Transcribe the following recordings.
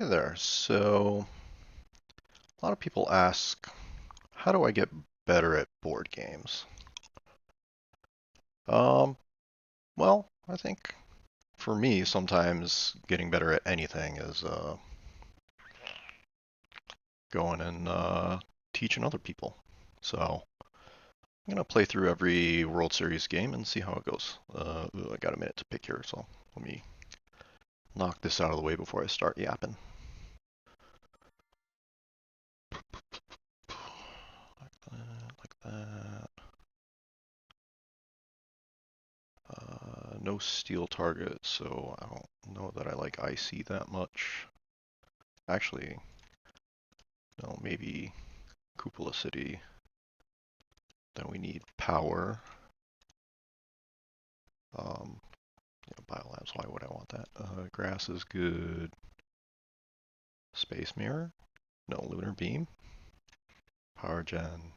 Hey there. So, a lot of people ask, how do I get better at board games? Um, well, I think for me, sometimes getting better at anything is going and teaching other people. So, I'm gonna play through every World Series game and see how it goes. I got a minute to pick here, so let me knock this out of the way before I start yapping. Like that. No steel target, so I don't know that I like IC that much. Actually, no, maybe Cupola City. Then we need power. Biolabs, why would I want that? Grass is good. Space Mirror? No, Lunar Beam. Power Gen.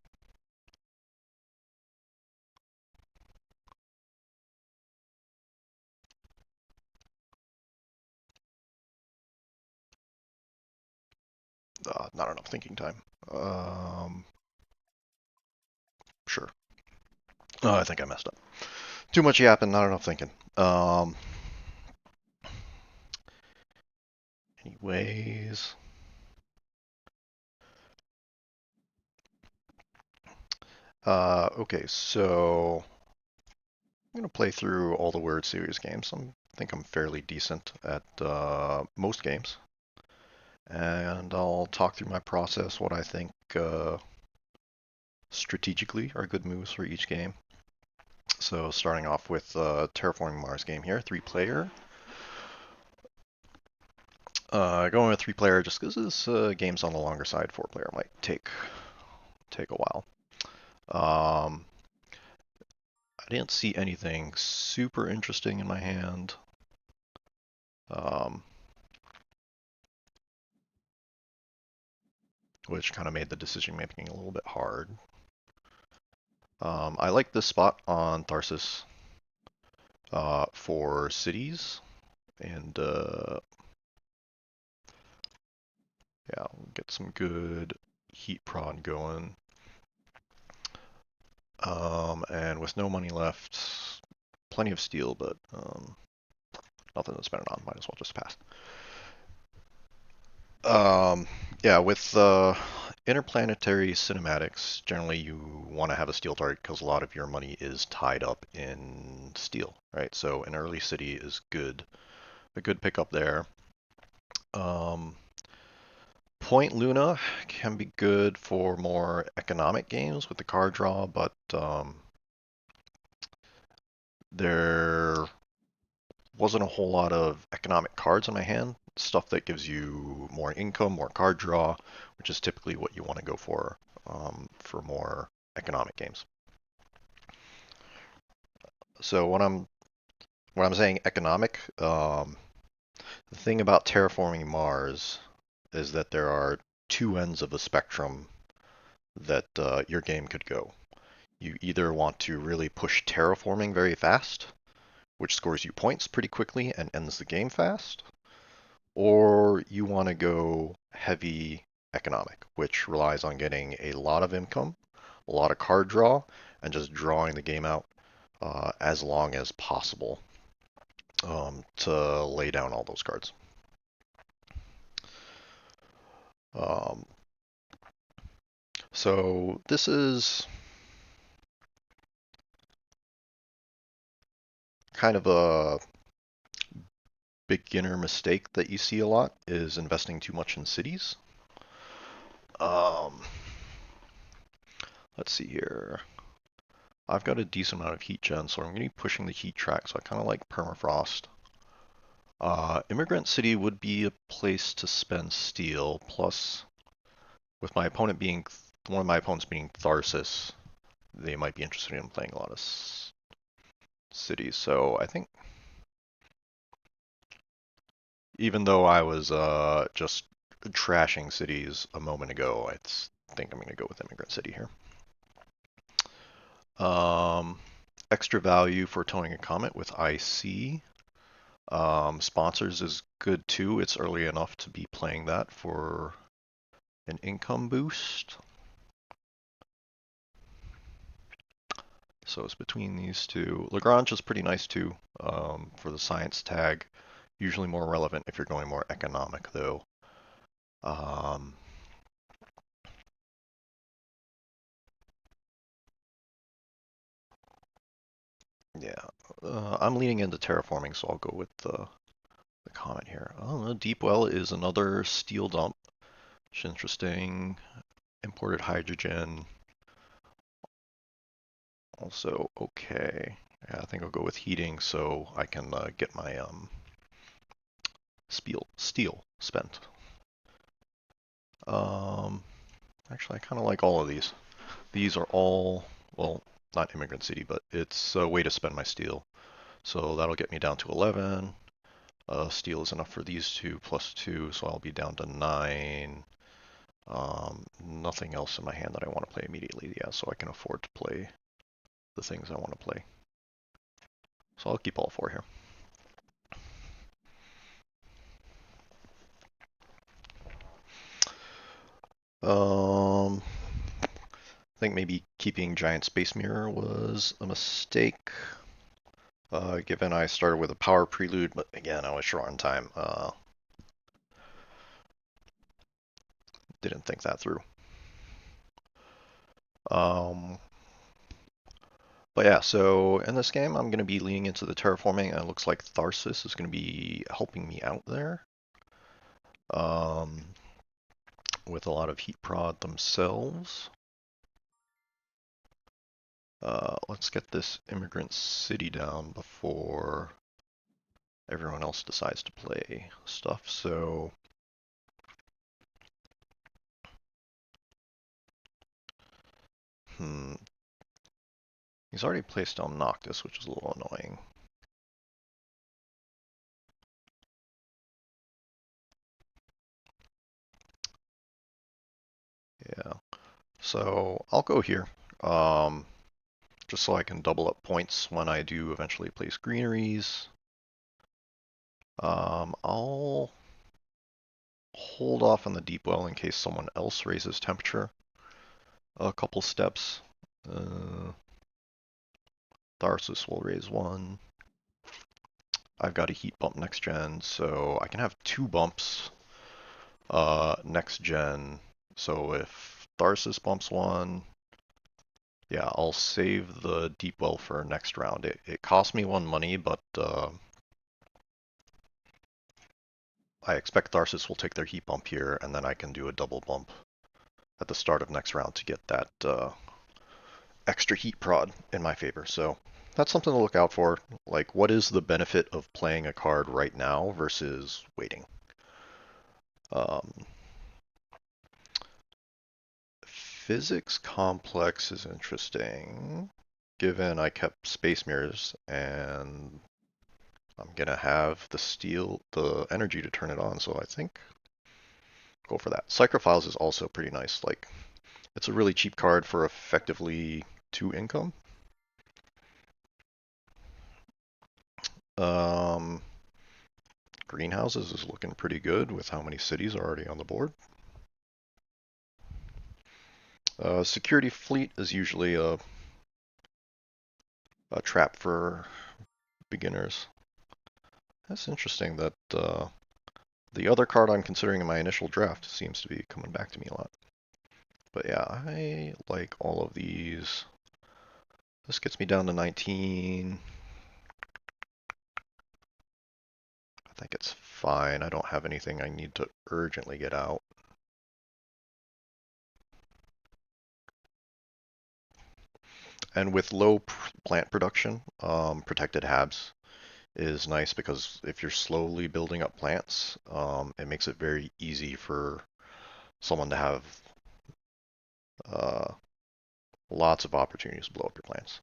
Not enough thinking time. Sure. I think I messed up. Too much yapping, not enough thinking. Anyways. Okay, so I'm going to play through all the Word Series games. I think I'm fairly decent at most games. And I'll talk through my process, what I think strategically are good moves for each game. So starting off with Terraforming Mars game here, 3 player. Going with 3 player just because this game's on the longer side. 4 player might take a while. Um, I didn't see anything super interesting in my hand. Um, which kind of made the decision making a little bit hard. I like this spot on Tharsis for cities, and yeah, we'll get some good heat prawn going. And with no money left, plenty of steel, but nothing to spend it on. Might as well just pass. Yeah, with interplanetary cinematics, generally you want to have a steel target because a lot of your money is tied up in steel, right? So an early city is good, a good pickup there. Um, Point Luna can be good for more economic games with the card draw, but there wasn't a whole lot of economic cards in my hand. Stuff that gives you more income, more card draw, which is typically what you want to go for more economic games. So when I'm saying economic, the thing about terraforming Mars is that there are 2 ends of the spectrum that your game could go. You either want to really push terraforming very fast, which scores you points pretty quickly and ends the game fast, or you want to go heavy economic, which relies on getting a lot of income, a lot of card draw, and just drawing the game out as long as possible to lay down all those cards. Um, so this is kind of a beginner mistake that you see a lot is investing too much in cities. Um, let's see here. I've got a decent amount of heat gen, so I'm going to be pushing the heat track, so I kind of like permafrost. Immigrant City would be a place to spend steel, plus with my opponent being, one of my opponents being Tharsis, they might be interested in playing a lot of cities. So I think, even though I was just trashing cities a moment ago, I think I'm going to go with Immigrant City here. Um, Extra value for towing a comet with IC. Sponsors is good too. It's early enough to be playing that for an income boost. So it's between these two. Lagrange is pretty nice too for the science tag. Usually more relevant if you're going more economic though. Um, yeah, I'm leaning into terraforming, so I'll go with the comment here. Oh, no, Deep Well is another steel dump, which is interesting. Imported hydrogen, also okay. Yeah, I think I'll go with heating so I can get my steel spent. Um, Actually, I kind of like all of these. These are all, well, not Immigrant City, but it's a way to spend my steel. So that'll get me down to 11. Steel is enough for these two plus 2, so I'll be down to 9. Nothing else in my hand that I want to play immediately, yeah, so I can afford to play the things I want to play. So I'll keep all 4 here. I think maybe keeping Giant Space Mirror was a mistake, given I started with a power prelude, but again, I was short on time. Didn't think that through. Um, but yeah, so in this game, I'm going to be leaning into the terraforming, and it looks like Tharsis is going to be helping me out there um, with a lot of heat prod themselves. Let's get this Immigrant City down before everyone else decides to play stuff. So, he's already placed on Noctis, which is a little annoying. Yeah, so I'll go here, um, just so I can double up points when I do eventually place greeneries. I'll hold off on the deep well in case someone else raises temperature a couple steps. Tharsis will raise 1. I've got a heat bump next gen, so I can have 2 bumps next gen. So if Tharsis bumps 1, yeah, I'll save the deep well for next round. It cost me 1 money, but I expect Tharsis will take their heat bump here, and then I can do a double bump at the start of next round to get that extra heat prod in my favor. So that's something to look out for. Like, what is the benefit of playing a card right now versus waiting? Um, Physics complex is interesting, given I kept space mirrors and I'm gonna have the energy to turn it on. So I think go for that. Psychrophiles is also pretty nice. Like, it's a really cheap card for effectively 2 income. Um, Greenhouses is looking pretty good with how many cities are already on the board. Security Fleet is usually a trap for beginners. That's interesting that the other card I'm considering in my initial draft seems to be coming back to me a lot. But yeah, I like all of these. This gets me down to 19. I think it's fine. I don't have anything I need to urgently get out. And with low plant production, protected habs is nice because if you're slowly building up plants, it makes it very easy for someone to have uh, lots of opportunities to blow up your plants.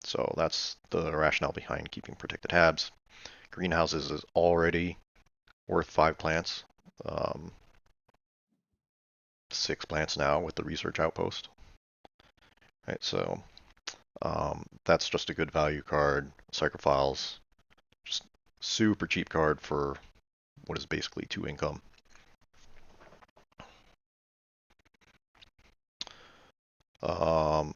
So that's the rationale behind keeping protected habs. Greenhouses is already worth 5 plants. Um, 6 plants now with the research outpost. Right, so that's just a good value card. Psychophiles, just Super cheap card for what is basically 2 income. Um,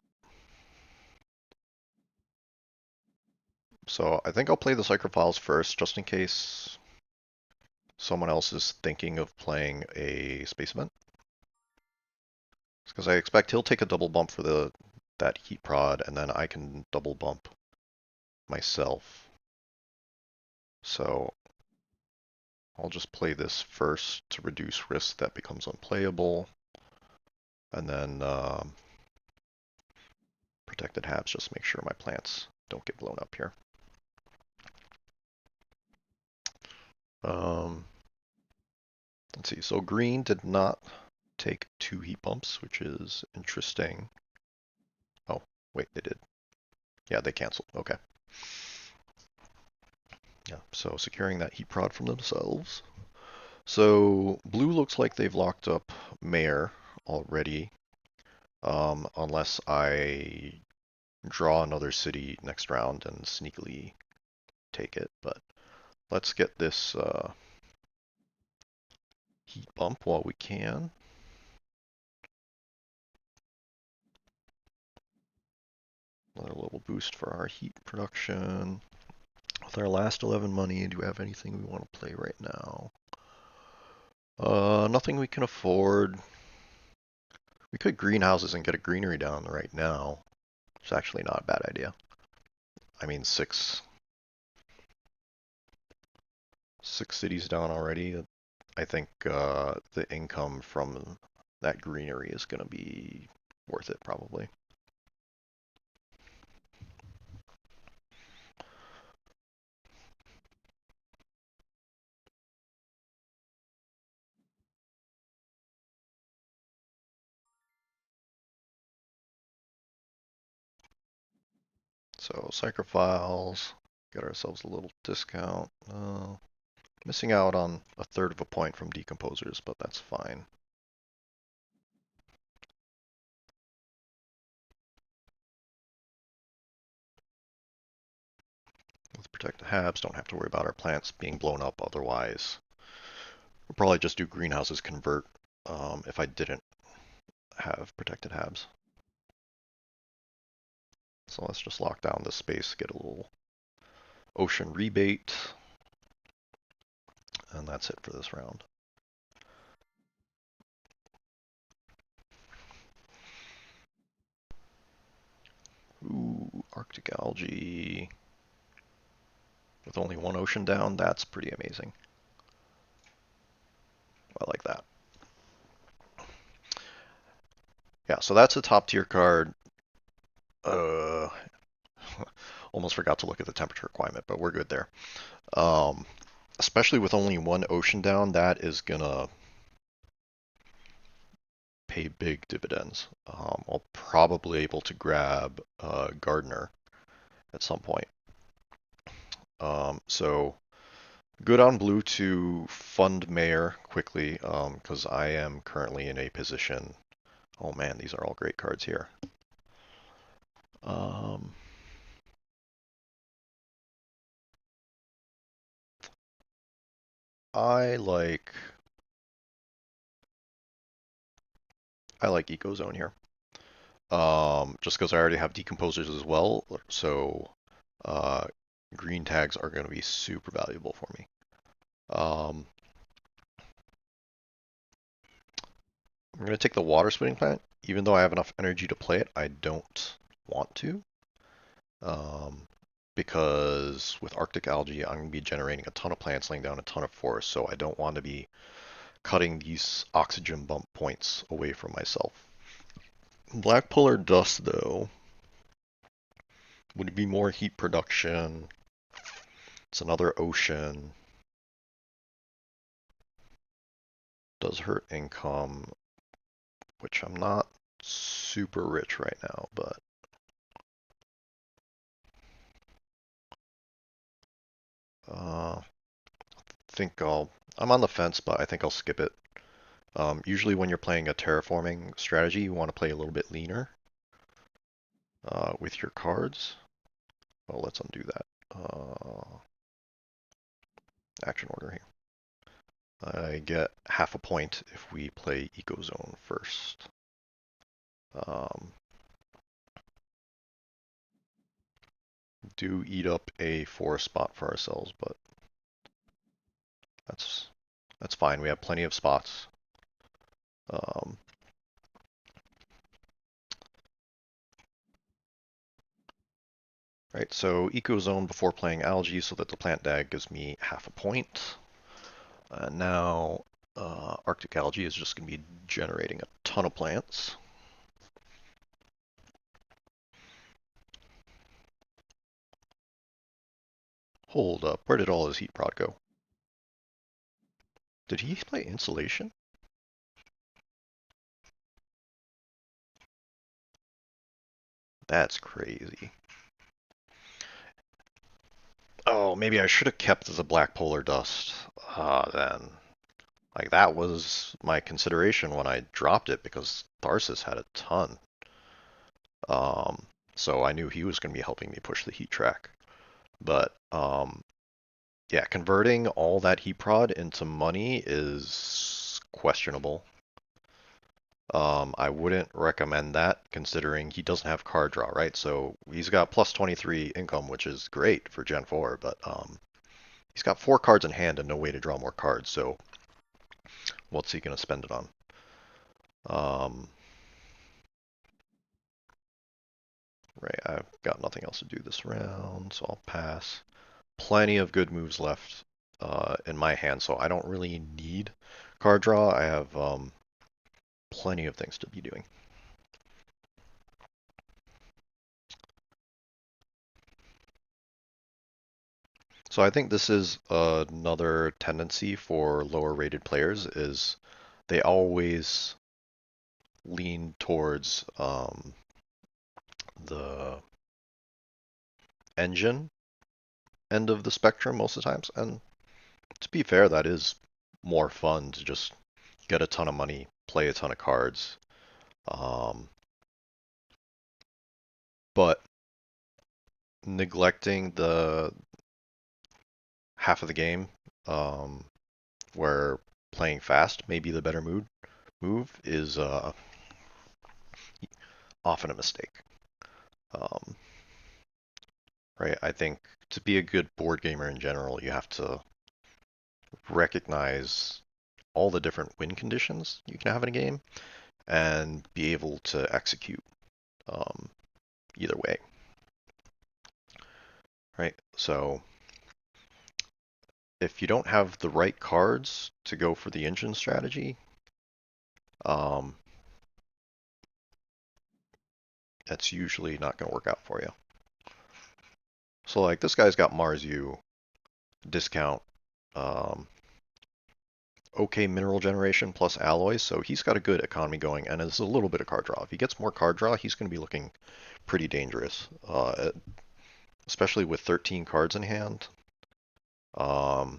so I think I'll play the Psychophiles first, just in case someone else is thinking of playing a Space Event. Because I expect he'll take a double bump for that heat prod, and then I can double bump myself. So I'll just play this first to reduce risk that becomes unplayable, and then protected habs just make sure my plants don't get blown up here. Um, let's see. So green did not take 2 heat bumps, which is interesting. Oh, wait, they did. Yeah, they canceled. Okay. Yeah, so securing that heat prod from themselves. So blue looks like they've locked up Mayor already, unless I draw another city next round and sneakily take it. But let's get this heat bump while we can. Another level boost for our heat production. With our last 11 money, do we have anything we want to play right now? Nothing we can afford. We could greenhouses and get a greenery down right now. It's actually not a bad idea. I mean, six cities down already. I think the income from that greenery is going to be worth it probably. So Psychophiles, get ourselves a little discount. Missing out on a third of a point from decomposers, but that's fine. With protected habs, don't have to worry about our plants being blown up otherwise. We'll probably just do greenhouses convert if I didn't have protected habs. So let's just lock down this space, get a little ocean rebate, and that's it for this round. Ooh, Arctic algae. With only 1 ocean down, that's pretty amazing. I like that. Yeah, so that's a top tier card. Uh, almost forgot to look at the temperature requirement, but we're good there. Especially with only 1 ocean down, that is gonna pay big dividends. I'll probably able to grab Gardener at some point. So good on blue to fund Mayor quickly, because I am currently in a position. Oh man, these are all great cards here. Um, I like Ecozone here. Just because I already have decomposers as well, so uh, green tags are going to be super valuable for me. I'm going to take the water splitting plant, even though I have enough energy to play it. I don't want to, um, because with Arctic algae, I'm going to be generating a ton of plants, laying down a ton of forests, so I don't want to be cutting these oxygen bump points away from myself. Black polar dust, though, would be more heat production. It's another ocean. Does hurt income, which I'm not super rich right now, but I think I'm on the fence, but I think I'll skip it. Usually when you're playing a terraforming strategy, you want to play a little bit leaner with your cards. Well, let's undo that. action order here. I get half a point if we play Ecozone first. Um, do eat up a forest spot for ourselves, but that's that's fine. We have plenty of spots. Um, right, so Ecozone before playing Algae so that the plant dag gives me half a point. Now Arctic Algae is just going to be generating a ton of plants. Hold up, where did all his heat prod go? Did he play insulation? That's crazy. Oh, maybe I should have kept the black polar dust. Then. Like, that was my consideration when I dropped it because Tharsis had a ton. Um, so I knew he was going to be helping me push the heat track. But yeah, converting all that heat prod into money is questionable. I wouldn't recommend that considering he doesn't have card draw, right? So he's got plus 23 income, which is great for Gen 4, but he's got 4 cards in hand and no way to draw more cards. So what's he going to spend it on? Right, I've got nothing else to do this round, so I'll pass. Plenty of good moves left in my hand, so I don't really need card draw. I have plenty of things to be doing. So I think this is another tendency for lower rated players is they always lean towards the engine end of the spectrum most of the times. And to be fair, that is more fun to just get a ton of money, play a ton of cards. But neglecting the half of the game where playing fast may be the better move is often a mistake. Um, right? I think to be a good board gamer in general, you have to recognize all the different win conditions you can have in a game and be able to execute um, either way. Right? So if you don't have the right cards to go for the engine strategy, um, that's usually not going to work out for you. So like this guy's got Mars U, discount, um, okay mineral generation plus alloys, so he's got a good economy going, and there's a little bit of card draw. If he gets more card draw, he's going to be looking pretty dangerous, especially with 13 cards in hand. There's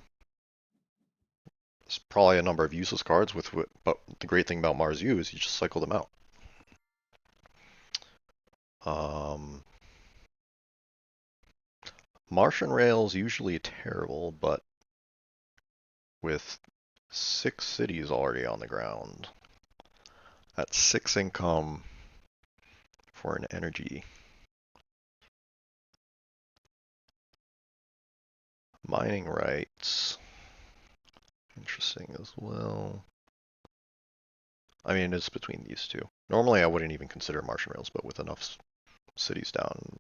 probably a number of useless cards but the great thing about Mars U is you just cycle them out. Um, Martian Rail's usually terrible, but with 6 cities already on the ground, that's 6 income for an energy. Mining rights. Interesting as well. I mean, it's between these two. Normally, I wouldn't even consider Martian Rails, but with enough cities down,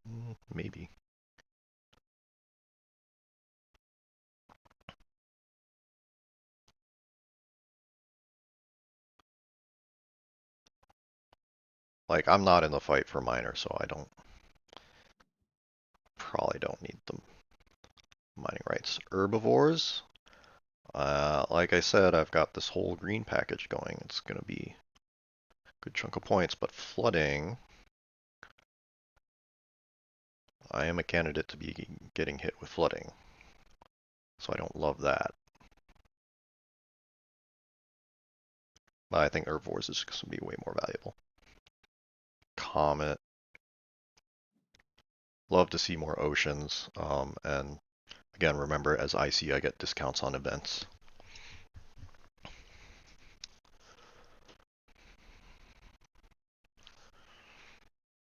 maybe. Like, I'm not in the fight for miner, so I probably don't need the mining rights. Herbivores. Like I said, I've got this whole green package going. It's going to be a good chunk of points, but flooding, I am a candidate to be getting hit with flooding. So I don't love that. But I think herbivores is going to be way more valuable. Comet. Love to see more oceans. And Again, remember, as IC, I get discounts on events. I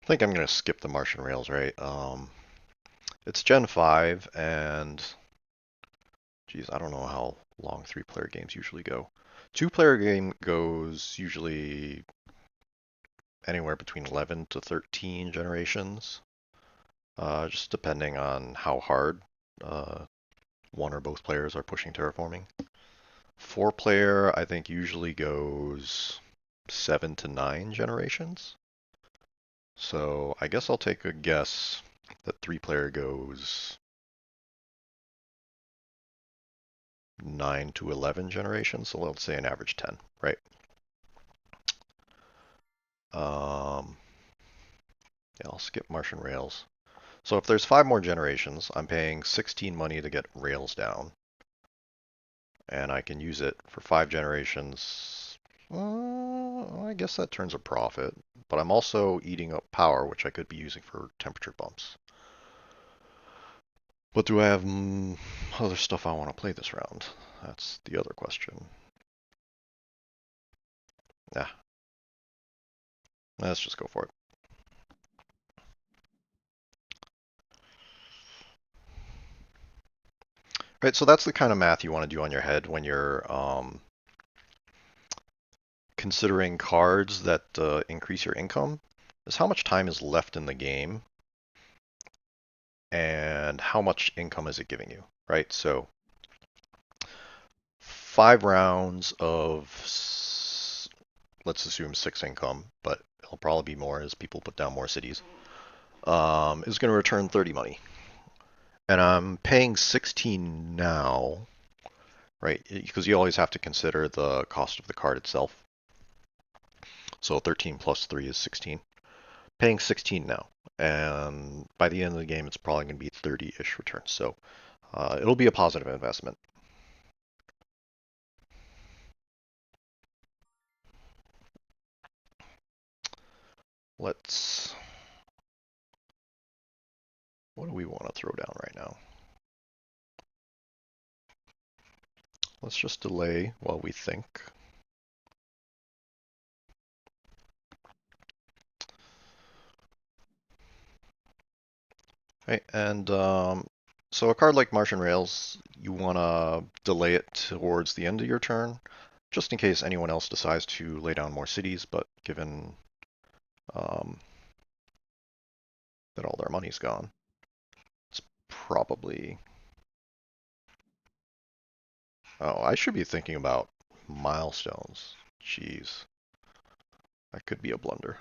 think I'm going to skip the Martian Rails, right? It's Gen 5, and geez, I don't know how long 3-player games usually go. 2-player game goes usually anywhere between 11 to 13 generations, just depending on how hard uh, one or both players are pushing terraforming. 4-player, I think, usually goes 7 to 9 generations. So I guess I'll take a guess that 3-player goes 9 to 11 generations. So let's say an average 10, right? Yeah, I'll skip Martian Rails. So if there's 5 more generations, I'm paying 16 money to get Rails down. And I can use it for 5 generations. I guess that turns a profit. But I'm also eating up power, which I could be using for temperature bumps. But do I have other stuff I want to play this round? That's the other question. Nah, let's just go for it. Right, so that's the kind of math you want to do on your head when you're considering cards that increase your income. Is how much time is left in the game and how much income is it giving you, right? So 5 rounds of, let's assume 6 income, but it'll probably be more as people put down more cities, is going to return 30 money. And I'm paying 16 now, right? Because you always have to consider the cost of the card itself. So 13 plus 3 is 16. Paying 16 now. And by the end of the game, it's probably going to be 30-ish returns. So it'll be a positive investment. Let's... What do we want to throw down right now? Let's just delay while we think. Right, and so a card like Martian Rails, you want to delay it towards the end of your turn, just in case anyone else decides to lay down more cities, but given um, that all their money's gone, it's probably... Oh, I should be thinking about milestones. Jeez, that could be a blunder.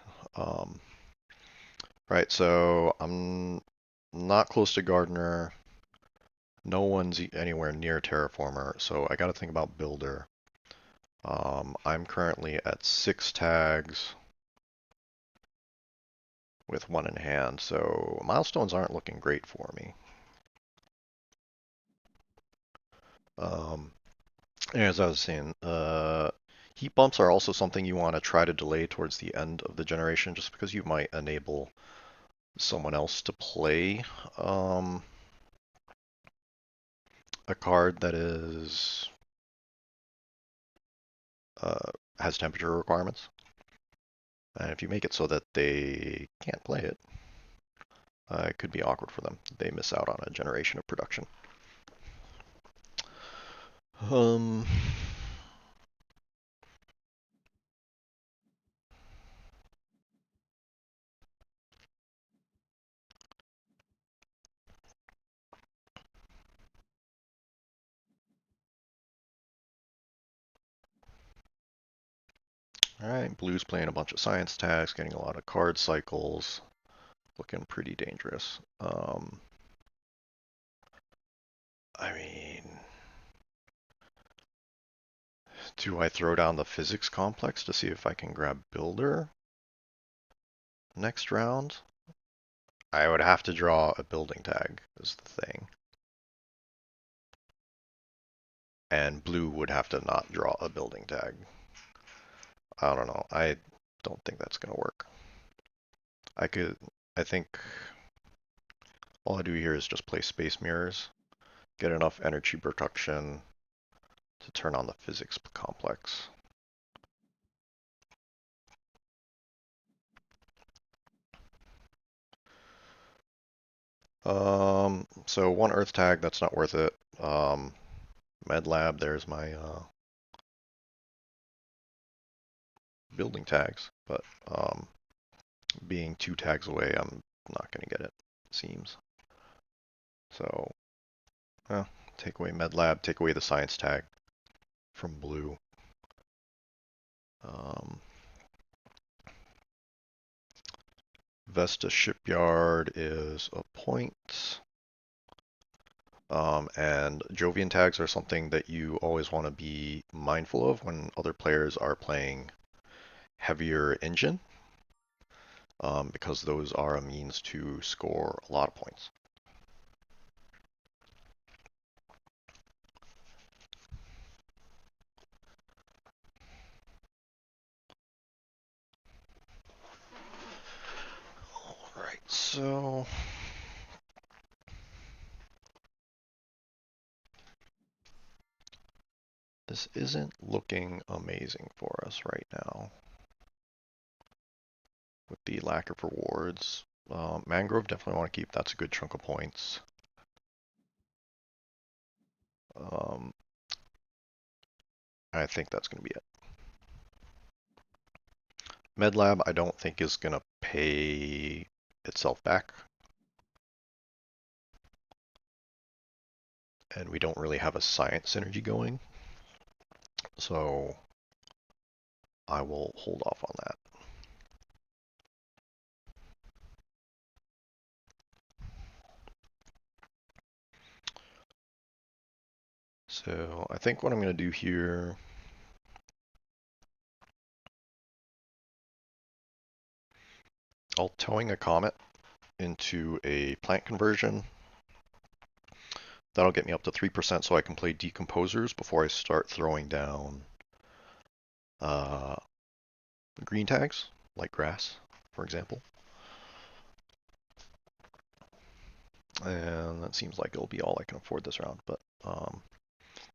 Right, so I'm not close to Gardener. No one's anywhere near Terraformer, so I got to think about Builder. I'm currently at 6 tags with 1 in hand, so milestones aren't looking great for me. As I was saying, heat bumps are also something you want to try to delay towards the end of the generation, just because you might enable someone else to play a card that is has temperature requirements. And if you make it so that they can't play it, it could be awkward for them. They miss out on a generation of production. Um, all right, blue's playing a bunch of science tags, getting a lot of card cycles, looking pretty dangerous. I mean, do I throw down the physics complex to see if I can grab builder next round? I would have to draw a building tag, is the thing. And blue would have to not draw a building tag. I don't know. I don't think that's going to work. I think all I do here is just play space mirrors get enough energy production to turn on the physics complex. So one Earth tag, that's not worth it. Med Lab, there's my building tags, but being 2 tags away, I'm not going to get it, it seems. So, take away Med Lab, take away the science tag from blue. Vesta Shipyard is a point. And Jovian tags are something that you always want to be mindful of when other players are playing heavier engine, because those are a means to score a lot of points. All right, so this isn't looking amazing for us right now with the lack of rewards. Mangrove definitely want to keep. That's a good chunk of points. I think that's going to be it. MedLab, I don't think is going to pay itself back. And we don't really have a science synergy going. So I will hold off on that. So I think what I'm going to do here, I'll towing a comet into a plant conversion. That'll get me up to 3% so I can play decomposers before I start throwing down green tags, like grass, for example. And that seems like it'll be all I can afford this round, but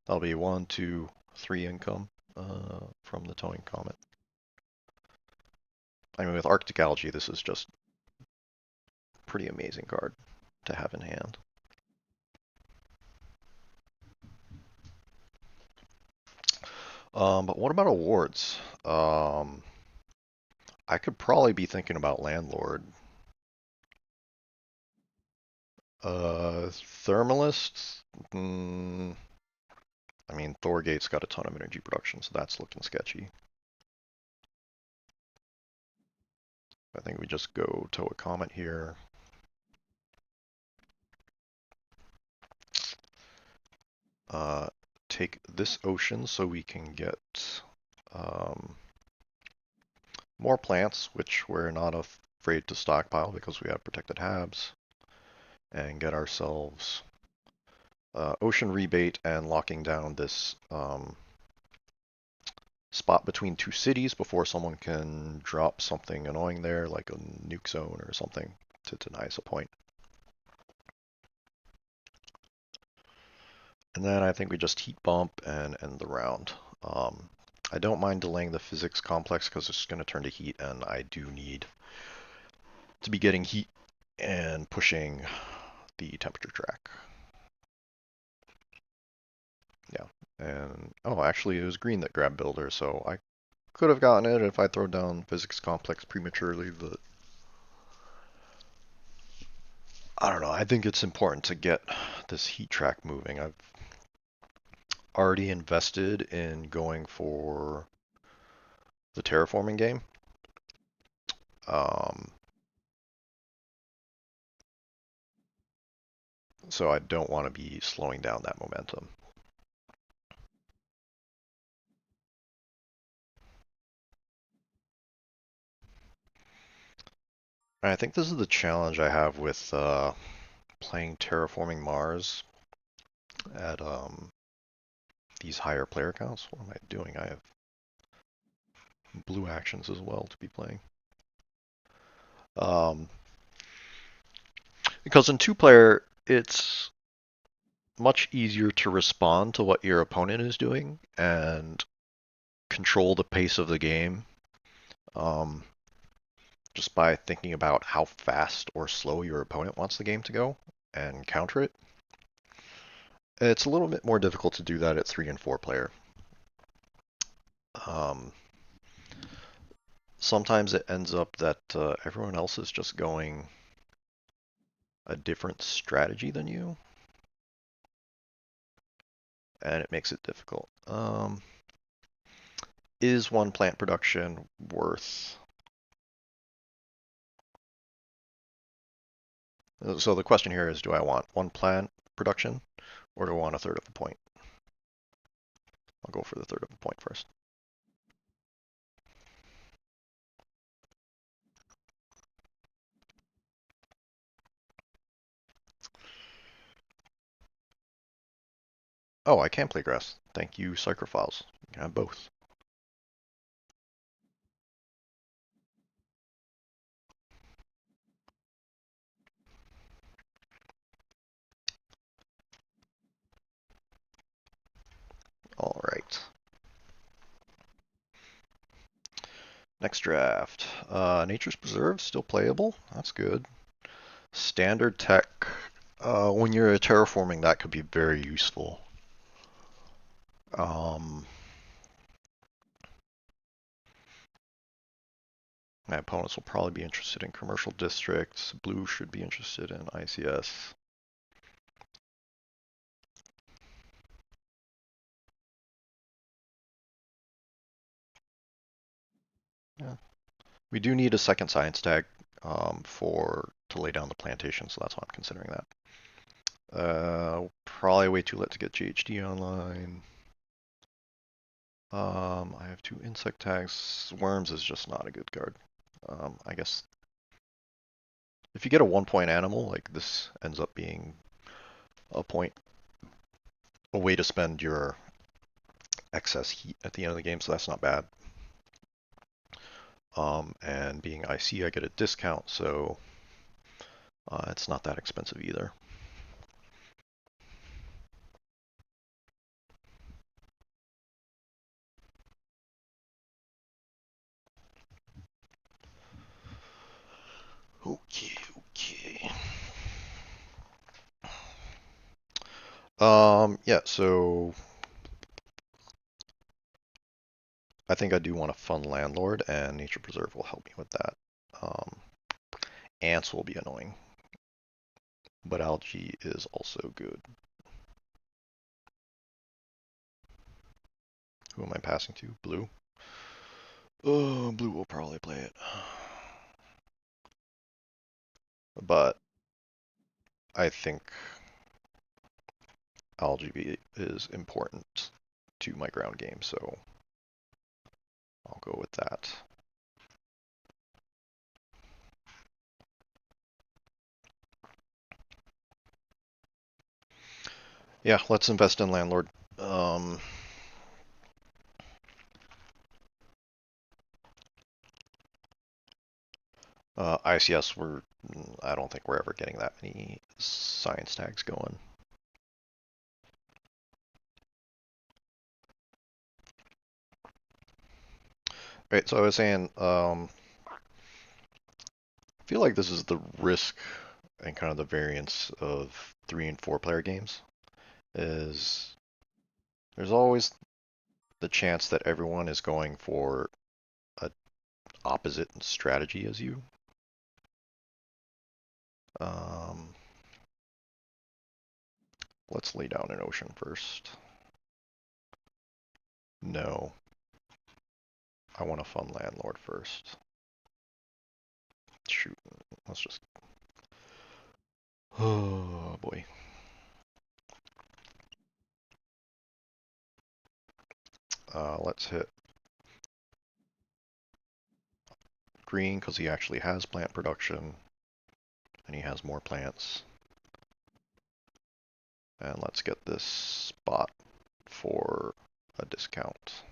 that'll be 1, 2, 3 income from the towing comet. I mean, with Arctic Algae, this is just a pretty amazing card to have in hand. But what about awards? I could probably be thinking about Landlord. Thermalists? I mean, Thorgate's got a ton of energy production, so that's looking sketchy. I think we just go tow a comet here. Take this ocean so we can get more plants, which we're not afraid to stockpile because we have protected habs, and get ourselves ocean rebate and locking down this spot between 2 cities before someone can drop something annoying there, like a nuke zone or something, to deny us a point. And then I think we just heat bump and end the round. I don't mind delaying the physics complex because it's going to turn to heat, and I do need to be getting heat and pushing the temperature track. Yeah, and oh, actually it was green that grabbed builder, so I could have gotten it if I throw down physics complex prematurely, but I don't know. I think it's important to get this heat track moving. I've already invested in going for the terraforming game. So I don't want to be slowing down that momentum. And I think this is the challenge I have with playing Terraforming Mars at these higher player counts. What am I doing? I have blue actions as well to be playing. Because in 2-player, it's much easier to respond to what your opponent is doing and control the pace of the game um, just by thinking about how fast or slow your opponent wants the game to go and counter it. It's a little bit more difficult to do that at 3 and 4 player. Um, Sometimes it ends up that everyone else is just going a different strategy than you, and it makes it difficult. Is one plant production worth? So the question here is, do I want one plant production, or do I want a third of a point? I'll go for the third of a point first. Oh, I can play grass. Thank you, Psychrophiles. You can have both. All right. Next draft. Nature's Preserve, still playable. That's good. Standard tech. When you're terraforming, that could be very useful. Um, my opponents will probably be interested in commercial districts. Blue should be interested in ICS. Yeah. We do need a second science tag for to lay down the plantation, so that's why I'm considering that. Probably way too late to get GHD online. I have 2 insect tags. Worms is just not a good card. I guess if you get a 1 point animal, like this ends up being a point, a way to spend your excess heat at the end of the game, so that's not bad. And being IC, I get a discount, so it's not that expensive either. Okay, okay. Yeah, so I think I do want a fun landlord, and Nature Preserve will help me with that. Ants will be annoying, but algae is also good. Who am I passing to? Blue? Oh, blue will probably play it. But I think algae is important to my ground game, so I'll go with that. Yeah, let's invest in landlord. ICS, I don't think we're ever getting that many science tags going. Right, so I was saying, I feel like this is the risk and kind of the variance of 3 and 4 player games. Is there's always the chance that everyone is going for a opposite strategy as you. Um, let's lay down an ocean first. No, I want a fun landlord first. Shoot, let's just. Oh boy. Let's hit green because he actually has plant production and he has more plants. And let's get this spot for a discount.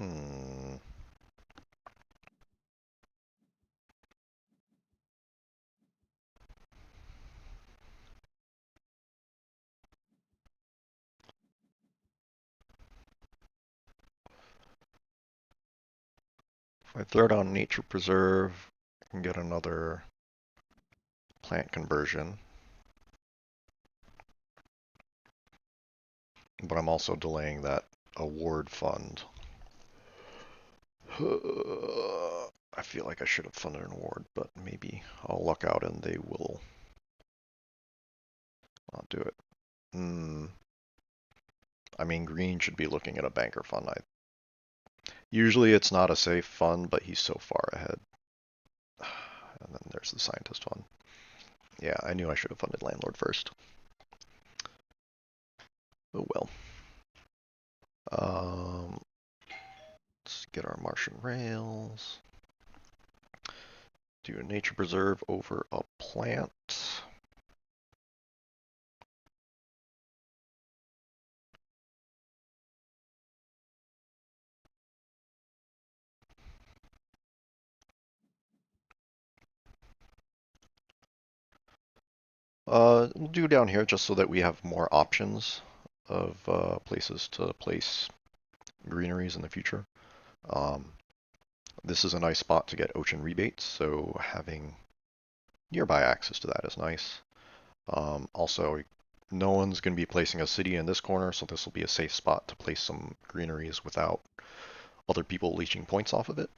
Hmm. If I throw down Nature Preserve, I can get another plant conversion. But I'm also delaying that award fund. I feel like I should have funded an award, but maybe I'll luck out and they will not do it. Hmm. I mean, Green should be looking at a banker fund. Usually it's not a safe fund, but he's so far ahead. And then there's the scientist fund. Yeah, I knew I should have funded landlord first. Oh well. Let's get our Martian rails. Do a nature preserve over a plant. We'll do down here just so that we have more options of places to place greeneries in the future. Um, this is a nice spot to get ocean rebates, so having nearby access to that is nice. Also, no one's going to be placing a city in this corner, so this will be a safe spot to place some greeneries without other people leeching points off of it.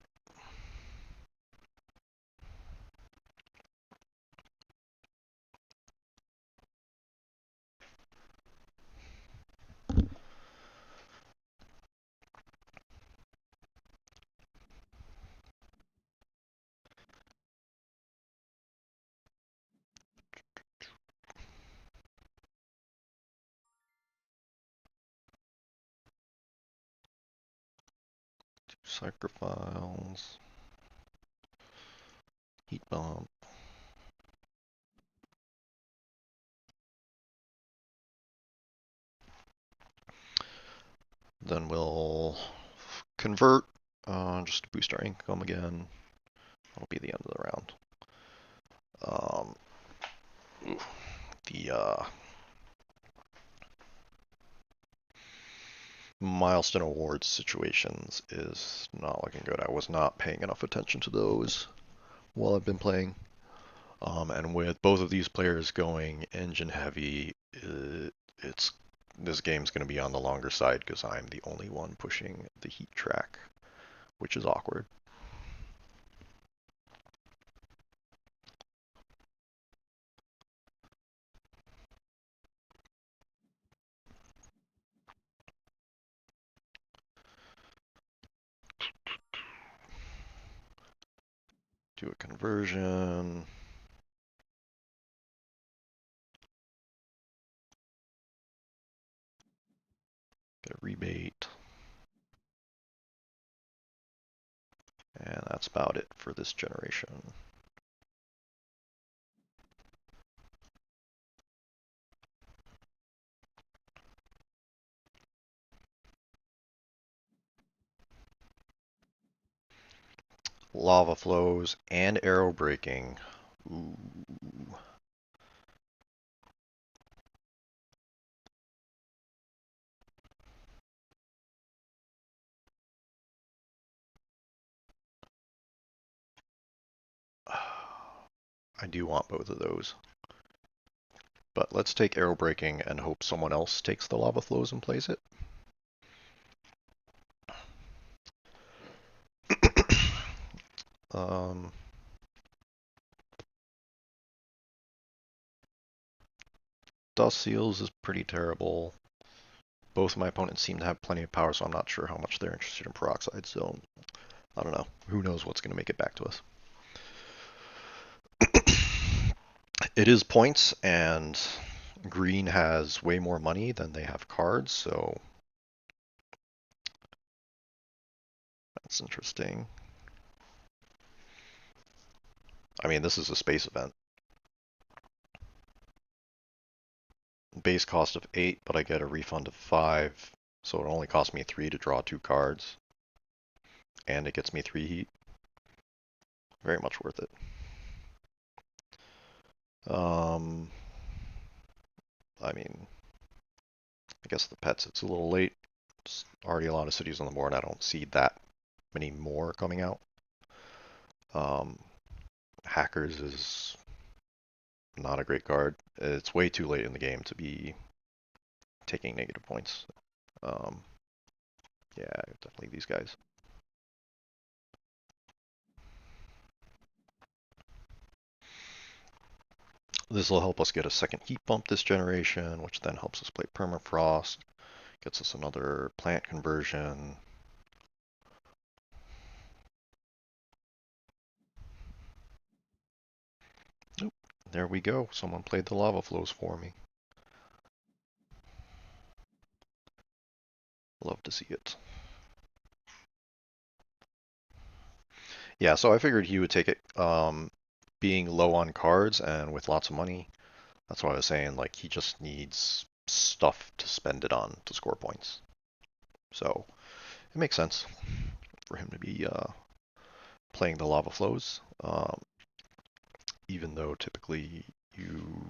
Psychrophiles, heat bomb. Then we'll convert just to boost our income again. That'll be the end of the round. Um, the milestone awards situations is not looking good. I was not paying enough attention to those while I've been playing. And with both of these players going engine heavy, it's this game's going to be on the longer side because I'm the only one pushing the heat track, which is awkward. Do a conversion. Get a rebate. And that's about it for this generation. Lava flows and arrow breaking. Ooh. I do want both of those. But let's take arrow breaking and hope someone else takes the lava flows and plays it. um, Dust Seals is pretty terrible. Both my opponents seem to have plenty of power, so I'm not sure how much they're interested in Peroxide Zone. I don't know. Who knows what's going to make it back to us? It is points, and green has way more money than they have cards, so that's interesting. I mean, this is a space event. Base cost of 8, but I get a refund of 5, so it only cost me 3 to draw 2 cards. and it gets me 3 heat. Very much worth it. Um, I mean, I guess the pets, it's a little late. It's already a lot of cities on the board. I don't see that many more coming out. Um, Hackers is not a great card. It's way too late in the game to be taking negative points. Um, yeah, definitely these guys. This will help us get a second heat bump this generation, which then helps us play Permafrost, gets us another plant conversion. Oop, there we go. Someone played the lava flows for me. Love to see it. Yeah, so I figured he would take it. Being low on cards and with lots of money, that's what I was saying. Like, he just needs stuff to spend it on to score points. So it makes sense for him to be playing the lava flows, even though typically you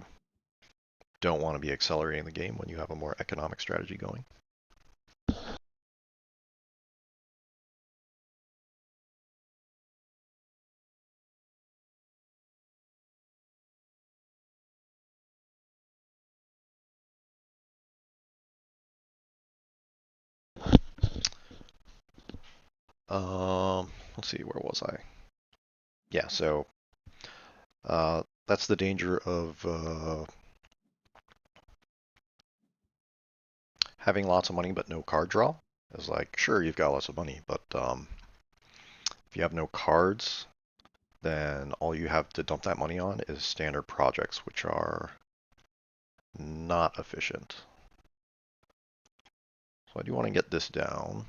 don't want to be accelerating the game when you have a more economic strategy going. Let's see, where was I? Yeah, so that's the danger of having lots of money but no card draw. It's like, sure, you've got lots of money, but if you have no cards, then all you have to dump that money on is standard projects, which are not efficient. So I do want to get this down.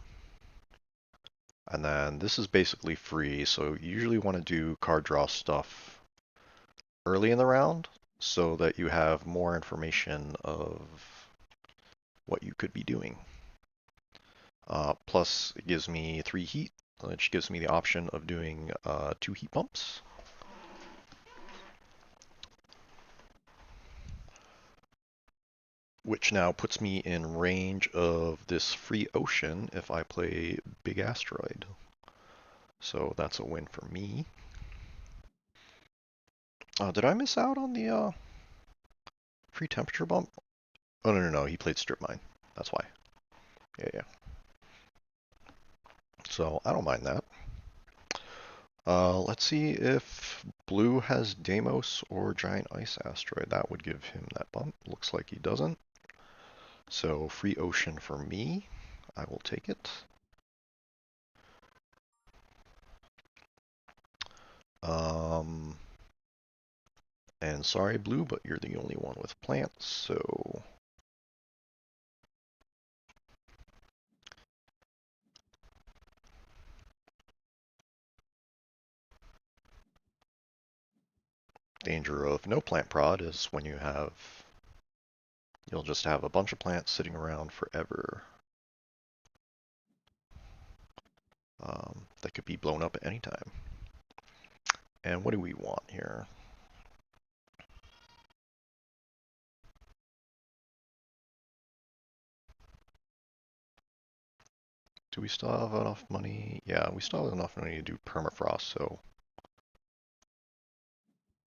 And then this is basically free, so you usually want to do card draw stuff early in the round so that you have more information of what you could be doing. Plus, it gives me 3 heat, which gives me the option of doing 2 heat pumps. Which now puts me in range of this free ocean if I play Big Asteroid. So that's a win for me. Did I miss out on the free temperature bump? Oh, no, no, no. He played Strip Mine. That's why. Yeah, yeah. So I don't mind that. Let's see if Blue has Deimos or Giant Ice Asteroid. That would give him that bump. Looks like he doesn't. So free ocean for me. I will take it. Um, and sorry, Blue, but you're the only one with plants, so danger of no plant prod is when you'll just have a bunch of plants sitting around forever. That could be blown up at any time. And what do we want here? Do we still have enough money? Yeah, we still have enough money to do permafrost, so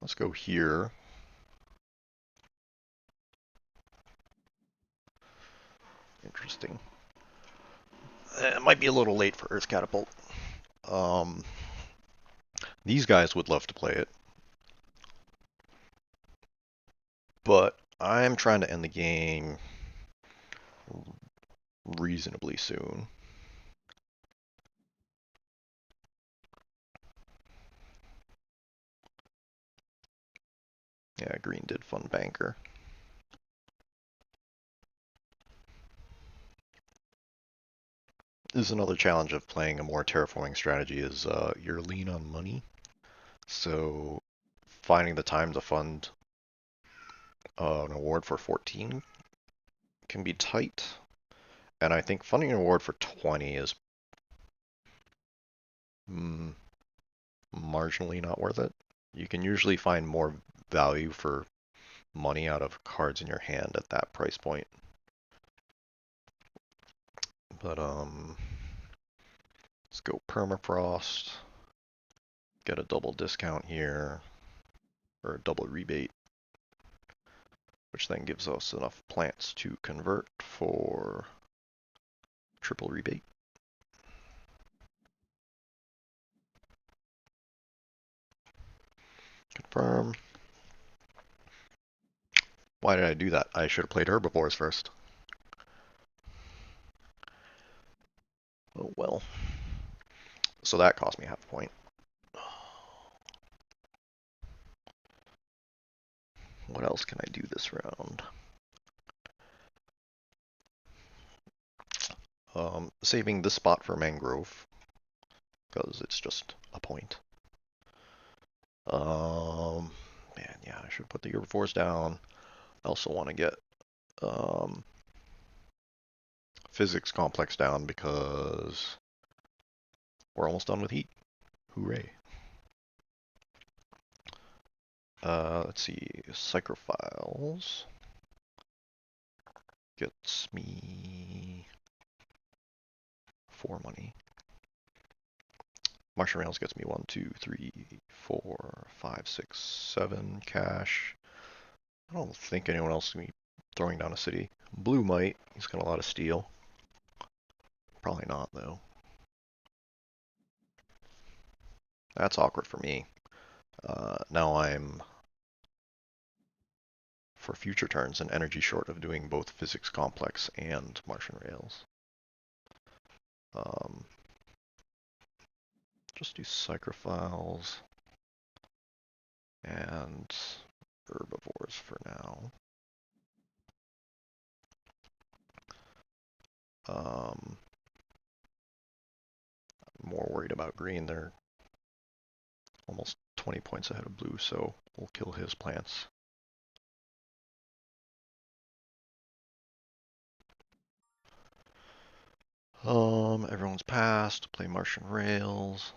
let's go here. Interesting. It might be a little late for Earth Catapult. Um, these guys would love to play it, but I'm trying to end the game reasonably soon. Yeah, green did fun banker. This is another challenge of playing a more terraforming strategy is you're lean on money. So finding the time to fund an award for 14 can be tight. And I think funding an award for 20 is mm, marginally not worth it. You can usually find more value for money out of cards in your hand at that price point. But let's go permafrost. Get a double discount here, or a double rebate, which then gives us enough plants to convert for triple rebate. Confirm. Why did I do that? I should have played herbivores first. Oh well. So that cost me half a point. What else can I do this round? Saving this spot for mangrove, because it's just a point. Man, yeah, I should put the herbivores down. I also want to get physics complex down because we're almost done with heat. Hooray. Let's see, Psychrophiles gets me 4 money. Martian Rails gets me 1, 2, 3, 4, 5, 6, 7 cash. I don't think anyone else is going to be throwing down a city. Blue might. He's got a lot of steel. Probably not, though. That's awkward for me. Now I'm, for future turns, an energy short of doing both physics complex and Martian Rails. Um, just do Psychrophiles and herbivores for now. I'm more worried about green. They're almost 20 points ahead of blue, so we'll kill his plants. Everyone's passed. Play Martian Rails.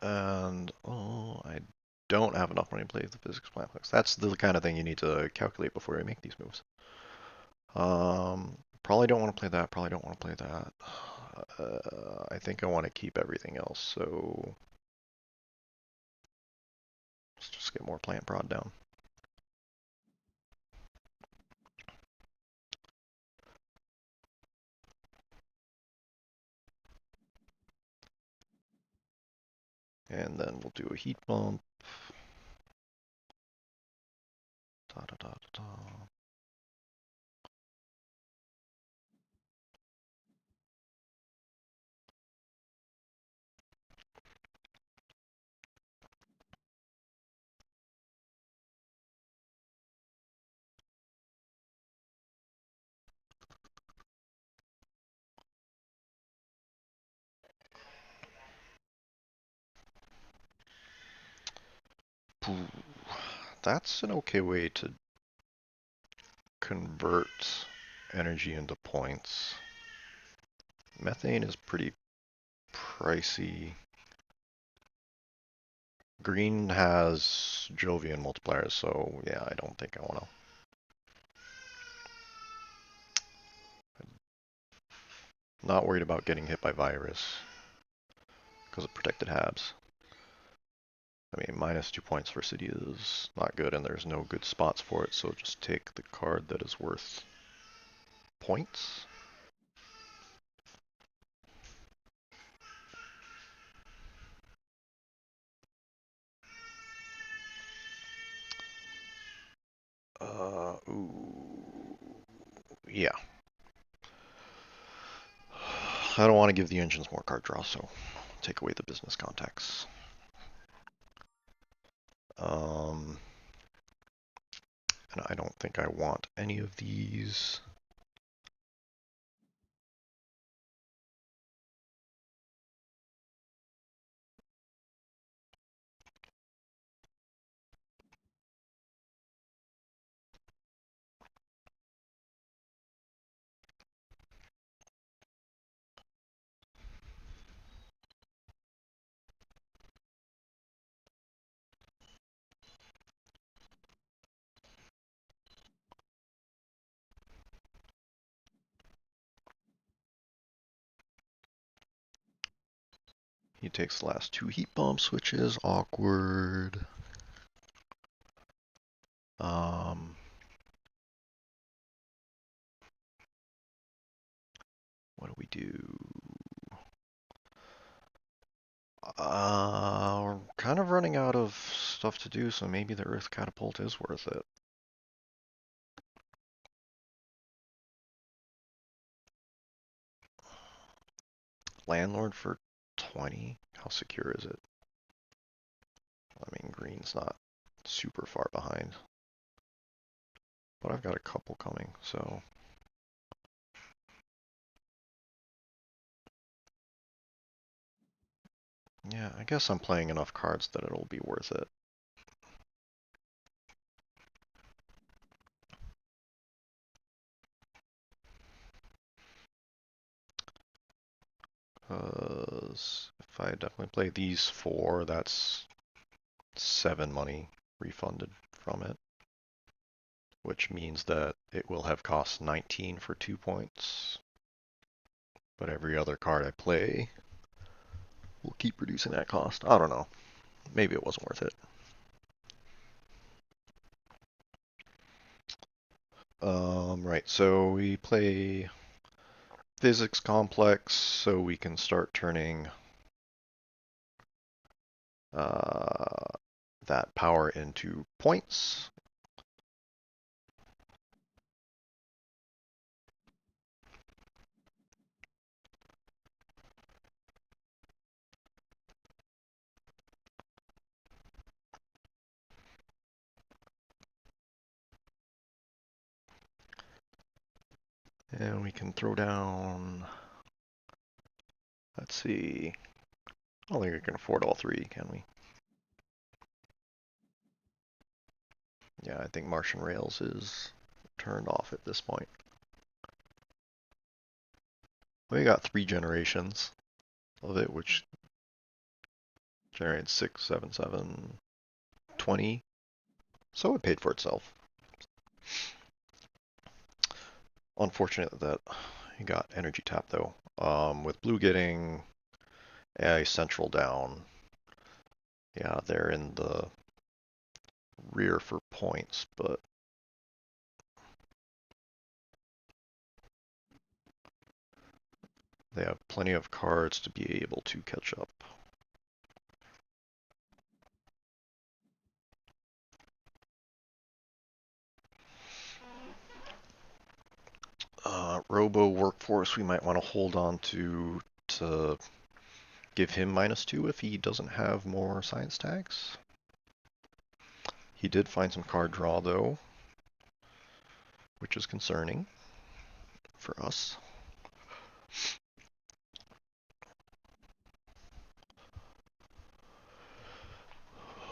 And, oh, I don't have enough money to play the physics complex. That's the kind of thing you need to calculate before you make these moves. Probably don't want to play that. Probably don't want to play that. I think I want to keep everything else, so let's just get more plant prod down. And then we'll do a heat bump. Da, da, da, da, da. That's an okay way to convert energy into points. Methane is pretty pricey. Green has Jovian multipliers, so yeah, I don't think I want to. Not worried about getting hit by virus because of protected habs. I mean, minus 2 points for city is not good, and there's no good spots for it, so just take the card that is worth points. Ooh, yeah. I don't want to give the engines more card draw, so take away the business contacts. And I don't think I want any of these. He takes the last 2 heat bomb switches. Awkward. Um, what do we do? We're kind of running out of stuff to do, so maybe the Earth Catapult is worth it. Landlord for 20? How secure is it? I mean, green's not super far behind. But I've got a couple coming, so... Yeah, I guess I'm playing enough cards that it'll be worth it. If I definitely play these 4, that's 7 money refunded from it, which means that it will have cost 19 for 2 points. But every other card I play will keep reducing that cost. I don't know. Maybe it wasn't worth it. Right, so we play Physics Complex so we can start turning that power into points. And we can throw down, let's see, I don't think we can afford all 3, can we? Yeah, I think Martian Rails is turned off at this point. We got 3 generations of it, which generates 6, 7, 7, 20. So it paid for itself. Unfortunate that he got energy tap though. With blue getting a central down, yeah, they're in the rear for points, but they have plenty of cards to be able to catch up. Robo Workforce we might want to hold on to give him -2 if he doesn't have more science tags. He did find some card draw though, which is concerning for us.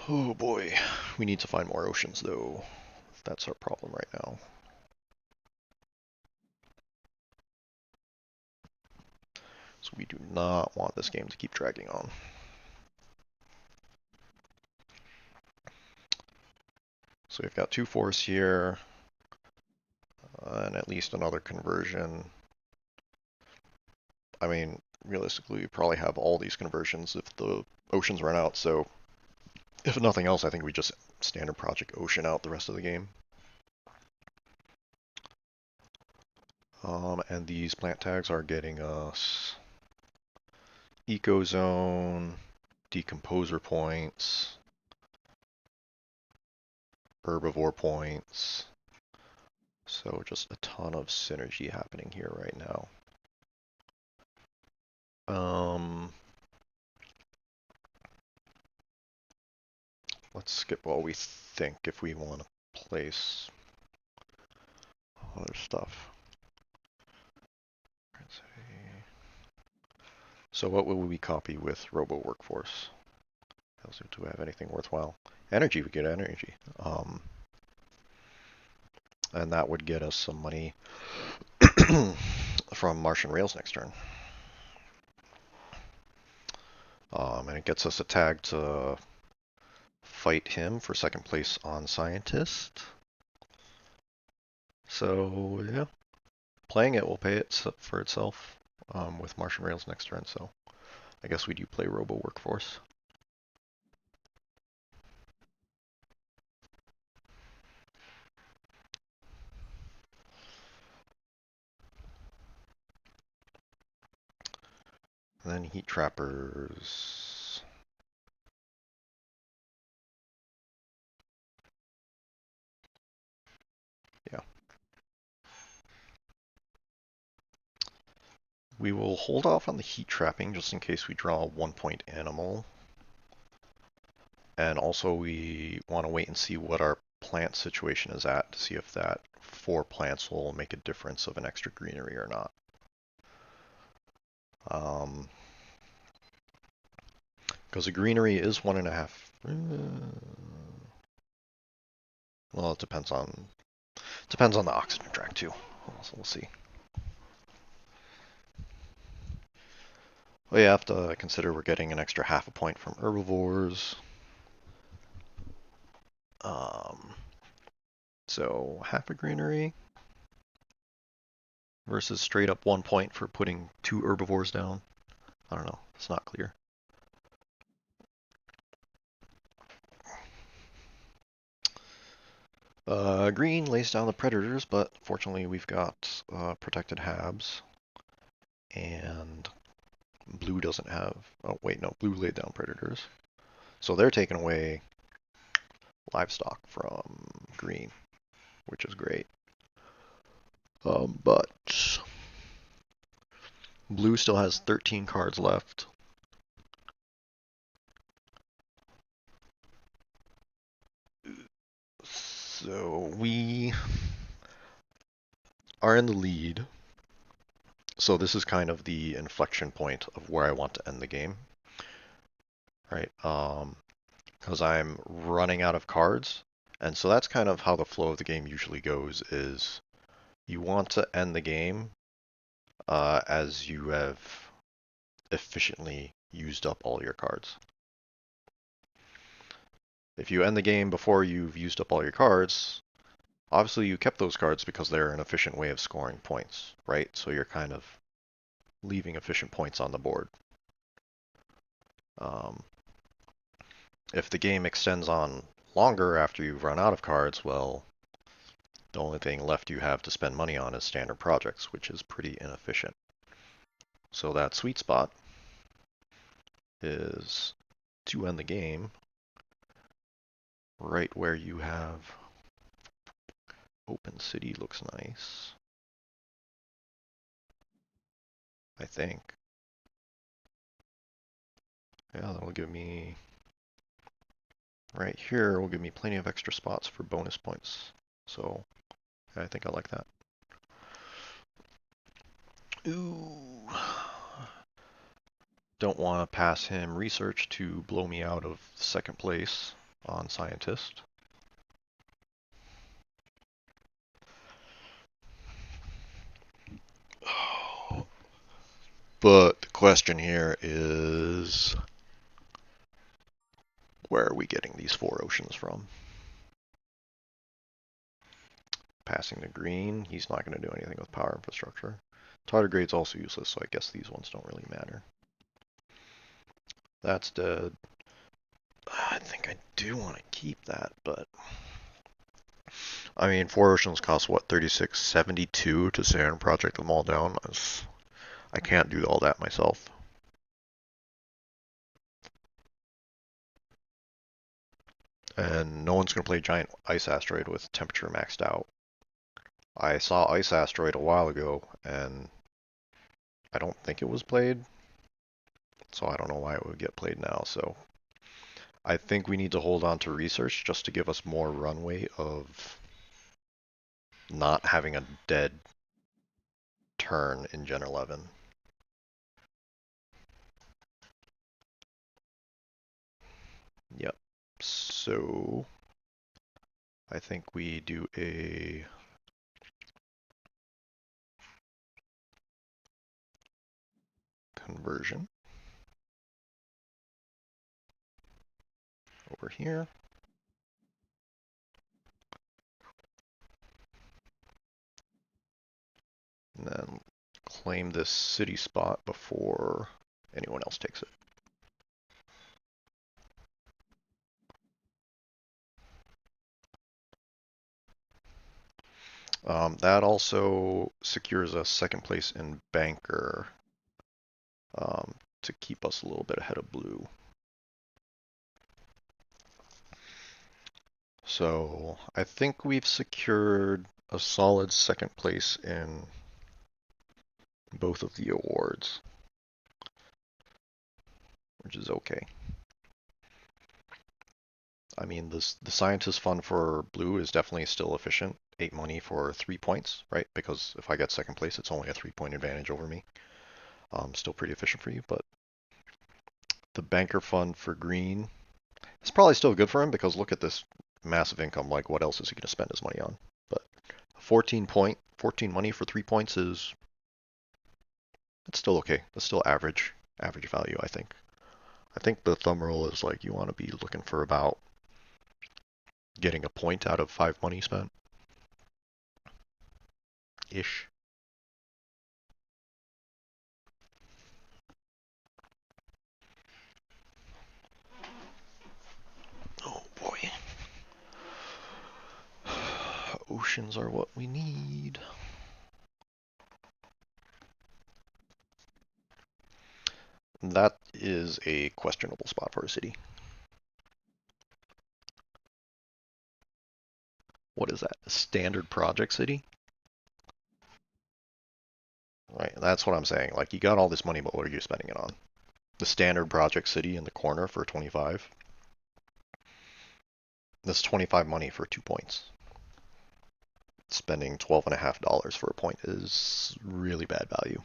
Oh boy, we need to find more oceans though. That's our problem right now. So we do not want this game to keep dragging on. So we've got 2 forests here, and at least another conversion. I mean, realistically, we probably have all these conversions if the oceans run out, so if nothing else, I think we just standard project ocean out the rest of the game. And these plant tags are getting us Ecozone, Decomposer points, Herbivore points. So just a ton of synergy happening here right now. Let's skip what we think if we want to place other stuff. So what will we copy with Robo Workforce? Do we have anything worthwhile? Energy, we get energy. And that would get us some money from Martian Rails next turn. And it gets us a tag to fight him for 2nd place on Scientist. So, yeah. Playing it will pay it for itself with Martian Rails next turn, so I guess we do play Robo Workforce. And then Heat Trappers. Yeah. We will hold off on the heat trapping just in case we draw a 1-point animal. And also we want to wait and see what our plant situation is at to see if that 4 plants will make a difference of an extra greenery or not. Because a greenery is 1.5. Well, it depends on the oxygen track too. So we'll see. Well, you have to consider we're getting an extra 0.5 point from herbivores. So half a greenery versus straight up 1 point for putting 2 herbivores down. I don't know. It's not clear. Green lays down the predators, but fortunately we've got protected habs. And blue doesn't have... Oh, wait, no. Blue laid down predators. So they're taking away livestock from green, which is great. But blue still has 13 cards left. So we are in the lead. So this is kind of the inflection point of where I want to end the game. Right? Because I'm running out of cards. And so that's kind of how the flow of the game usually goes, is you want to end the game as you have efficiently used up all your cards. If you end the game before you've used up all your cards, obviously you kept those cards because they're an efficient way of scoring points, right? So you're kind of leaving efficient points on the board. If the game extends on longer after you've run out of cards, well, the only thing left you have to spend money on is standard projects, which is pretty inefficient. So that sweet spot is to end the game right where you have open city. Looks nice, I think. Yeah, that'll give me, right here will give me plenty of extra spots for bonus points. So I think I like that. Ooh. Don't want to pass him research to blow me out of second place on scientist. But the question here is, where are we getting these 4 oceans from? Passing the green, he's not going to do anything with power infrastructure. Tardigrade's also useless, so I guess these ones don't really matter. That's dead. I think I do want to keep that, but I mean, 4 oceans cost what, 36.72 to say and project them all down. I can't do all that myself. And no one's going to play Giant Ice Asteroid with temperature maxed out. I saw Ice Asteroid a while ago, and I don't think it was played, so I don't know why it would get played now. So I think we need to hold on to research just to give us more runway of not having a dead turn in Gen 11. Yep. So I think we do a conversion over here. And then claim this city spot before anyone else takes it. That also secures us second place in banker to keep us a little bit ahead of blue. So I think we've secured a solid second place in both of the awards, which is okay. I mean, the scientist fund for blue is definitely still efficient. 8 money for 3 points, right? Because if I get second place, it's only a 3-point advantage over me. Still pretty efficient for you, but the banker fund for green is probably still good for him because look at this massive income. Like, what else is he going to spend his money on? But 14 money for 3 points is it's still okay. That's still average value, I think. I think the thumb rule is like you want to be looking for about getting a point out of 5 money spent ish. Oh boy. Oceans are what we need. That is a questionable spot for a city. What is that? A standard project city? Right, that's what I'm saying. Like, you got all this money, but what are you spending it on? The standard project city in the corner for 25? That's 25 money for 2 points. Spending $12.50 for a point is really bad value.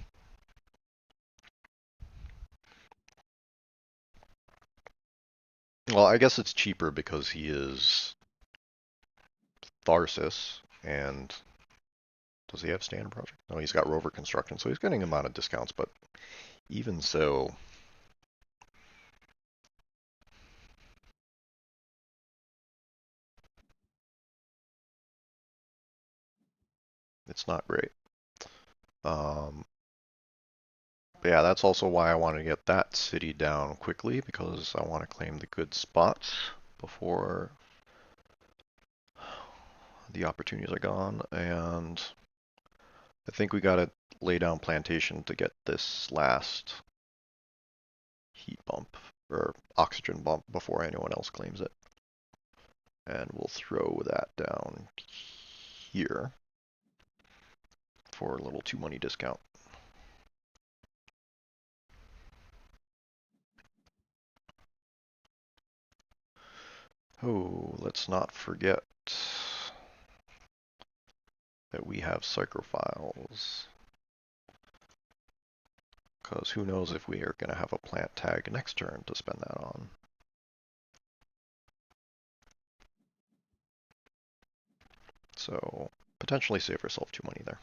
Well, I guess it's cheaper because he is Tharsis, and does he have standard project? No, he's got rover construction, so he's getting a amount of discounts, but even so, it's not great. But yeah, that's also why I want to get that city down quickly, because I want to claim the good spots before the opportunities are gone. And I think we got to lay down plantation to get this last heat bump or oxygen bump before anyone else claims it. And we'll throw that down here for a little 2 money discount. Oh, let's not forget that we have psychrophiles. Because who knows if we are going to have a plant tag next turn to spend that on. So potentially save ourselves 2 money there.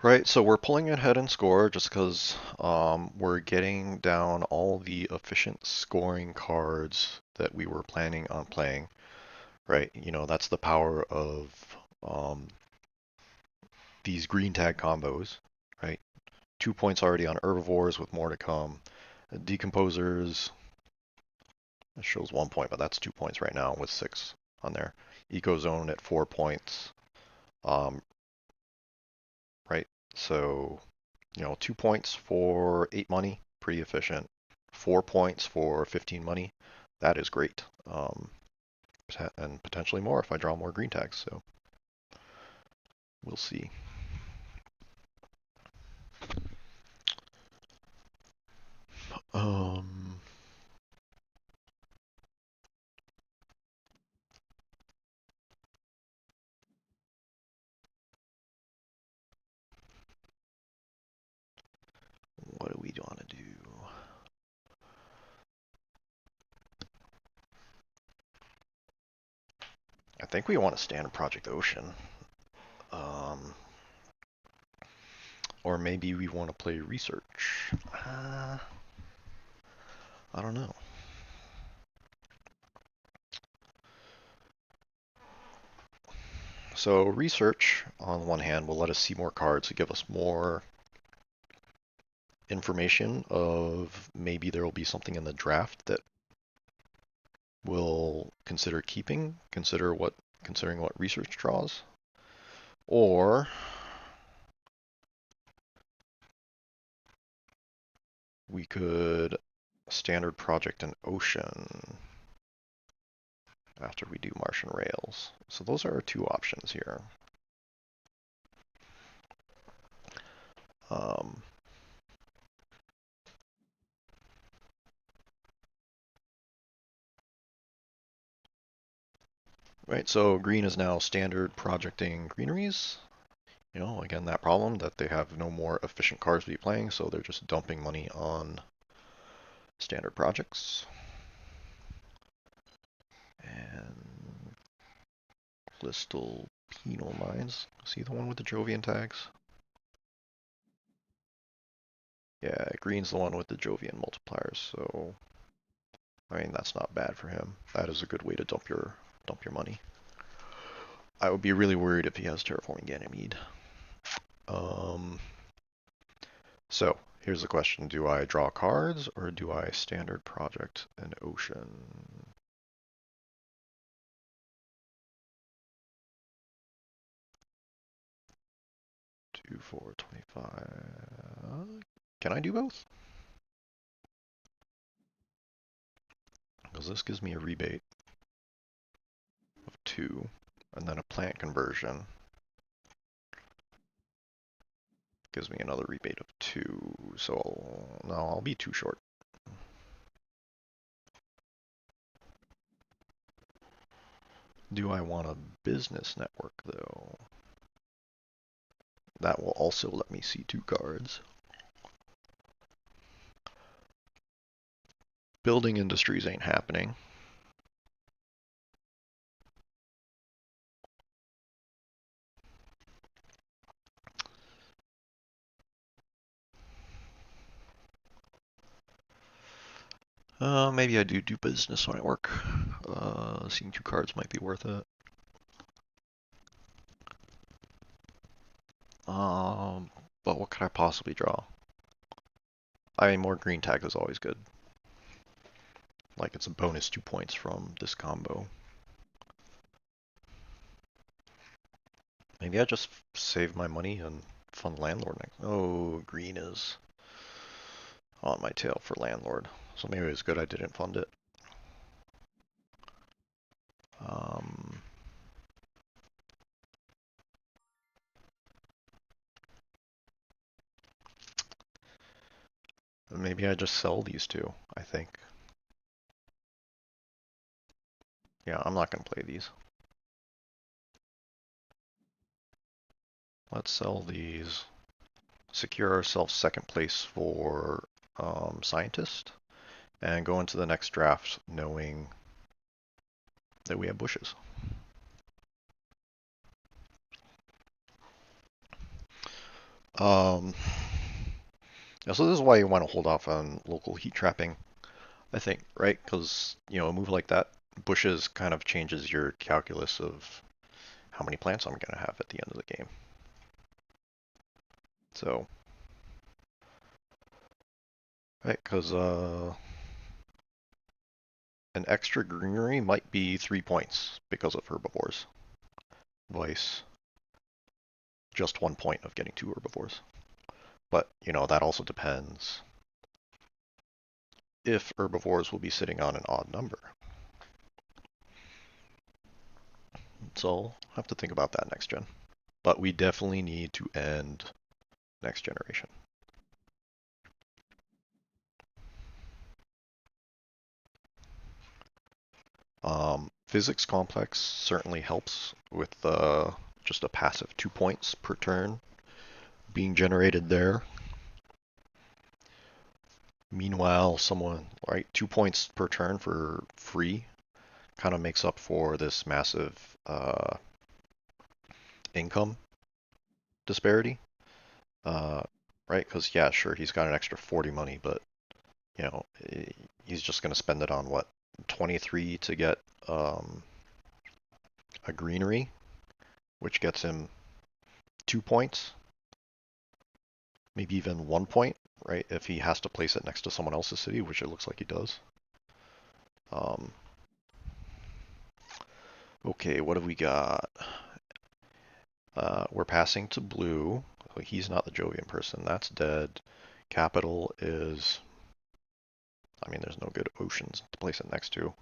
Right, so we're pulling ahead in score just because we're getting down all the efficient scoring cards that we were planning on playing. Right, you know, that's the power of um, these green tag combos, right? 2 points already on herbivores with more to come. Decomposers, it shows 1 point, but that's 2 points right now with 6 on there. Ecozone at 4 points. Right, so, you know, 2 points for 8 money, pretty efficient. 4 points for 15 money, that is great. And potentially more if I draw more green tags, so we'll see. Um, what do we want to do? I think we want to stand Project Ocean. Or maybe we want to play research. I don't know. So research, on one hand, will let us see more cards to give us more information of maybe there will be something in the draft that we'll consider keeping, considering what research draws. Or we could standard project an ocean after we do Martian rails. So those are our two options here. Um, right, so green is now standard projecting greeneries. Again, that problem that they have no more efficient cards to be playing, so they're just dumping money on standard projects. And Crystal Penal Mines. See the one with the Jovian tags? Yeah, green's the one with the Jovian multipliers, so I mean that's not bad for him. That is a good way to dump your money. I would be really worried if he has Terraforming Ganymede. Um, so here's the question: do I draw cards or do I standard project an ocean? 2, 4, 25. Can I do both? Because this gives me a rebate of 2, and then a plant conversion gives me another rebate of 2. So no, I'll be too short. Do I want a business network though? That will also let me see 2 cards. Building industries ain't happening. Maybe I do business network. Seeing 2 cards might be worth it. But what could I possibly draw? I mean, more green tags is always good. Like it's a bonus 2 points from this combo. Maybe I just save my money and fund landlord next. Oh, green is on my tail for landlord. So maybe it's good I didn't fund it. Um, Maybe I just sell these 2, I think. Yeah, I'm not going to play these. Let's sell these. Secure ourselves second place for scientist. And go into the next draft knowing that we have bushes. Um, yeah, so this is why you want to hold off on local heat trapping, I think, right? Because, a move like that, bushes kind of changes your calculus of how many plants I'm going to have at the end of the game. So, right, because an extra greenery might be 3 points because of herbivores. Vice, just 1 point of getting 2 herbivores. But, that also depends if herbivores will be sitting on an odd number. So I'll have to think about that next gen. But we definitely need to end next generation. Physics complex certainly helps with just a passive 2 points per turn being generated there. Meanwhile, right, 2 points per turn for free kind of makes up for this massive income disparity. Uh, right? Because, yeah, sure, he's got an extra 40 money, but, he's just going to spend it on what? 23 to get a greenery? which gets him 2 points, maybe even 1 point, right? If he has to place it next to someone else's city, which it looks like he does. Um, okay, what have we got? We're passing to blue. So he's not the Jovian person. That's dead. Capital is, I mean, there's no good oceans to place it next to.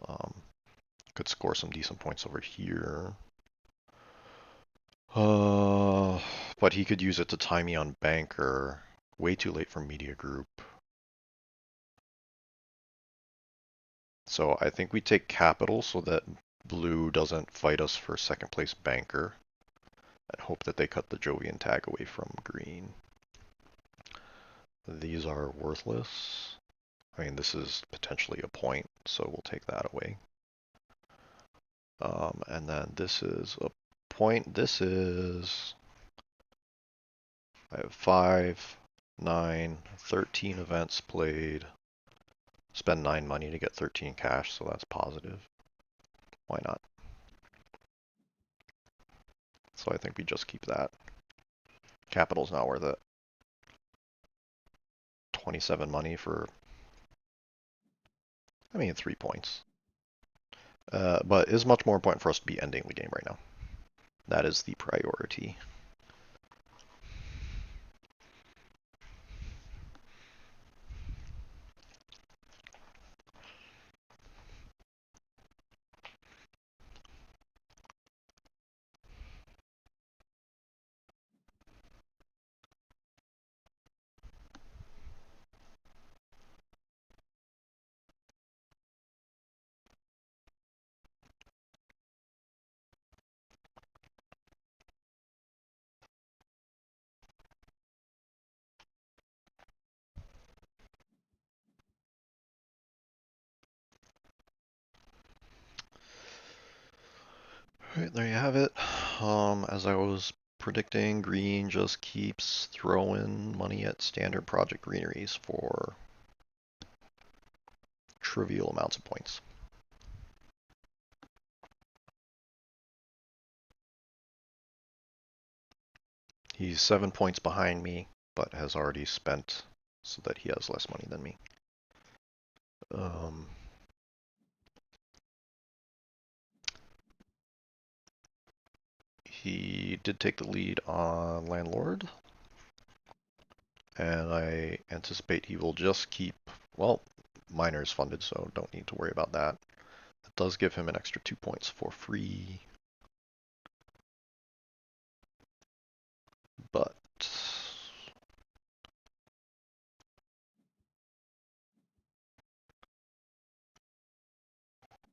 Um, could score some decent points over here. Uh, but he could use it to tie me on banker. Way too late for media group. So I think we take capital so that blue doesn't fight us for second place banker. And hope that they cut the Jovian tag away from green. These are worthless. I mean, this is potentially a point, so we'll take that away. And then this is a point. This is, I have 5, 9, 13 events played. Spend 9 money to get 13 cash, so that's positive. Why not? So I think we just keep that. Capital's not worth it. 27 money for, I mean, 3 points. But it's much more important for us to be ending the game right now. That is the priority. Alright, there you have it. As I was predicting, green just keeps throwing money at standard project greeneries for trivial amounts of points. He's 7 points behind me, but has already spent so that he has less money than me. He did take the lead on Landlord, and I anticipate he will just keep, well, Miner is funded, so don't need to worry about that. It does give him an extra 2 points for free, but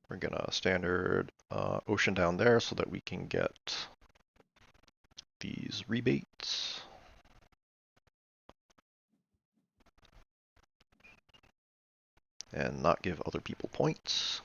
we're gonna standard ocean down there so that we can get these rebates. And not give other people points.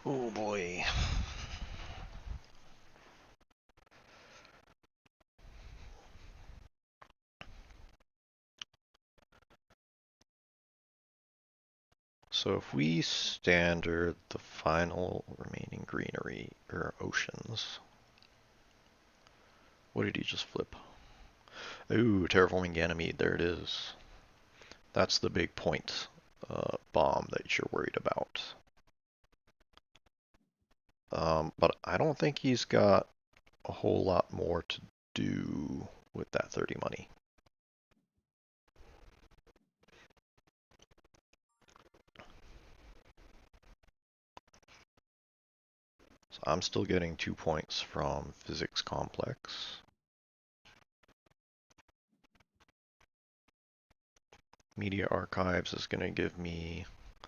Oh boy. So if we standard the final remaining greenery, or oceans, what did he just flip? Ooh, Terraforming Ganymede, there it is. That's the big point bomb that you're worried about. But I don't think he's got a whole lot more to do with that 30 money. So I'm still getting 2 points from Physics Complex. Media Archives is going to give me a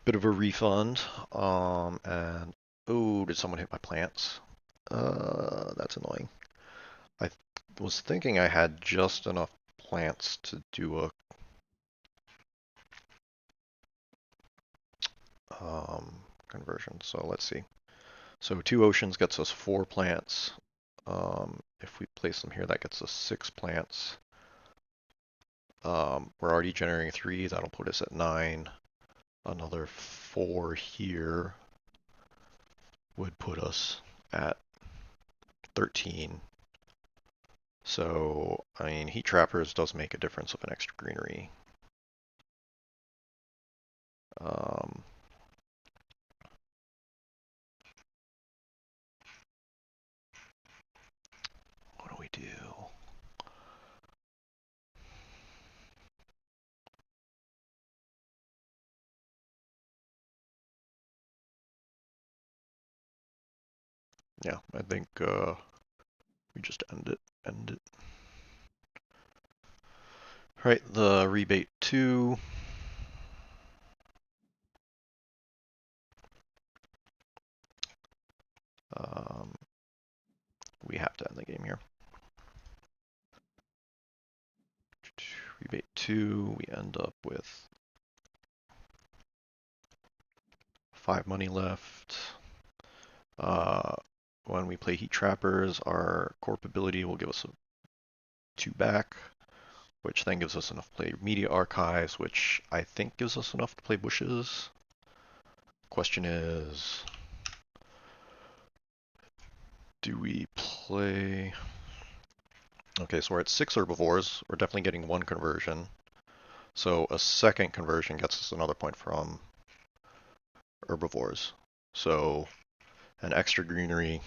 bit of a refund. And, oh, did someone hit my plants? That's annoying. I was thinking I had just enough plants to do a um, conversion. So let's see. So 2 oceans gets us 4 plants. If we place them here, that gets us 6 plants. We're already generating 3. That'll put us at 9. Another 4 here would put us at 13. So, I mean, heat trappers does make a difference of an extra greenery. Um, what do we do? Yeah, I think we just end it. End it. All right, the rebate 2. Um, we have to end the game here. Rebate 2, we end up with 5 money left. When we play Heat Trappers, our Corp ability will give us a 2 back, which then gives us enough to play Media Archives, which I think gives us enough to play Bushes. Question is, do we play... Okay, so we're at 6 herbivores. We're definitely getting 1 conversion. So a second conversion gets us another point from herbivores. So an extra greenery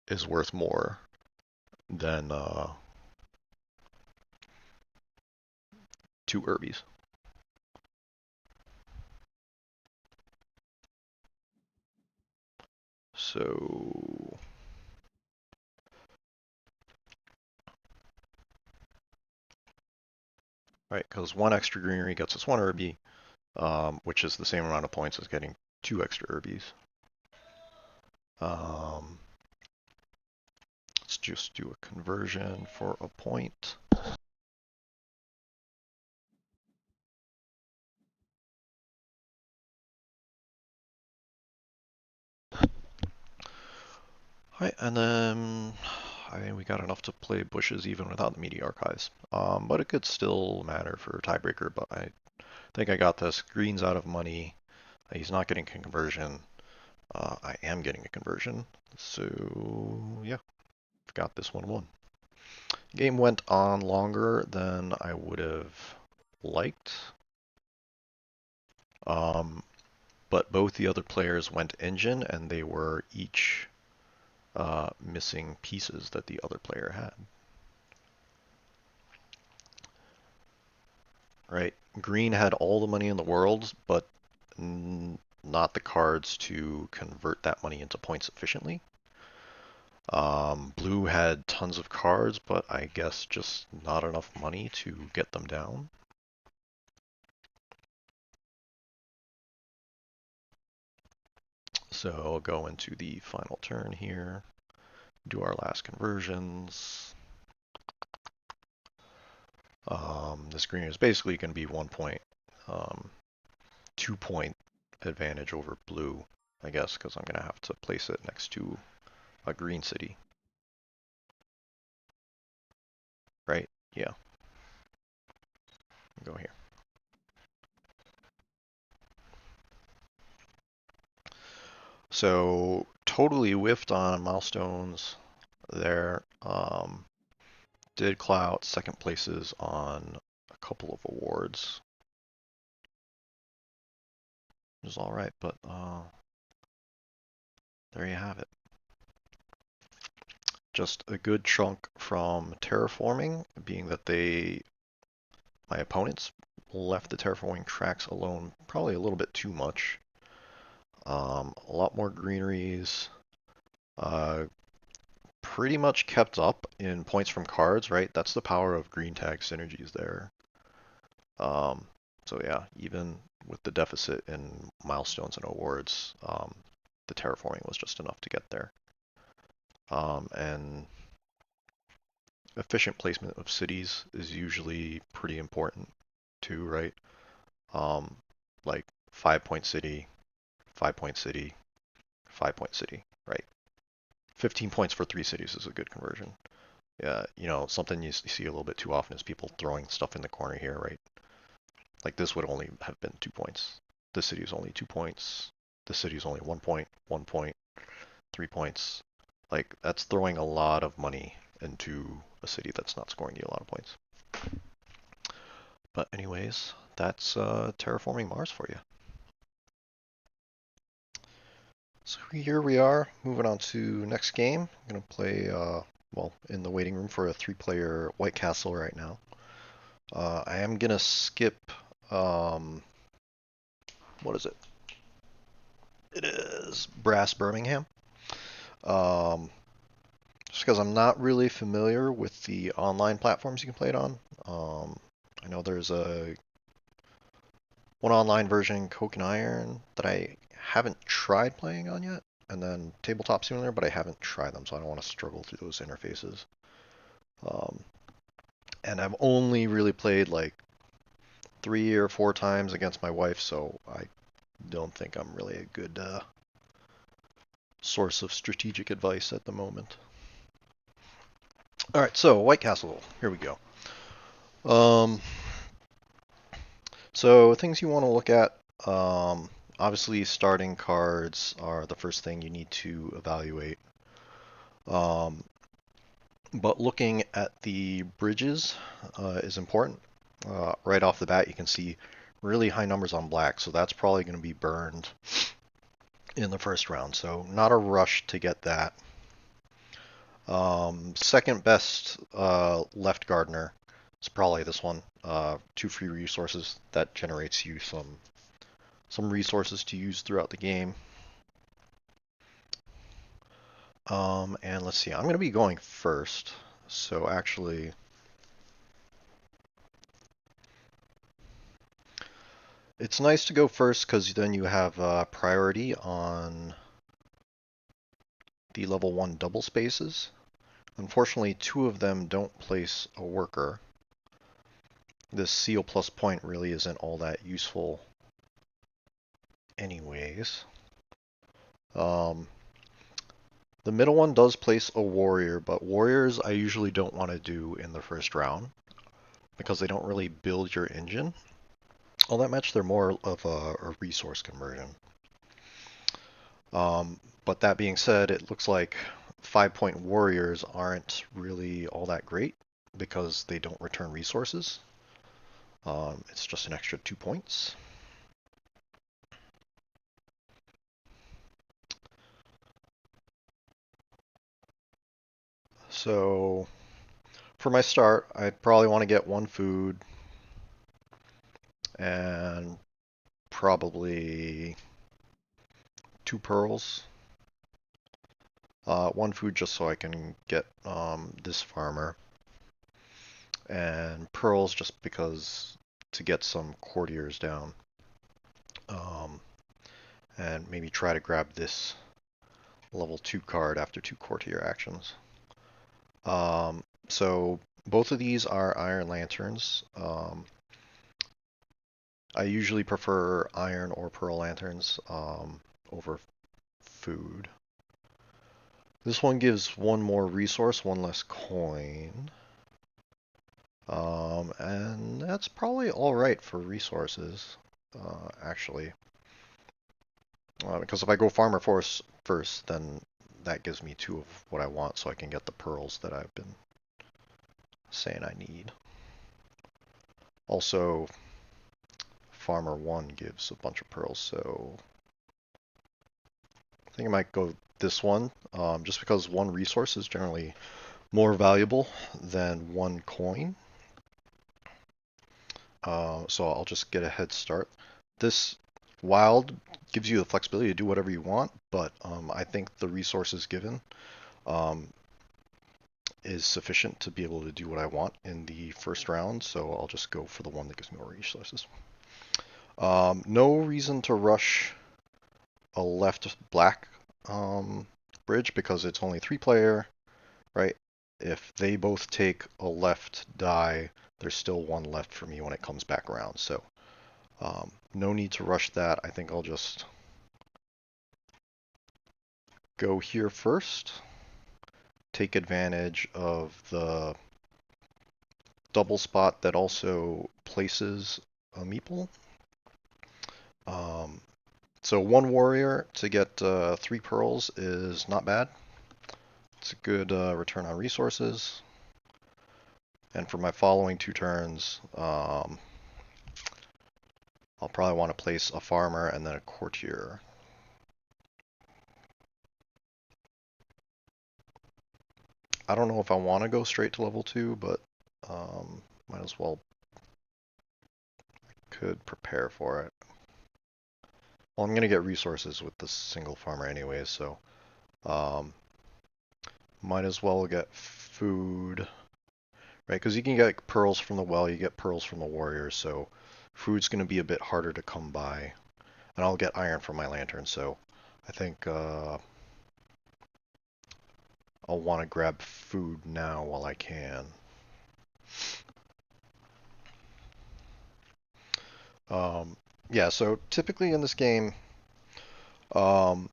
is worth more than 2 herbies. So, right, because 1 extra greenery gets us 1 herbie, which is the same amount of points as getting 2 extra herbies. Let's just do a conversion for a point. Right, and then I mean, we got enough to play bushes even without the media archives. But it could still matter for tiebreaker, but I think I got this. Green's out of money. He's not getting a conversion. I am getting a conversion. So, yeah, got this one won. Game went on longer than I would have liked. But both the other players went engine, and they were each missing pieces that the other player had. Right? Green had all the money in the world, but not the cards to convert that money into points efficiently. Blue had tons of cards, but I guess just not enough money to get them down. So I'll go into the final turn here, do our last conversions. This green is basically going to be 1 point, 2 point advantage over blue, I guess, because I'm going to have to place it next to a green city. Right? Yeah. Go here. So totally whiffed on milestones there. Did clout second places on a couple of awards. It was all right, but there you have it. Just a good chunk from terraforming, being that my opponents left the terraforming tracks alone probably a little bit too much. A lot more greeneries. Pretty much kept up in points from cards, right? That's the power of green tag synergies there. So yeah, even with the deficit in milestones and awards, the terraforming was just enough to get there. And efficient placement of cities is usually pretty important. too, right? Um, like 5 point city, 5 point city, 5 point city, right? 15 points for 3 cities is a good conversion. Yeah, something you see a little bit too often is people throwing stuff in the corner here, right? Like this would only have been 2 points. This city is only 2 points. This city is only 1 point, 1 point, 3 points. Like that's throwing a lot of money into a city that's not scoring you a lot of points. But anyways, that's Terraforming Mars for you. So here we are, moving on to next game. I'm gonna play, well, in the waiting room for a 3-player White Castle right now. I am gonna skip, um, what is it? It is Brass Birmingham. Um, just because I'm not really familiar with the online platforms you can play it on. I know there's one online version, Coke and Iron, that I haven't tried playing on yet, and then Tabletop Simulator, but I haven't tried them, so I don't want to struggle through those interfaces. Um, and I've only really played like 3 or 4 times against my wife, so I don't think I'm really a good source of strategic advice at the moment. All right, so White Castle, here we go. Um, so things you want to look at, obviously starting cards are the first thing you need to evaluate. Um, but looking at the bridges is important. Right off the bat, you can see really high numbers on black, so that's probably going to be burned in the first round. So not a rush to get that. Second best left gardener is probably this one. 2 free resources that generates you some resources to use throughout the game. And let's see, I'm going to be going first. So actually, it's nice to go first because then you have priority on the level 1 double spaces. Unfortunately, 2 of them don't place a worker. This seal plus point really isn't all that useful anyways. Um, the middle one does place a warrior, but warriors I usually don't want to do in the first round because they don't really build your engine all that much. They're more of a resource conversion. But that being said, it looks like 5-point warriors aren't really all that great because they don't return resources. It's just an extra 2 points. So for my start, I probably want to get 1 food and probably 2 pearls. 1 food just so I can get this farmer, and pearls just because to get some courtiers down. And maybe try to grab this level 2 card after 2 courtier actions. So both of these are iron lanterns. I usually prefer iron or pearl lanterns over food. This one gives 1 more resource, 1 less coin. And that's probably all right for resources, actually. Because if I go farmer force first, then that gives me 2 of what I want, so I can get the pearls that I've been saying I need. Also, farmer 1 gives a bunch of pearls, so I think I might go this one, just because 1 resource is generally more valuable than 1 coin. So I'll just get a head start. This wild gives you the flexibility to do whatever you want, but I think the resources given is sufficient to be able to do what I want in the first round, so I'll just go for the one that gives me more resources. No reason to rush a left black bridge because it's only 3-player, right? if they both take a left die, there's still one left for me when it comes back around. So no need to rush that. I think I'll just go here first, take advantage of the double spot that also places a meeple. So one warrior to get 3 pearls is not bad. It's a good return on resources. And for my following 2 turns, I'll probably want to place a farmer and then a courtier. I don't know if I want to go straight to level 2, but might as well. Could prepare for it. Well, I'm going to get resources with this single farmer anyway, so might as well get food, right? Because you can get pearls from the well, you get pearls from the warriors, so food's going to be a bit harder to come by. And I'll get iron from my lantern, so I think I'll want to grab food now while I can. Yeah, so typically in this game, um,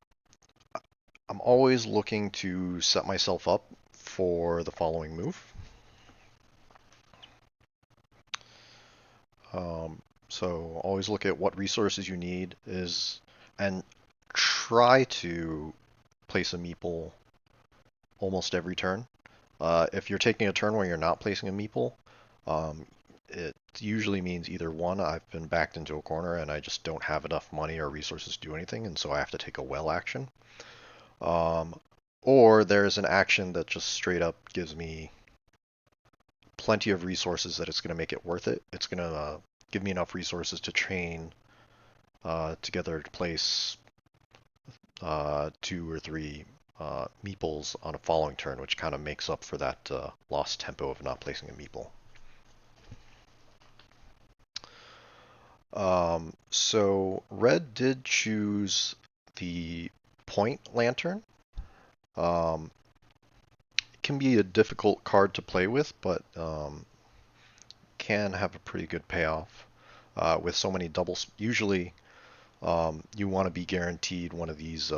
I'm always looking to set myself up for the following move. So always look at what resources you need and try to place a meeple almost every turn. If you're taking a turn where you're not placing a meeple, it usually means either one, I've been backed into a corner and I just don't have enough money or resources to do anything, and so I have to take a well action. Or there's an action that just straight up gives me plenty of resources that it's going to make it worth it. It's going to give me enough resources to chain together to place 2 or 3 meeples on a following turn, which kind of makes up for that lost tempo of not placing a meeple. So red did choose the point lantern. It can be a difficult card to play with, but can have a pretty good payoff with so many doubles. Usually, you want to be guaranteed one of these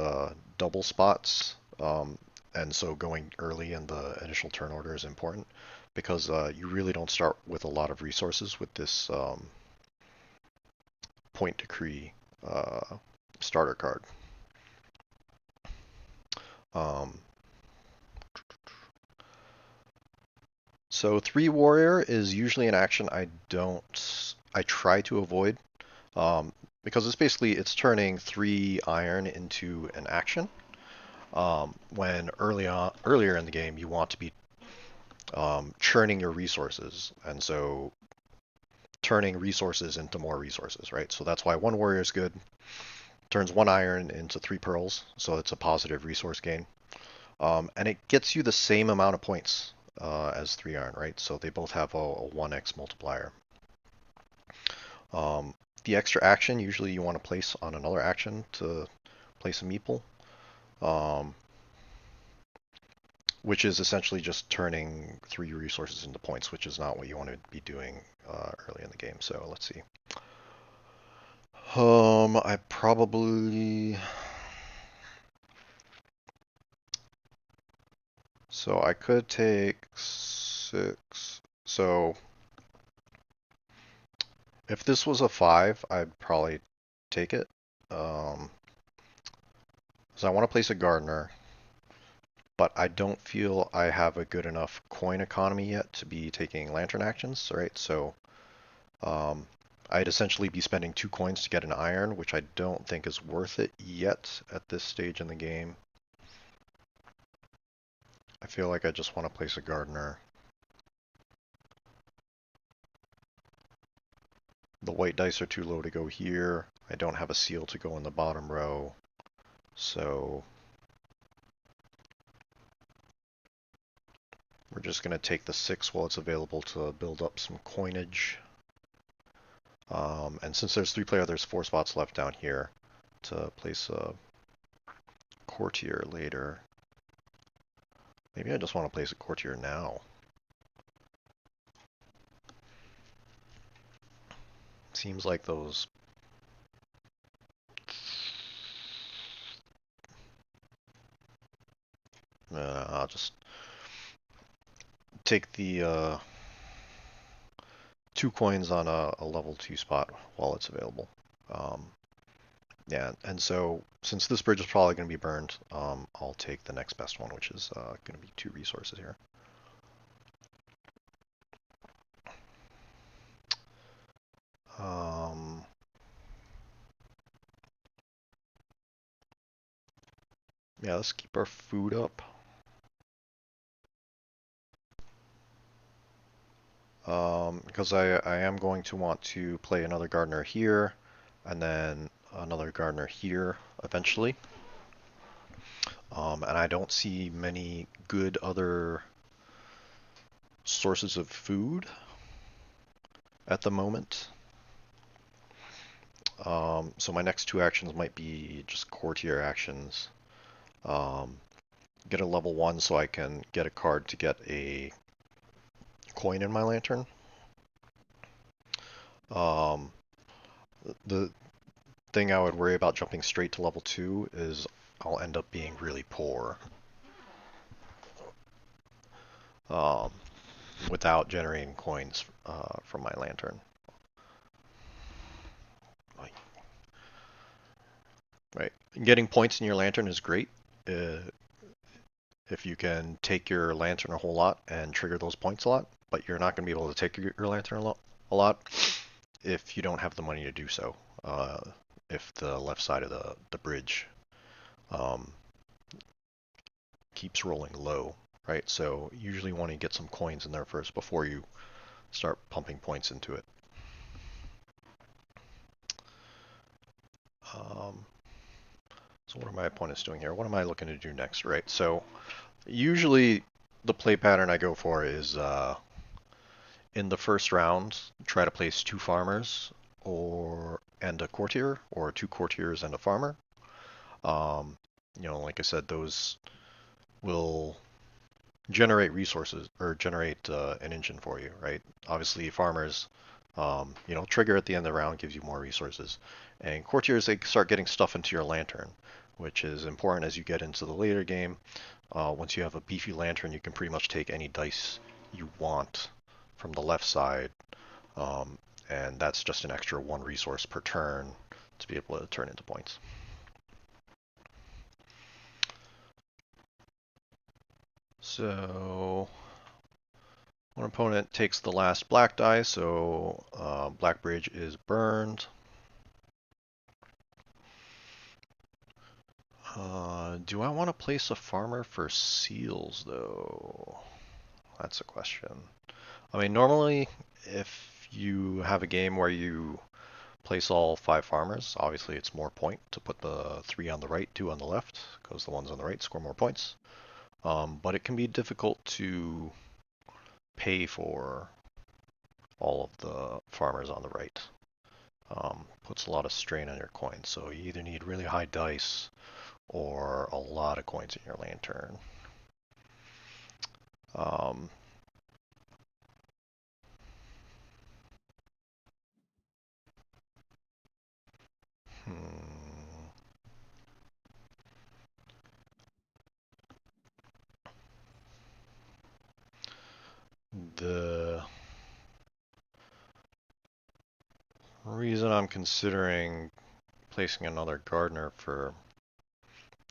double spots, and so going early in the initial turn order is important because you really don't start with a lot of resources with this point decree starter card. So 3 warrior is usually an action I try to avoid because it's turning 3 iron into an action. When earlier in the game you want to be churning your resources, and so turning resources into more resources, right? So that's why 1 warrior is good. Turns 1 iron into 3 pearls, so it's a positive resource gain. And it gets you the same amount of points as 3 iron, right? So they both have a 1x multiplier. The extra action, usually you want to place on another action to place a meeple, which is essentially just turning 3 resources into points, which is not what you want to be doing early in the game. So let's see. I probably... So I could take 6. So if this was a 5, I'd probably take it. So I want to place a gardener, but I don't feel I have a good enough coin economy yet to be taking lantern actions, right? So I'd essentially be spending 2 coins to get an iron, which I don't think is worth it yet at this stage in the game. I feel like I just want to place a gardener. The white dice are too low to go here. I don't have a seal to go in the bottom row. So we're just going to take the 6 while it's available to build up some coinage. And since there's 3 player, there's 4 spots left down here to place a courtier later. Maybe I just want to place a courtier now. Seems like those... I'll just take the 2 coins on a level 2 spot while it's available. Yeah, and so since this bridge is probably going to be burned, I'll take the next best one, which is going to be 2 resources here. Yeah, let's keep our food up. Because I am going to want to play another gardener here, and then another gardener here eventually. And I don't see many good other sources of food at the moment. So my next 2 actions might be just courtier actions. Get a level 1 so I can get a card to get a coin in my lantern. The thing I would worry about jumping straight to level 2 is I'll end up being really poor without generating coins from my lantern. Right. Getting points in your lantern is great. Uh, if you can take your lantern a whole lot and trigger those points a lot, but you're not going to be able to take your lantern a lot if you don't have the money to do so. If the left side of the bridge um, keeps rolling low, right? So usually want to get some coins in there first before you start pumping points into it. So what are my opponents doing here? What am I looking to do next, right? So usually the play pattern I go for is in the first round, try to place 2 farmers and a courtier, or 2 courtiers and a farmer. Like I said, those will generate resources or generate an engine for you, right? Obviously, farmers, trigger at the end of the round gives you more resources, and courtiers they start getting stuff into your lantern, which is important as you get into the later game. Once you have a beefy lantern, you can pretty much take any dice you want from the left side, um, and that's just an extra 1 resource per turn to be able to turn into points. So one opponent takes the last black die, so black bridge is burned. Do I want to place a farmer for seals, though? That's a question. I mean, normally, if you have a game where you place all 5 farmers, obviously it's more point to put the 3 on the right, 2 on the left, because the ones on the right score more points. But it can be difficult to pay for all of the farmers on the right. Puts a lot of strain on your coins, so you either need really high dice or a lot of coins in your lantern. Um, hmm. The reason I'm considering placing another gardener for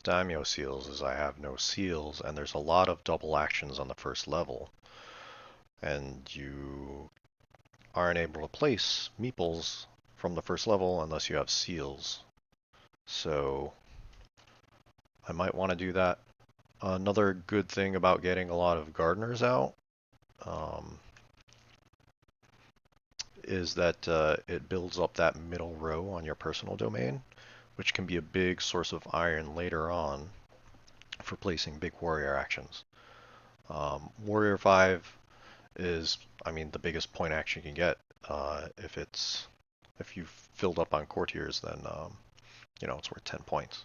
daimyo seals is I have no seals, and there's a lot of double actions on the first level, and you aren't able to place meeples from the first level unless you have seals. So I might want to do that. Another good thing about getting a lot of gardeners out is that it builds up that middle row on your personal domain, which can be a big source of iron later on for placing big warrior actions. Warrior 5 is, I mean, the biggest point action you can get. If you've filled up on courtiers, then it's worth 10 points.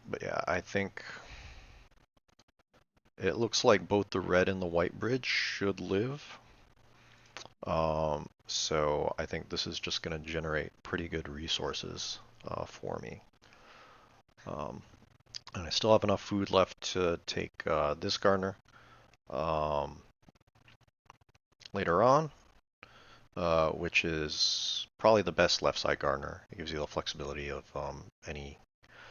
But yeah, I think it looks like both the red and the white bridge should live. So I think this is just going to generate pretty good resources for me. Um, and I still have enough food left to take this gardener um, later on, which is probably the best left side gardener. It gives you the flexibility of any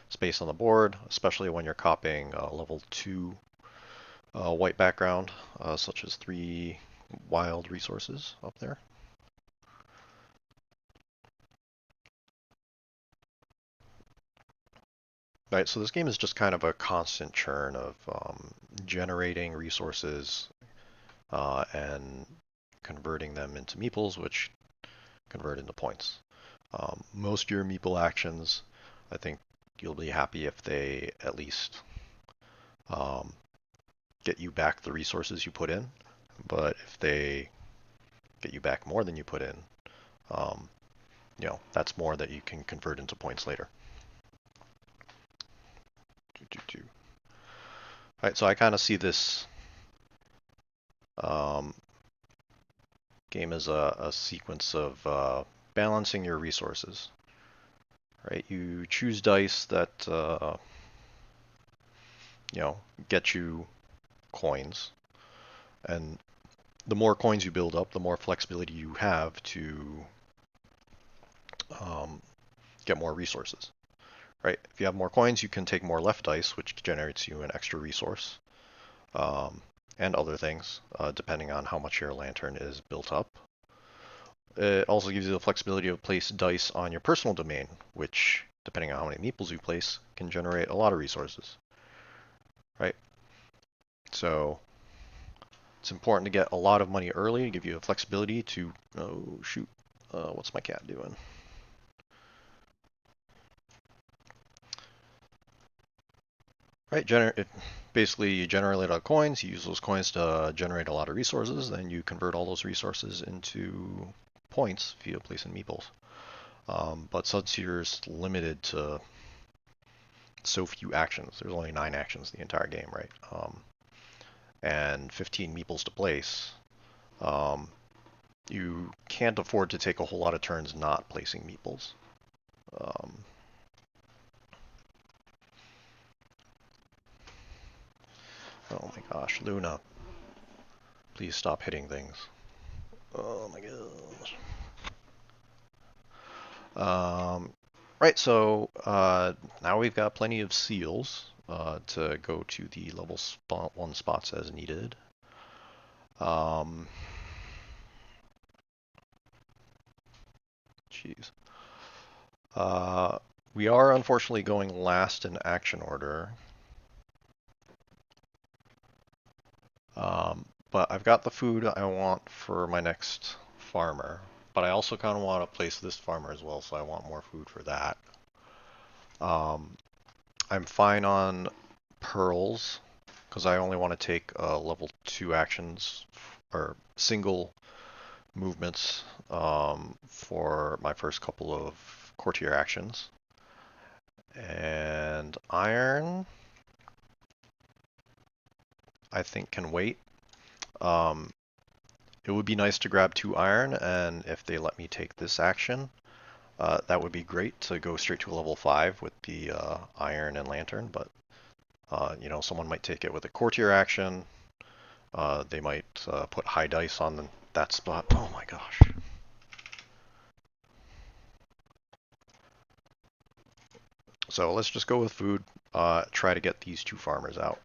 space on the board, especially when you're copying level 2 white background, such as 3 wild resources up there. Right, so this game is just kind of a constant churn of generating resources and converting them into meeples, which convert into points. Most of your meeple actions, I think you'll be happy if they at least um, get you back the resources you put in. But if they get you back more than you put in, um, that's more that you can convert into points later. All right, so I kind of see this um, game as a sequence of balancing your resources. Right, you choose dice that you know get you coins, and the more coins you build up, the more flexibility you have to um, get more resources. Right, if you have more coins, you can take more left dice, which generates you an extra resource, um, and other things, depending on how much your lantern is built up. It also gives you the flexibility to place dice on your personal domain, which, depending on how many meeples you place, can generate a lot of resources. Right? So it's important to get a lot of money early to give you the flexibility to, oh shoot, what's my cat doing? Right, basically you generate a lot of coins, you use those coins to generate a lot of resources, then you convert all those resources into points via placing meeples. But since you're limited to so few actions, there's only 9 actions in the entire game, right? And 15 meeples to place, um, you can't afford to take a whole lot of turns not placing meeples. Um, oh my gosh, Luna, please stop hitting things. Oh my gosh. Right, so now we've got plenty of seals to go to the level 1 spots as needed. Jeez. We are unfortunately going last in action order. But I've got the food I want for my next farmer. But I also kind of want to place this farmer as well, so I want more food for that. I'm fine on pearls, because I only want to take level 2 actions, or single movements for my first couple of courtier actions. And iron, I think, can wait. It would be nice to grab 2 iron, and if they let me take this action, that would be great to go straight to a level 5 with the iron and lantern, but someone might take it with a courtier action. They might put high dice on that spot. Oh my gosh. So let's just go with food. Try to get these 2 farmers out.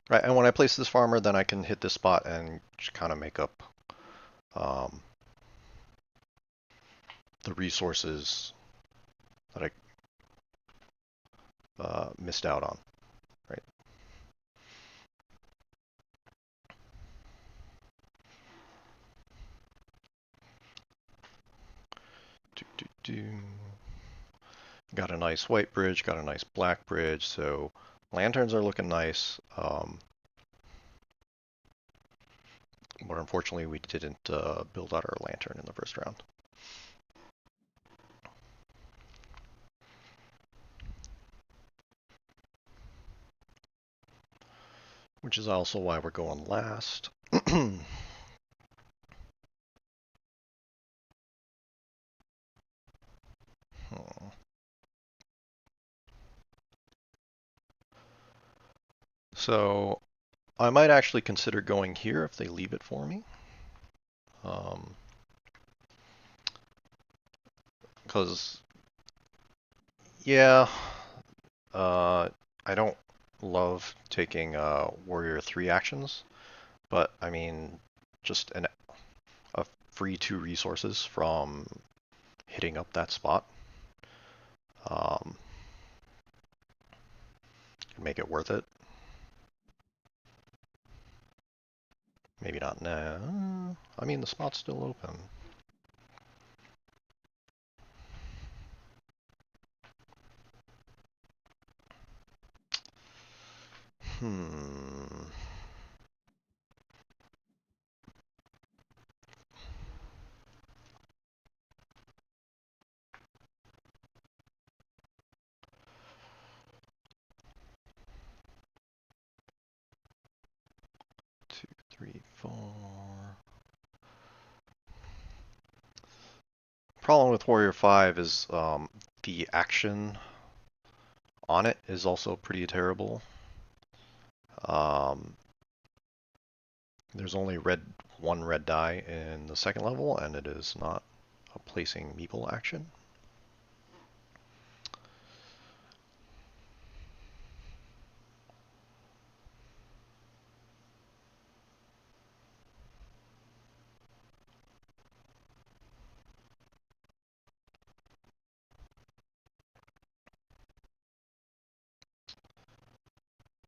Right, and when I place this farmer, then I can hit this spot and just kind of make up um, the resources that I missed out on. Right. Do, do, do. Got a nice white bridge, got a nice black bridge, so lanterns are looking nice. But unfortunately, we didn't build out our lantern in the first round. which is also why we're going last. So I might actually consider going here if they leave it for me. Because, yeah, I don't love taking Warrior 3 actions, but I mean, just a free 2 resources from hitting up that spot um, can make it worth it. Maybe not now. I mean, the spot's still open. Hmm. 2, 3, 4. Problem with Warrior 5 is the action on it is also pretty terrible. Um, there's only one red die in the second level, and it is not a placing meeple action.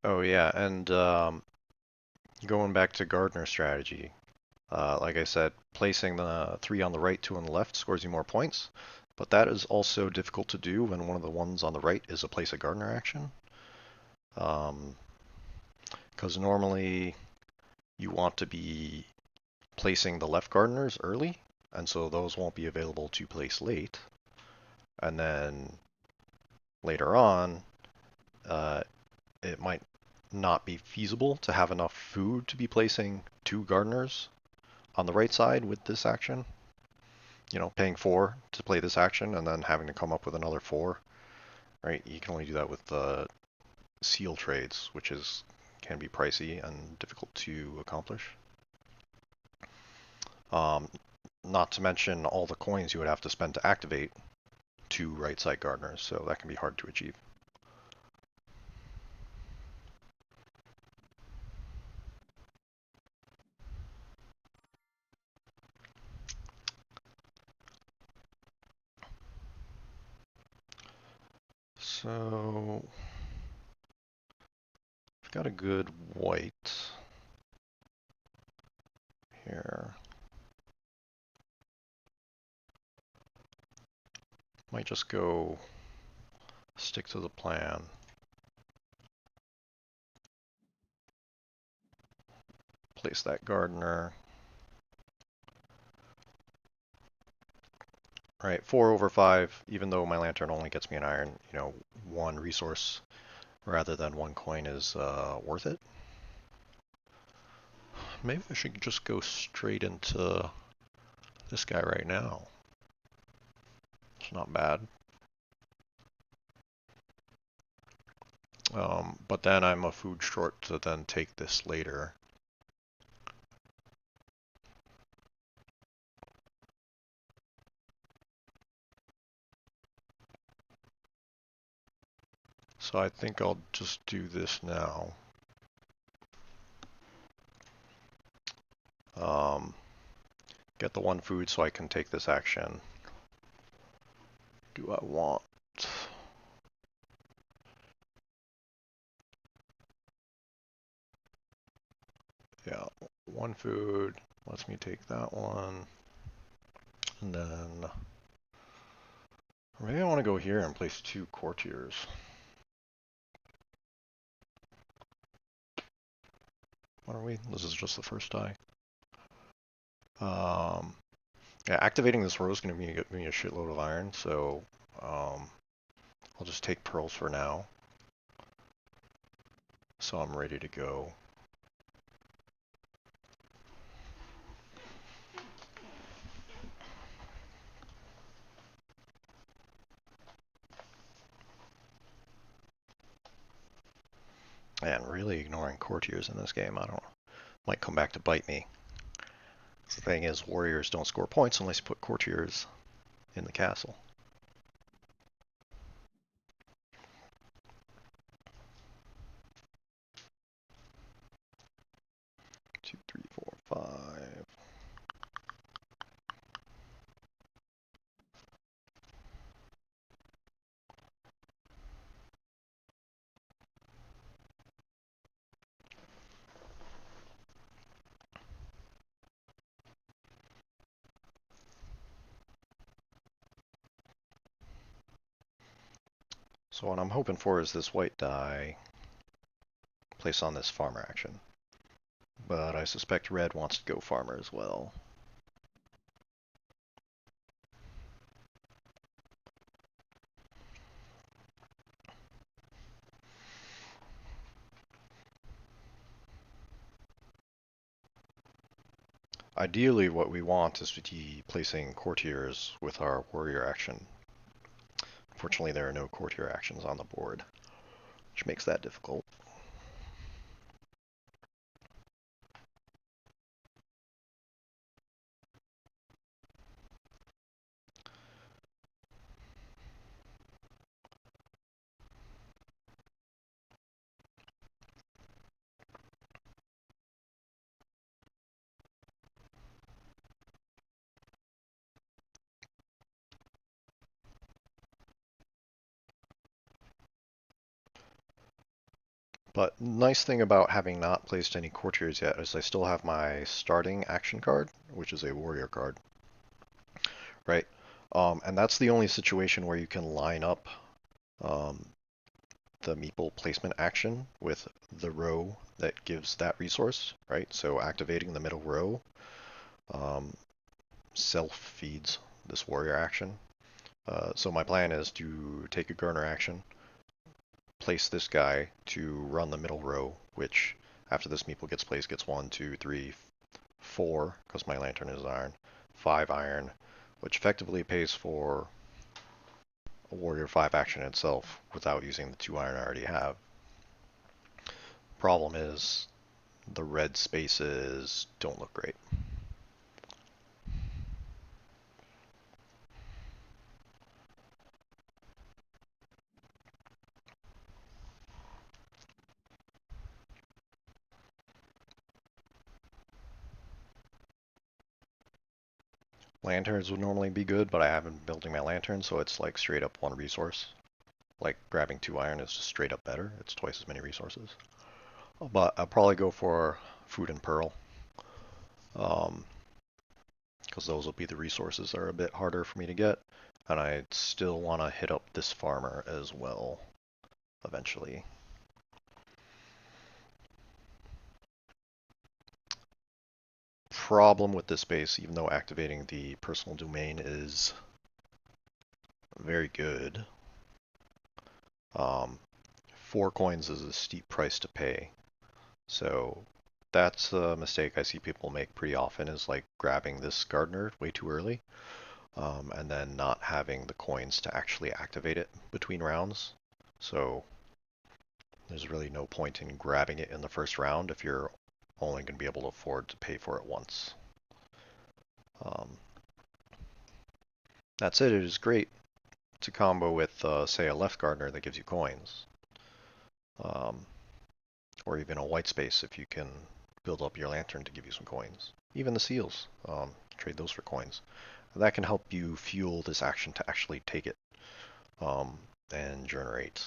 Oh yeah, and going back to Gardner strategy, like I said, placing the 3 on the right, 2 on the left scores you more points, but that is also difficult to do when one of the ones on the right is a place a Gardner action. Because normally you want to be placing the left gardeners early, and so those won't be available to place late. And then later on, uh, it might not be feasible to have enough food to be placing 2 gardeners on the right side with this action. You know, paying 4 to play this action and then having to come up with another 4. Right? You can only do that with the seal trades, which can be pricey and difficult to accomplish. Um, Not to mention all the coins you would have to spend to activate 2 right side gardeners, so that can be hard to achieve. So I've got a good white here. Might just go stick to the plan. Place that gardener. All right, 4/5, even though my lantern only gets me an iron, 1 resource rather than 1 coin is worth it. Maybe I should just go straight into this guy right now. It's not bad. But then I'm a food short to then take this later. So I think I'll just do this now. Get the 1 food so I can take this action. Do I want... Yeah, 1 food lets me take that one. And then... Maybe I want to go here and place 2 courtiers. What are we? This is just the first die. Yeah, activating this row is going to get me a shitload of iron, so I'll just take pearls for now. So I'm ready to go. And really ignoring courtiers in this game, I don't might come back to bite me. The thing is, warriors don't score points unless you put courtiers in the castle. 2, 3, 4, 5. So what I'm hoping for is this white die placed on this farmer action. But I suspect red wants to go farmer as well. Ideally, what we want is to be placing courtiers with our warrior action. Fortunately, there are no courtier actions on the board, which makes that difficult. But nice thing about having not placed any courtiers yet is I still have my starting action card, which is a warrior card, right? And that's the only situation where you can line up um, the meeple placement action with the row that gives that resource, right? So activating the middle row um, self-feeds this warrior action. So my plan is to take a garner action, place this guy to run the middle row, which after this meeple gets placed gets 1, 2, 3, 4, because my lantern is iron, 5 iron, which effectively pays for a warrior 5 action itself without using the 2 iron I already have. Problem is the red spaces don't look great. Lanterns would normally be good, but I haven't been building my lantern, so it's like straight up 1 resource. Like grabbing 2 iron is just straight up better. It's twice as many resources. But I'll probably go for food and pearl. Um, because those will be the resources that are a bit harder for me to get. And I still want to hit up this farmer as well, eventually. Problem with this base, even though activating the personal domain is very good, 4 coins is a steep price to pay. So that's a mistake I see people make pretty often, is like grabbing this gardener way too early. And then not having the coins to actually activate it between rounds. So there's really no point in grabbing it in the first round if you're only going to be able to afford to pay for it once. Um, that's it. It is great to combo with, say, a left gardener that gives you coins. Um, or even a white space if you can build up your lantern to give you some coins. Even the seals, trade those for coins. That can help you fuel this action to actually take it um, and generate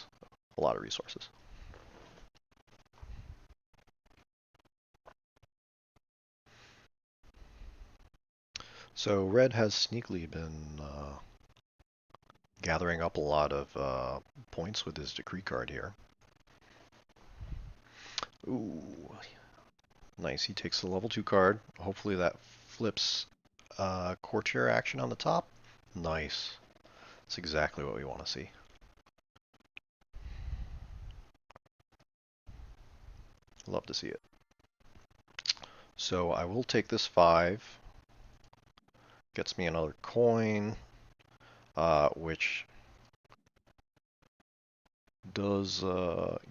a lot of resources. So red has sneakily been gathering up a lot of points with his decree card here. Ooh, nice. He takes the level 2 card. Hopefully that flips courtier action on the top. Nice. That's exactly what we want to see. Love to see it. So I will take this 5. Gets me another coin, which does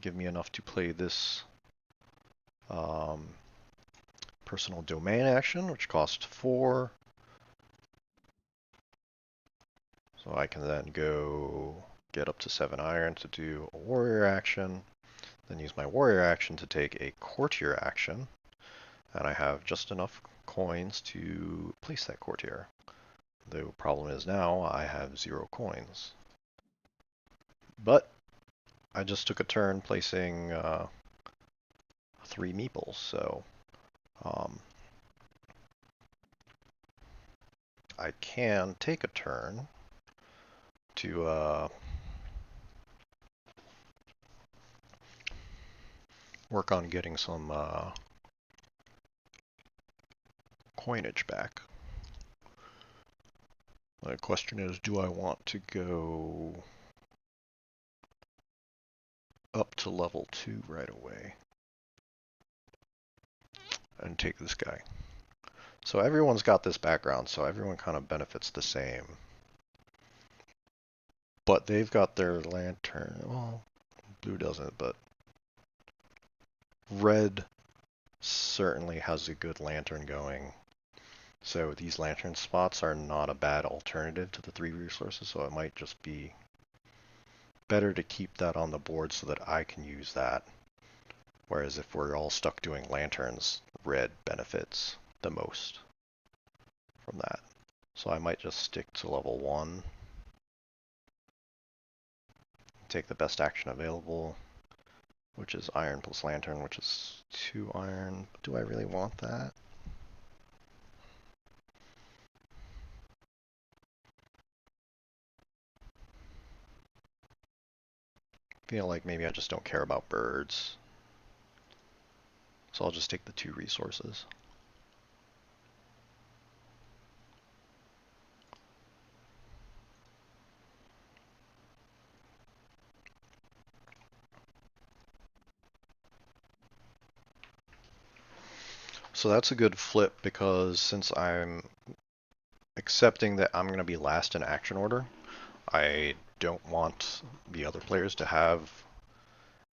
give me enough to play this um, personal domain action, which costs 4. So I can then go get up to 7 iron to do a warrior action, then use my warrior action to take a courtier action, and I have just enough coins to place that courtier. The problem is now I have 0 coins. But I just took a turn placing 3 meeples, so I can take a turn to work on getting some coinage back. The question is, do I want to go up to level 2 right away and take this guy? So everyone's got this background, so everyone kind of benefits the same. But they've got their lantern. Well, blue doesn't, but red certainly has a good lantern going. So these lantern spots are not a bad alternative to the 3 resources, so it might just be better to keep that on the board so that I can use that. Whereas if we're all stuck doing lanterns, red benefits the most from that. So I might just stick to level 1, take the best action available, which is iron plus lantern, which is 2 iron. Do I really want that? Feel like maybe I just don't care about birds. So I'll just take the 2 resources. So that's a good flip because since I'm accepting that I'm going to be last in action order, I don't want the other players to have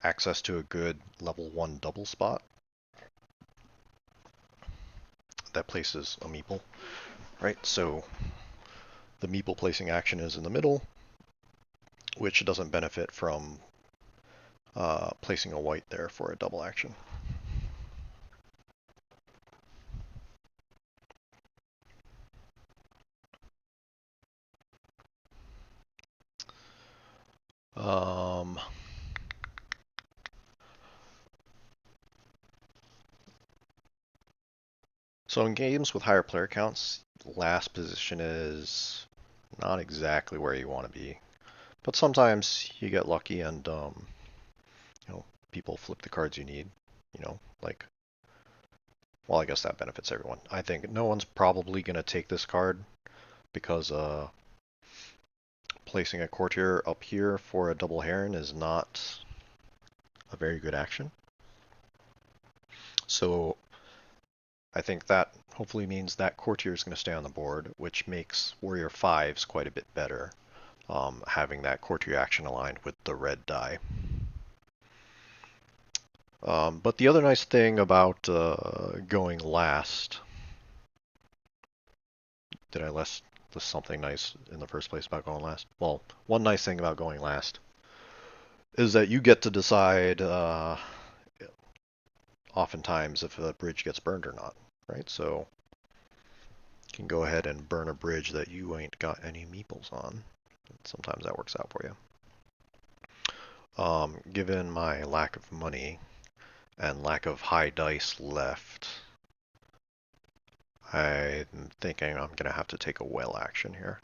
access to a good level 1 double spot that places a meeple, right? So the meeple placing action is in the middle, which doesn't benefit from placing a white there for a double action. So in games with higher player counts, last position is not exactly where you want to be. But sometimes you get lucky and people flip the cards you need. Like, well, I guess that benefits everyone. I think no one's probably gonna take this card because placing a courtier up here for a double heron is not a very good action. So I think that hopefully means that courtier is going to stay on the board, which makes warrior 5s quite a bit better, having that courtier action aligned with the red die. But the other nice thing about going last, did I list something nice in the first place about going last? Well, one nice thing about going last is that you get to decide oftentimes if a bridge gets burned or not, right? So you can go ahead and burn a bridge that you ain't got any meeples on. Sometimes that works out for you. Given my lack of money and lack of high dice left, I'm thinking I'm going to have to take a well action here.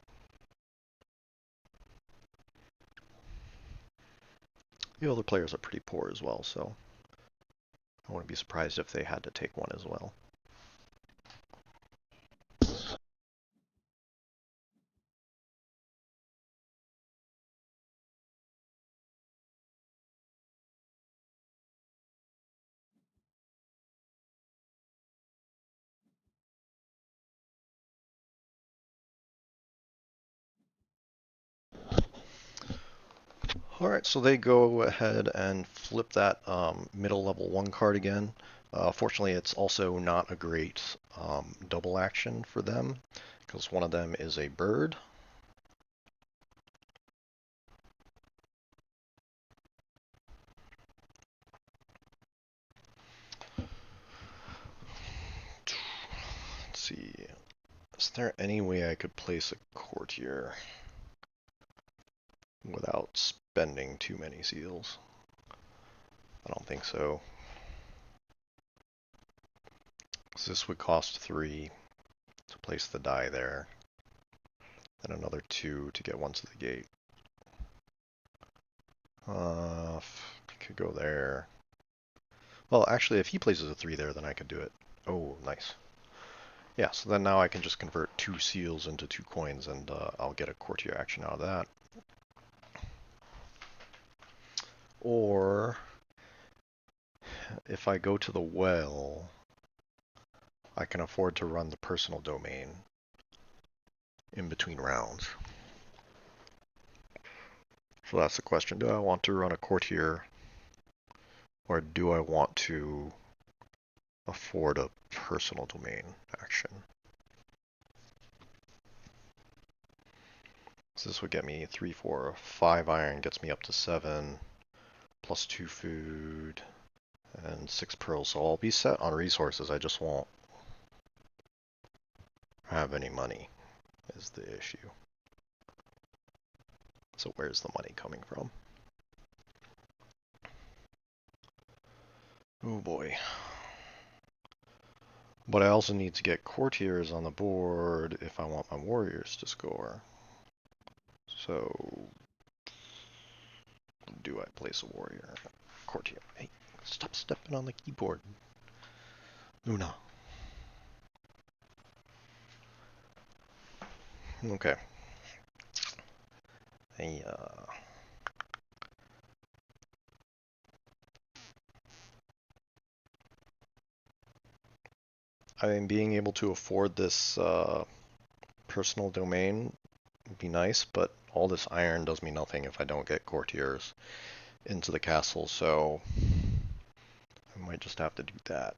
The other players are pretty poor as well, so I wouldn't be surprised if they had to take one as well. Alright, so they go ahead and flip that middle level 1 card again. Fortunately, it's also not a great double action for them, because one of them is a bird. Let's see. Is there any way I could place a courtier without spending too many seals? I don't think so. So this would cost 3 to place the die there, and another 2 to get one to the gate. Could go there. Well, actually, if he places a 3 there, then I could do it. Oh, nice. Yeah, so then now I can just convert 2 seals into 2 coins, and I'll get a courtier action out of that. Or, if I go to the well, I can afford to run the personal domain in between rounds. So that's the question. Do I want to run a courtier, or do I want to afford a personal domain action? So this would get me 3, 4, 5 iron, gets me up to 7, plus 2 food, and 6 pearls. So I'll be set on resources, I just won't have any money, is the issue. So where's the money coming from? Oh boy. But I also need to get courtiers on the board if I want my warriors to score. So, do I place a warrior? Courtier. Hey, stop stepping on the keyboard. Luna. Okay. Hey, I mean, being able to afford this personal domain would be nice, but all this iron does me nothing if I don't get courtiers into the castle, so I might just have to do that.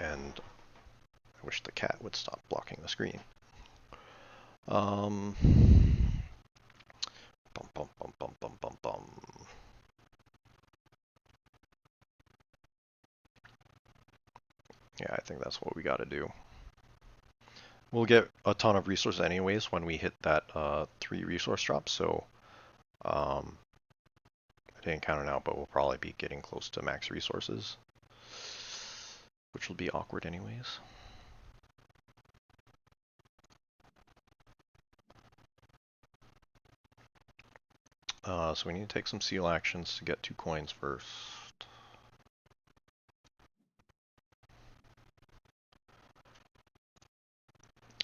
And I wish the cat would stop blocking the screen. Bum, bum, bum, bum, bum, bum, bum. Yeah, I think that's what we got to do. We'll get a ton of resources anyways when we hit that 3 resource drop, so I didn't count it out, but we'll probably be getting close to max resources, which will be awkward anyways. So we need to take some seal actions to get 2 coins first.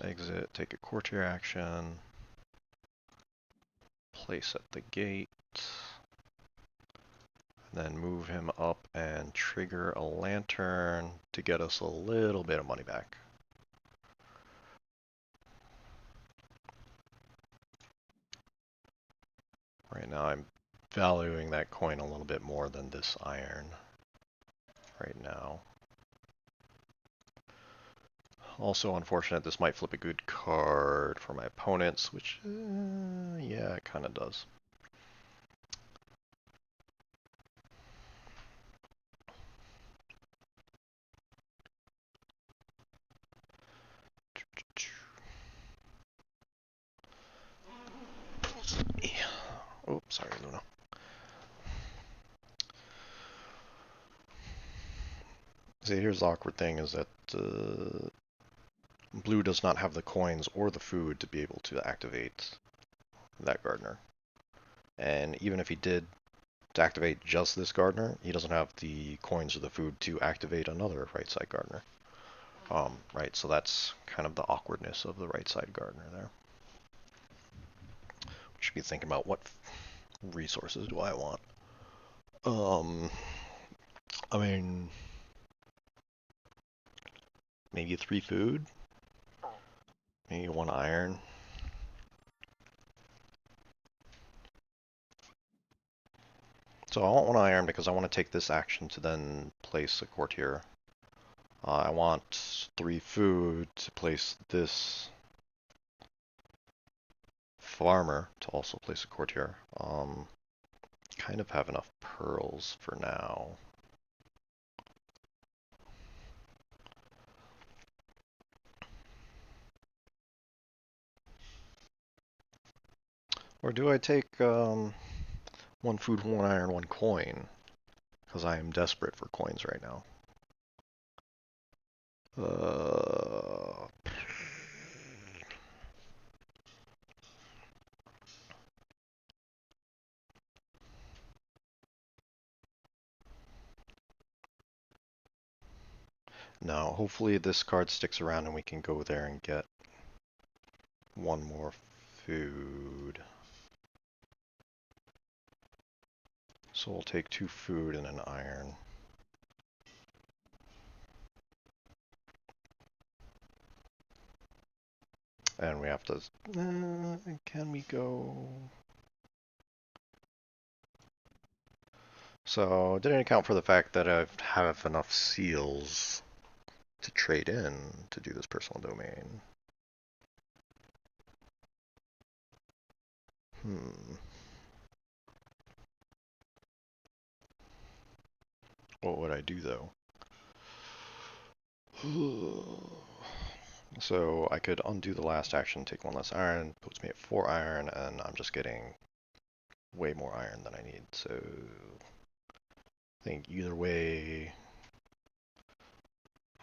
Exit, take a courtier action, place at the gate, then move him up and trigger a lantern to get us a little bit of money back. Right now I'm valuing that coin a little bit more than this iron right now. Also unfortunate, this might flip a good card for my opponents, which, yeah, it kind of does. Oh, sorry, Luna. See, here's the awkward thing is that blue does not have the coins or the food to be able to activate that gardener. And even if he did to activate just this gardener, he doesn't have the coins or the food to activate another right side gardener. Right, so that's kind of the awkwardness of the right side gardener there. We should be thinking about what resources do I want. I mean, maybe 3 food, maybe 1 iron. So I want 1 iron because I want to take this action to then place a courtier. I want 3 food to place this farmer to also place a courtier. Kind of have enough pearls for now. Or do I take 1 food, 1 iron, 1 coin? Because I am desperate for coins right now. Uh, no, hopefully this card sticks around and we can go there and get 1 more food. So we'll take 2 food and an iron. And we have to... can we go... So, didn't account for the fact that I have enough seals to trade in to do this personal domain. What would I do though? So I could undo the last action, take 1 less iron, puts me at 4 iron, and I'm just getting way more iron than I need. So I think either way,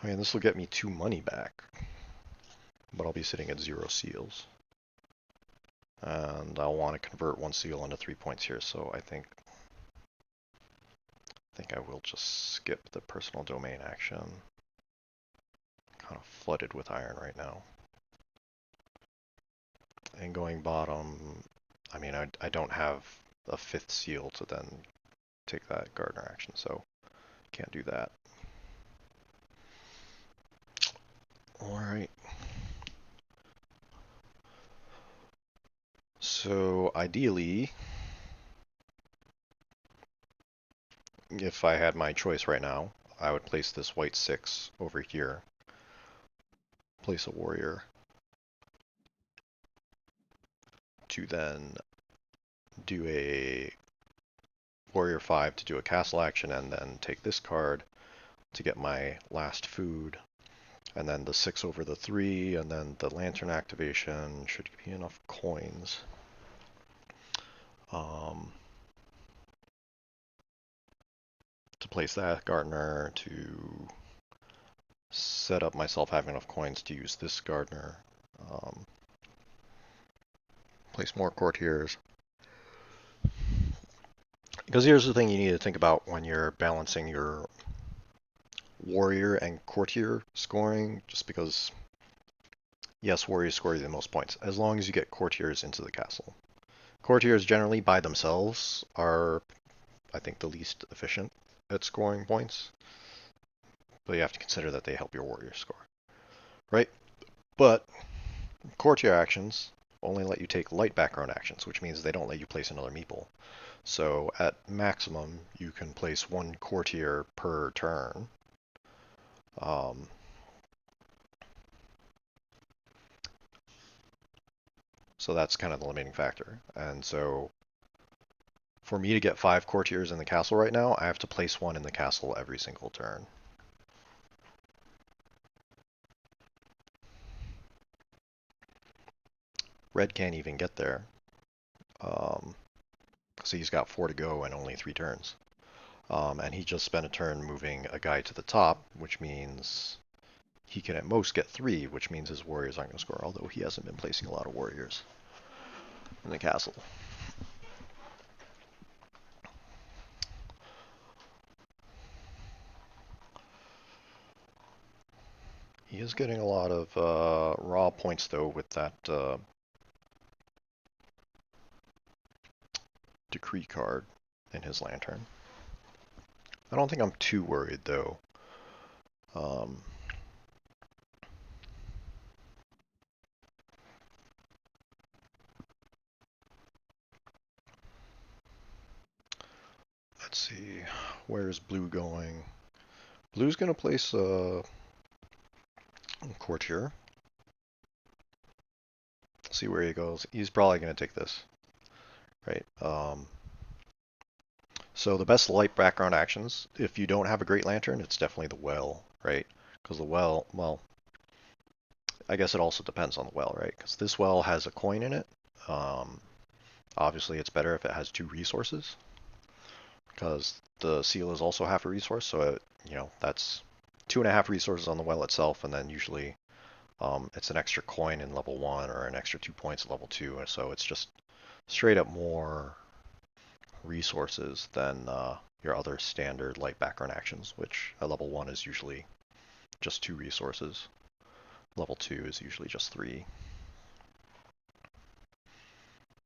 I mean, this will get me 2 money back, but I'll be sitting at 0 seals. And I'll want to convert 1 seal into 3 points here, so I think I will just skip the personal domain action. Kind of flooded with iron right now. And going bottom, I mean, I don't have a 5th seal to then take that gardener action, so can't do that. Alright. So ideally, if I had my choice right now, I would place this white 6 over here. Place a warrior. To then do a warrior 5 to do a castle action, and then take this card to get my last food. And then the 6 over the 3, and then the lantern activation should be enough coins. To place that gardener, to set up myself having enough coins to use this gardener. Place more courtiers. Because here's the thing you need to think about when you're balancing your warrior and courtier scoring, just because, yes, warriors score the most points, as long as you get courtiers into the castle. Courtiers generally by themselves are, I think, the least efficient at scoring points, but you have to consider that they help your warrior score, right? But courtier actions only let you take light background actions, which means they don't let you place another meeple. So at maximum, you can place 1 courtier per turn. So that's kind of the limiting factor. And so for me to get 5 courtiers in the castle right now, I have to place 1 in the castle every single turn. Red can't even get there. So he's got 4 to go and only 3 turns. And he just spent a turn moving a guy to the top, which means he can at most get 3, which means his warriors aren't going to score, although he hasn't been placing a lot of warriors in the castle. He is getting a lot of raw points, though, with that decree card in his lantern. I don't think I'm too worried, though. Where's blue going? Blue's going to place a courtier. See where he goes. He's probably going to take this, right? So the best light background actions, if you don't have a Great Lantern, it's definitely the well, right? Because the well, I guess it also depends on the well, right? Because this well has a coin in it. Um, Obviously, it's better if it has two resources, because the seal is also half a resource. So that's 2.5 resources on the well itself, and then usually it's an extra coin in level 1 or an extra 2 points at level 2, and so it's just straight up more resources than your other standard light background actions, which at level 1 is usually just 2 resources. Level 2 is usually just 3.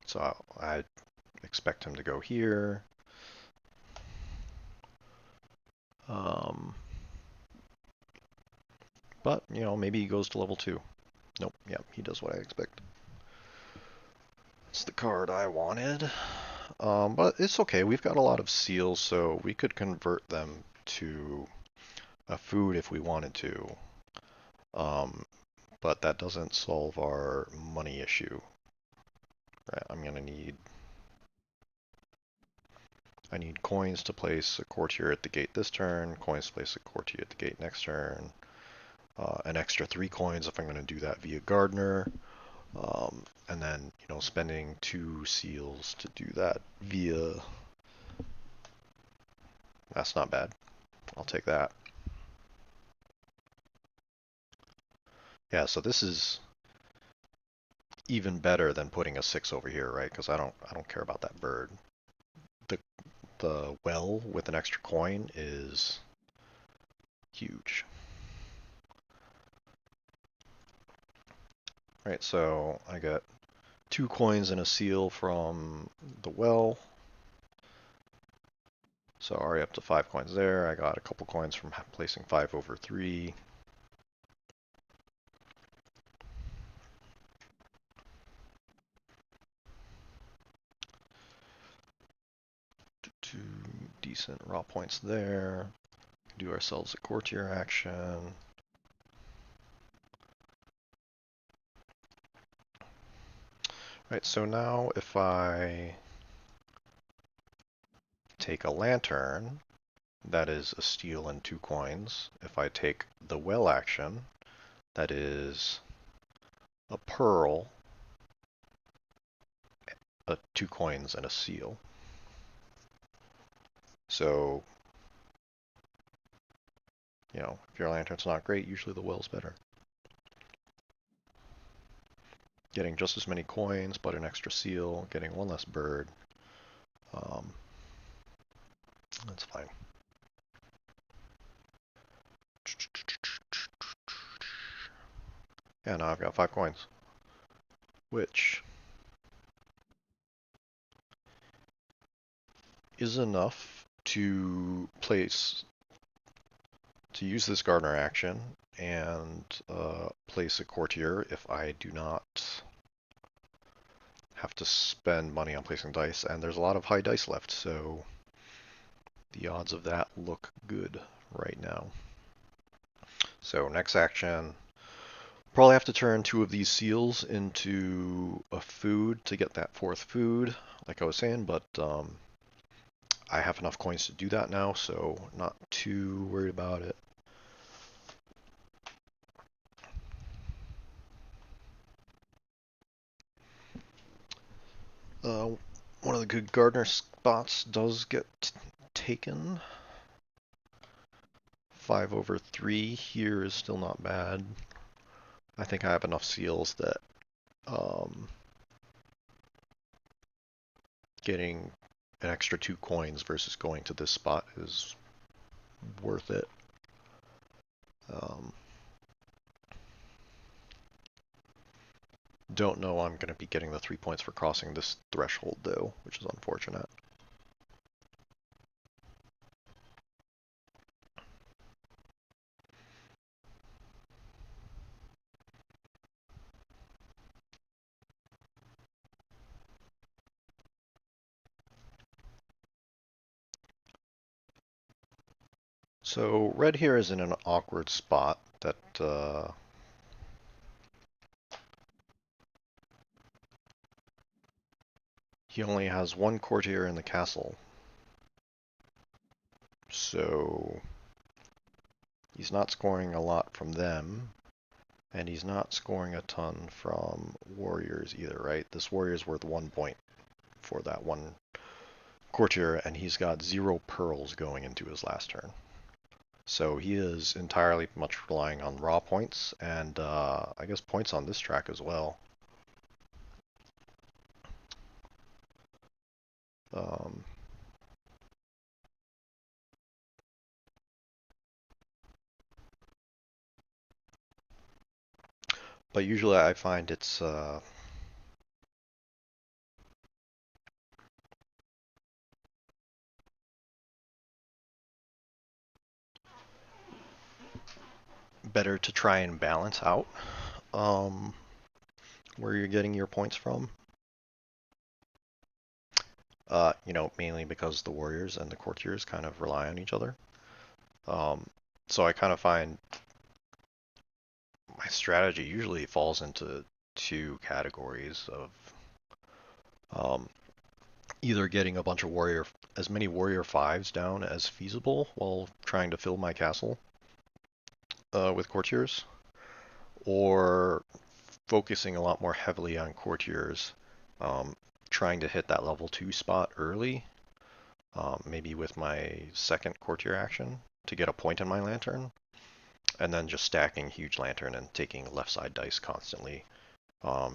So I expect him to go here. Um, but, maybe he goes to level 2. Nope, yep, he does what I expect. It's the card I wanted. But it's okay. We've got a lot of seals, so we could convert them to a food if we wanted to. Um, but that doesn't solve our money issue. Right, I need coins to place a courtier at the gate this turn, coins to place a courtier at the gate next turn, an extra 3 coins if I'm going to do that via gardener, and then spending 2 seals to do that via. That's not bad. I'll take that. Yeah, so this is even better than putting a 6 over here, right? Because I don't care about that bird. The the well with an extra coin is huge. Right, so I got 2 coins and a seal from the well. So already up to 5 coins there. I got a couple coins from placing 5 over 3. Two decent raw points there. Do ourselves a courtier action. Right, so now if I take a lantern, that is a steal and 2 coins. If I take the well action, that is a pearl, 2 coins, and a seal. So, if your lantern's not great, usually the well's better. Getting just as many coins, but an extra seal, getting 1 less bird. That's fine. Yeah, now I've got 5 coins, which is enough to use this gardener action and place a courtier if I do not have to spend money on placing dice, and there's a lot of high dice left, so the odds of that look good right now. So next action, probably have to turn 2 of these seals into a food to get that 4th food, like I was saying, but I have enough coins to do that now, so not too worried about it. One of the good gardener spots does get taken. 5 over 3 here is still not bad. I think I have enough seals that getting an extra 2 coins versus going to this spot is worth it. Don't know I'm going to be getting the 3 points for crossing this threshold though, which is unfortunate. So red here is in an awkward spot that he only has one courtier in the castle. So he's not scoring a lot from them, and he's not scoring a ton from warriors either, right? This warrior's worth 1 point for that one courtier, and he's got 0 pearls going into his last turn. So he is entirely much relying on raw points, and I guess points on this track as well. Um, but usually I find it's better to try and balance out um, where you're getting your points from. Mainly because the warriors and the courtiers kind of rely on each other. Um, so I kind of find my strategy usually falls into two categories of um, either getting a bunch of as many warrior fives down as feasible while trying to fill my castle with courtiers, or focusing a lot more heavily on courtiers, um, trying to hit that level 2 spot early, maybe with my second courtier action to get a point in my lantern, and then just stacking huge lantern and taking left side dice constantly,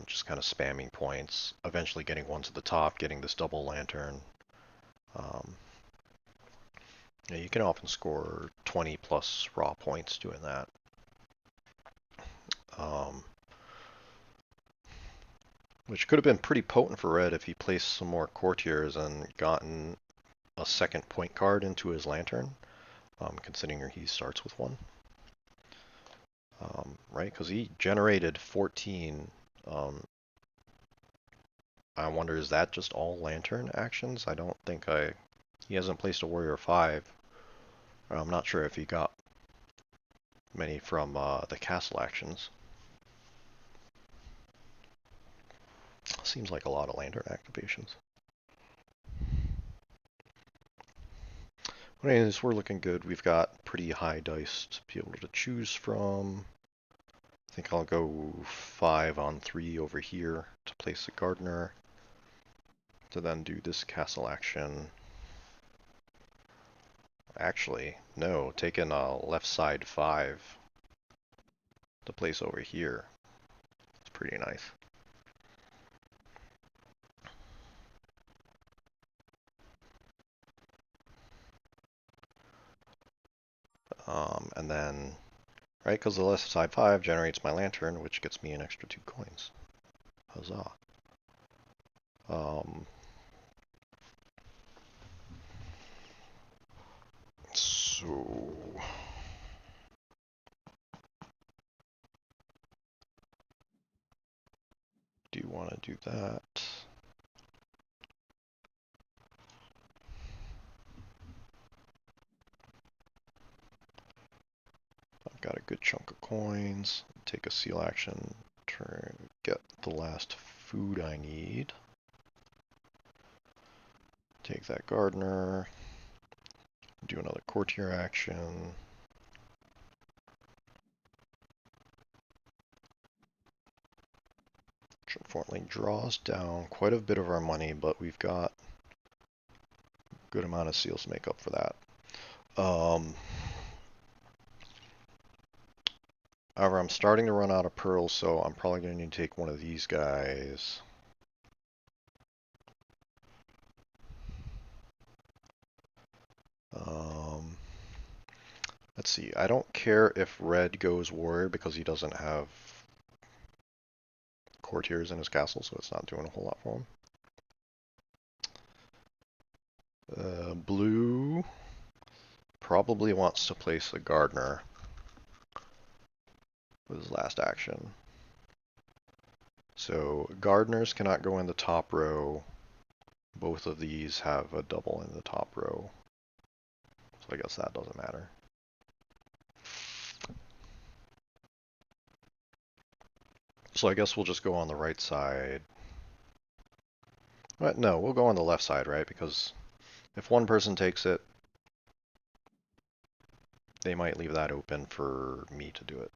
just kind of spamming points, eventually getting one to the top, getting this double lantern. Um, you can often score 20 plus raw points doing that. Um, which could have been pretty potent for red if he placed some more courtiers and gotten a second point card into his lantern, considering he starts with one. Right? Because he generated 14. I wonder, is that just all lantern actions? I don't think he hasn't placed a warrior 5. I'm not sure if he got many from the castle actions. Seems like a lot of lantern activations. Anyways, we're looking good. We've got pretty high dice to be able to choose from. I think I'll go 5 on 3 over here to place a gardener, to then do this castle action. Actually, no, taking a left side 5 to place over here. It's pretty nice. And then, right, because the left side 5 generates my lantern, which gets me an extra 2 coins. Huzzah. So, do you want to do that? I've got a good chunk of coins. Take a seal action, get the last food I need. Take that gardener. Do another courtier action. Which unfortunately draws down quite a bit of our money, but we've got a good amount of seals to make up for that. However, I'm starting to run out of pearls, so I'm probably going to need to take one of these guys. Let's see. I don't care if red goes warrior because he doesn't have courtiers in his castle, so it's not doing a whole lot for him. Blue probably wants to place a gardener with his last action. So gardeners cannot go in the top row. Both of these have a double in the top row. So I guess that doesn't matter. So I guess we'll just go on the right side. No, we'll go on the left side, right? Because if one person takes it, they might leave that open for me to do it.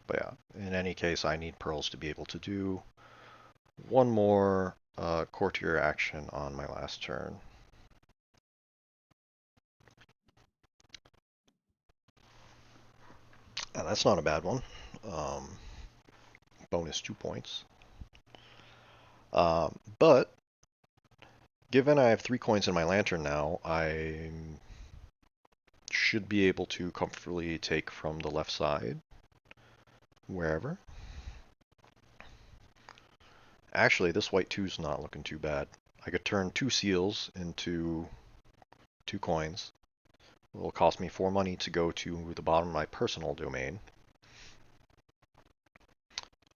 But yeah, in any case, I need pearls to be able to do one more courtier action on my last turn. That's not a bad one. Bonus 2 points. But given I have 3 coins in my lantern now, I should be able to comfortably take from the left side, wherever. Actually, this white 2 is not looking too bad. I could turn 2 seals into 2 coins. It will cost me 4 money to go to the bottom of my personal domain.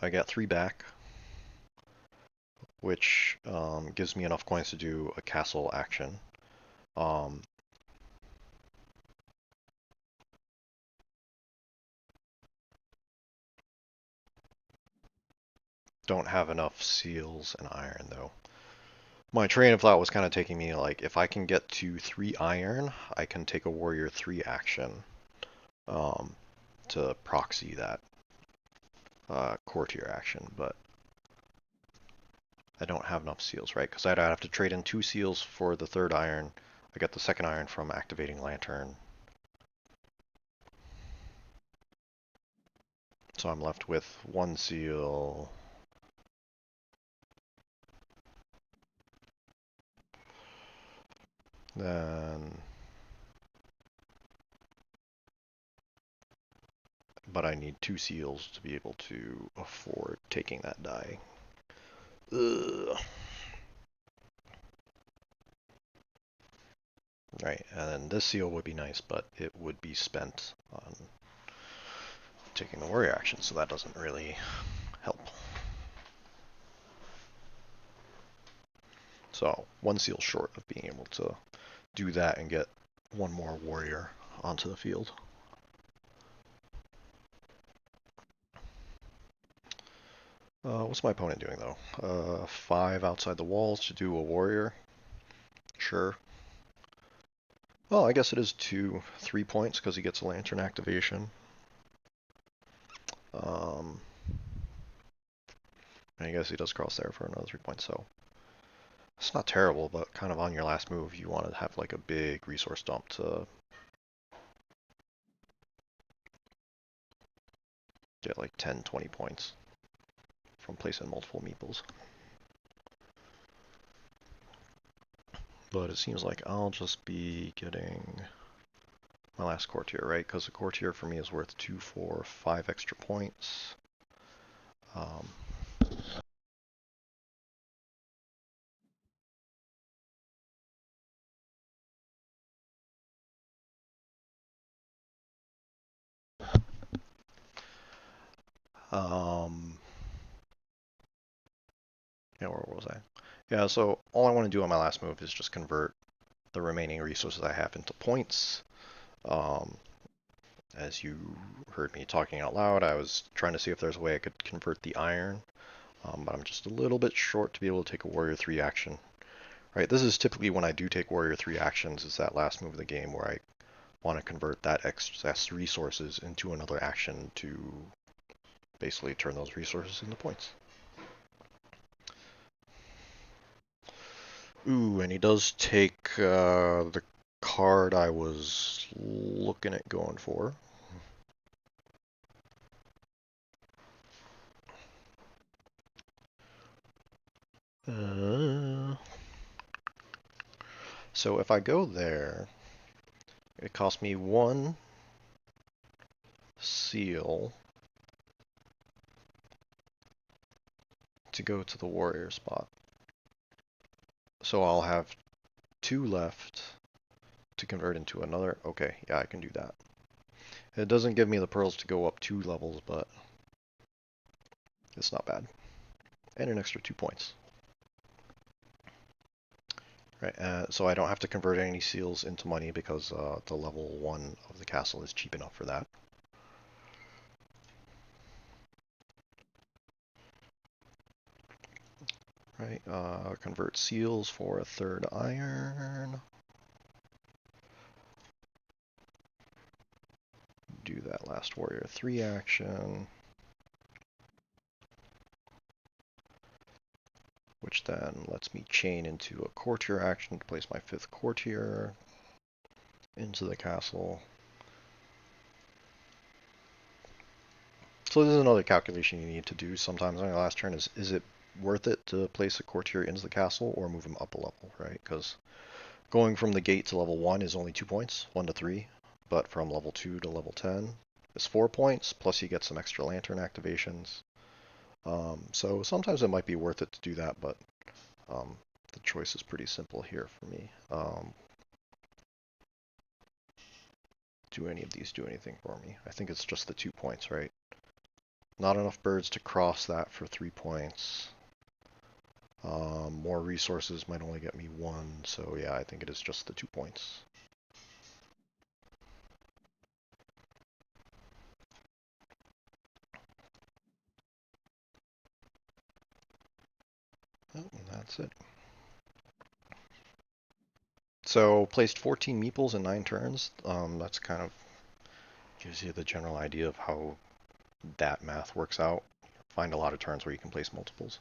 I get 3 back, which gives me enough coins to do a castle action. Don't have enough seals and iron, though. My train of thought was kind of taking me like, if I can get to 3 iron, I can take a warrior 3 action to proxy that courtier action, but I don't have enough seals, right? Because I'd have to trade in 2 seals for the 3rd iron. I get the 2nd iron from activating lantern. So I'm left with 1 seal. Then, but I need 2 seals to be able to afford taking that die. Ugh. Right, and then this seal would be nice, but it would be spent on taking the warrior action, so that doesn't really help. So 1 seal short of being able to do that and get 1 more warrior onto the field. What's my opponent doing, though? 5 outside the walls to do a warrior. Sure. Well, I guess it is 3 points because he gets a lantern activation. I guess he does cross there for another 3 points, so it's not terrible, but kind of on your last move, you want to have like a big resource dump to get like 10, 20 points from placing multiple meeples. But it seems like I'll just be getting my last courtier, right? Because a courtier for me is worth 2, 4, 5 extra points. Yeah, where was I? Yeah, so all I want to do on my last move is just convert the remaining resources I have into points. As you heard me talking out loud, I was trying to see if there's a way I could convert the iron, but I'm just a little bit short to be able to take a warrior 3 action. Right, this is typically when I do take warrior 3 actions, is that last move of the game where I want to convert that excess resources into another action to basically turn those resources into points. Ooh, and he does take the card I was looking at going for. So if I go there, it costs me 1 seal to go to the warrior spot. So I'll have 2 left to convert into another. Okay, yeah, I can do that. It doesn't give me the pearls to go up 2 levels, but it's not bad. And an extra 2 points. Right, so I don't have to convert any seals into money because the level 1 of the castle is cheap enough for that. Right, convert seals for a third iron. Do that last warrior 3 action, which then lets me chain into a courtier action to place my 5th courtier into the castle. So this is another calculation you need to do sometimes on your last turn is it worth it to place a courtier into the castle or move him up a level, right? Because going from the gate to level 1 is only 2 points, 1 to 3, but from level 2 to level 10 is 4 points, plus you get some extra lantern activations. So sometimes it might be worth it to do that, but the choice is pretty simple here for me. Do any of these do anything for me? I think it's just the 2 points, right? Not enough birds to cross that for 3 points. More resources might only get me 1, so yeah, I think it is just the 2 points. Oh, and that's it. So placed 14 meeples in 9 turns. That's kind of gives you the general idea of how that math works out. Find a lot of turns where you can place multiples.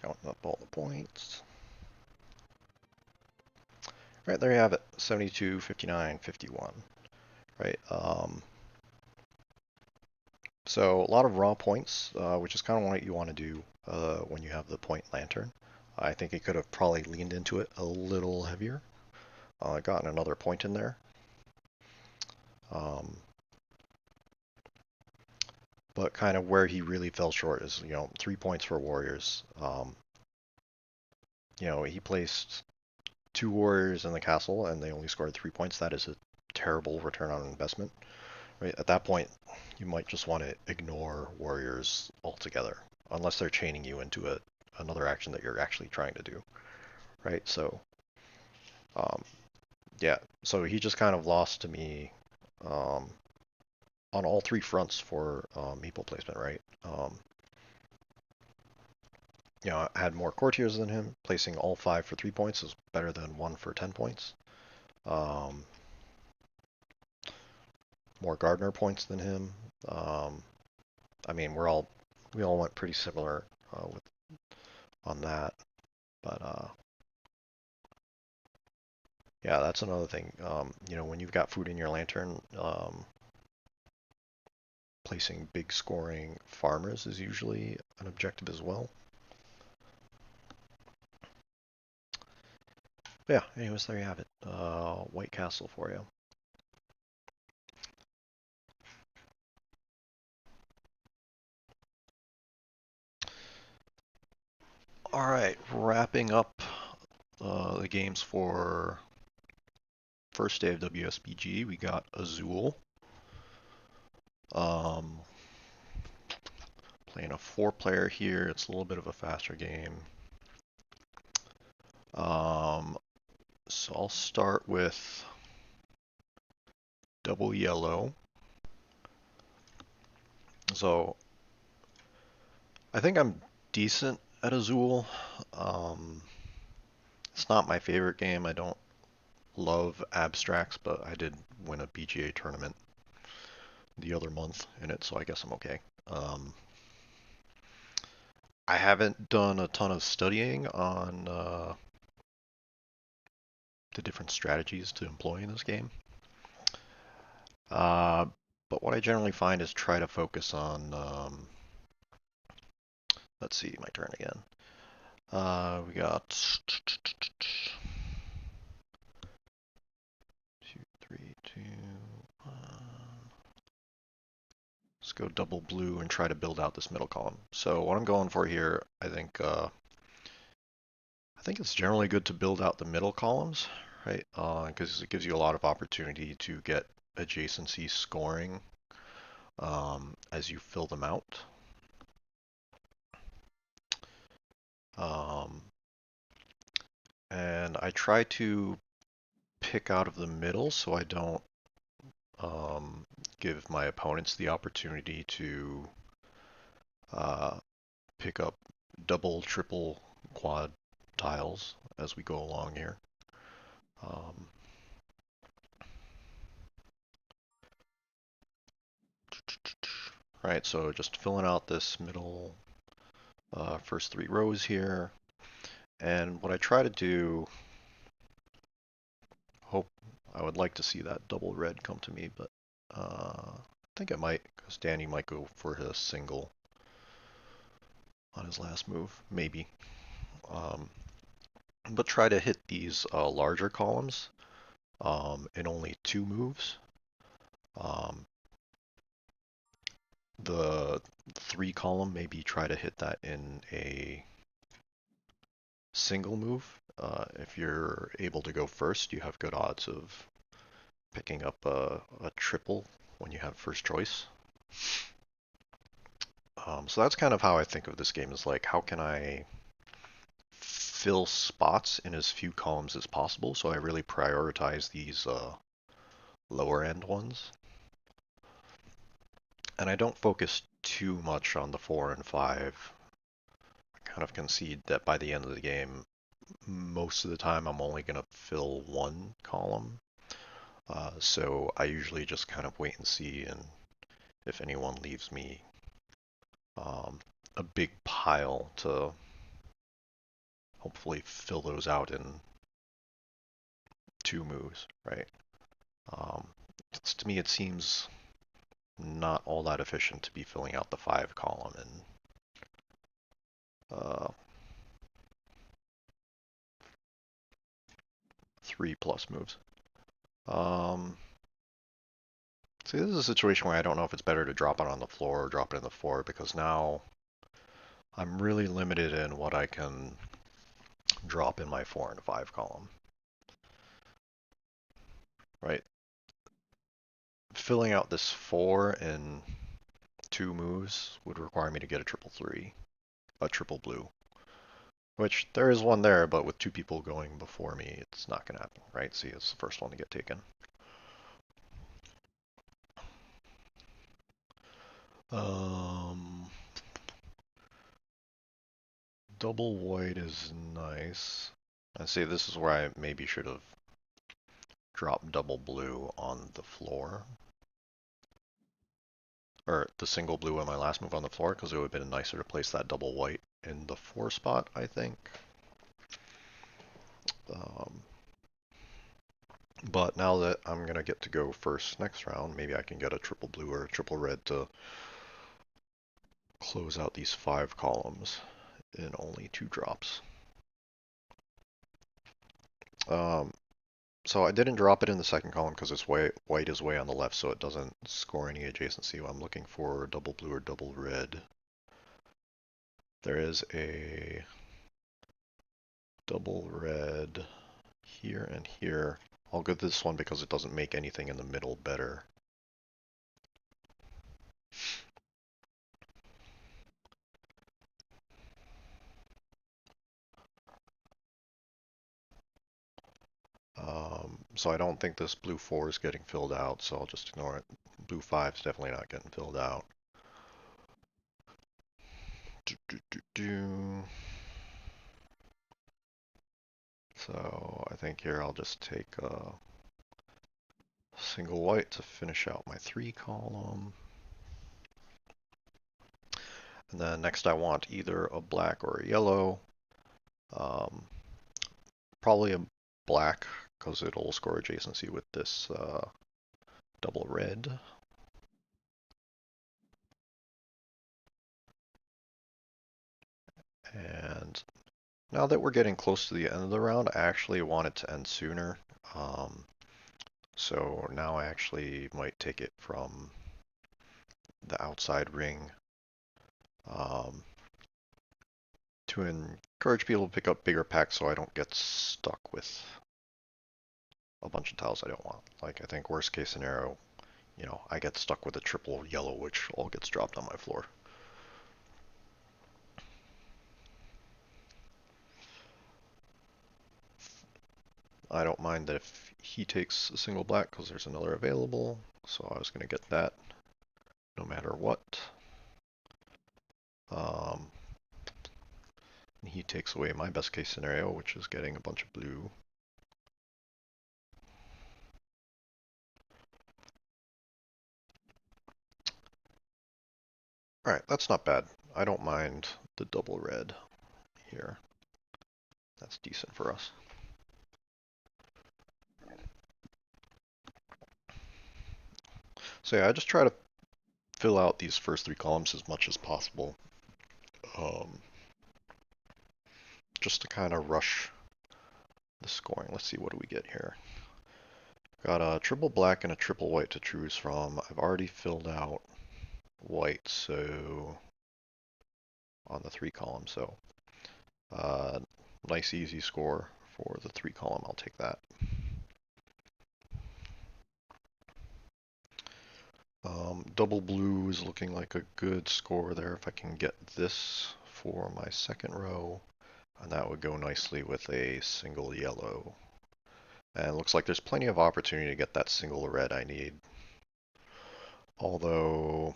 Counting up all the points. Right, there you have it. 72, 59, 51. Right. So a lot of raw points, which is kind of what you want to do when you have the point lantern. I think it could have probably leaned into it a little heavier. Gotten another point in there. Um, but kind of where he really fell short is, 3 points for warriors. He placed 2 warriors in the castle and they only scored 3 points. That is a terrible return on investment. Right? At that point, you might just want to ignore warriors altogether, unless they're chaining you into another action that you're actually trying to do. Right? So, um, yeah. So he just kind of lost to me on all 3 fronts for meeple placement. Right? I had more courtiers than him. Placing all 5 for 3 points is better than 1 for 10 points. Um, more Gardener points than him. I mean, we all went pretty similar with on that, but yeah, that's another thing. When you've got food in your lantern, placing big scoring farmers is usually an objective as well. But yeah, anyways, there you have it. White Castle for you. All right, wrapping up the games for first day of WSBG, we got Azul. Playing a 4-player here. It's a little bit of a faster game. So I'll start with double yellow. So I think I'm decent at Azul. It's not my favorite game. I don't love abstracts, but I did win a BGA tournament the other month in it, so I guess I'm okay. I haven't done a ton of studying on the different strategies to employ in this game. But what I generally find is try to focus on, let's see, my turn again. We got 2, 3, 2, 1. Let's go double blue and try to build out this middle column. So what I'm going for here, I think it's generally good to build out the middle columns, right? Because it gives you a lot of opportunity to get adjacency scoring as you fill them out. Um, and I try to pick out of the middle so I don't um, give my opponents the opportunity to uh, pick up double, triple, quad tiles as we go along here. Um, right, so just filling out this middle first three rows here. And what I try to do, hope I would like to see that double red come to me, but I think it might, because Danny might go for his single on his last move, maybe. Um, but try to hit these larger columns in only two moves. Um, the three column, maybe try to hit that in a single move. If you're able to go first, you have good odds of picking up a triple when you have first choice. So that's kind of how I think of this game, is like, how can I fill spots in as few columns as possible? So I really prioritize these lower end ones. And I don't focus too much on the 4 and 5. I kind of concede that by the end of the game, most of the time I'm only going to fill one column. So I usually just kind of wait and see, and if anyone leaves me um, a big pile to hopefully fill those out in two moves, right? Um, to me, it seems not all that efficient to be filling out the 5 column in 3+ moves. Um, See, this is a situation where I don't know if it's better to drop it on the floor or drop it in the 4, because now I'm really limited in what I can drop in my 4 and 5 column, right? Filling out this 4 in 2 moves would require me to get a triple 3, a triple blue, which there is one there, but with 2 people going before me, it's not going to happen, right? See, it's the first one to get taken. Um, Double white is nice. I see, this is where I maybe should have dropped double blue on the floor. Or the single blue on my last move on the floor, because it would have been nicer to place that double white in the 4 spot, I think. Um, but now that I'm going to get to go first next round, maybe I can get a triple blue or a triple red to close out these 5 columns in only 2 drops. Um, so I didn't drop it in the second column because it's white is way on the left, so it doesn't score any adjacency. I'm looking for double blue or double red. There is a double red here and here. I'll go this one because it doesn't make anything in the middle better. So I don't think this blue 4 is getting filled out, so I'll just ignore it. Blue 5 is definitely not getting filled out. So I think here I'll just take a single white to finish out my 3 column. And then next I want either a black or a yellow. Um, Probably a black, because it'll score adjacency with this double red. And now that we're getting close to the end of the round, I actually want it to end sooner. So now I actually might take it from the outside ring um, to encourage people to pick up bigger packs so I don't get stuck with a bunch of tiles I don't want. Like, I think worst case scenario, I get stuck with a triple yellow, which all gets dropped on my floor. I don't mind that if he takes a single black because there's another available, so I was going to get that no matter what. Um, he takes away my best case scenario, which is getting a bunch of blue. Alright, that's not bad. I don't mind the double red here. That's decent for us. So yeah, I just try to fill out these first three columns as much as possible. Um, just to kind of rush the scoring. Let's see, what do we get here? Got a triple black and a triple white to choose from. I've already filled out white, so on the three column, so nice easy score for the three column. I'll take that. Double blue is looking like a good score there if I can get this for my second row, and that would go nicely with a single yellow. And it looks like there's plenty of opportunity to get that single red I need. Although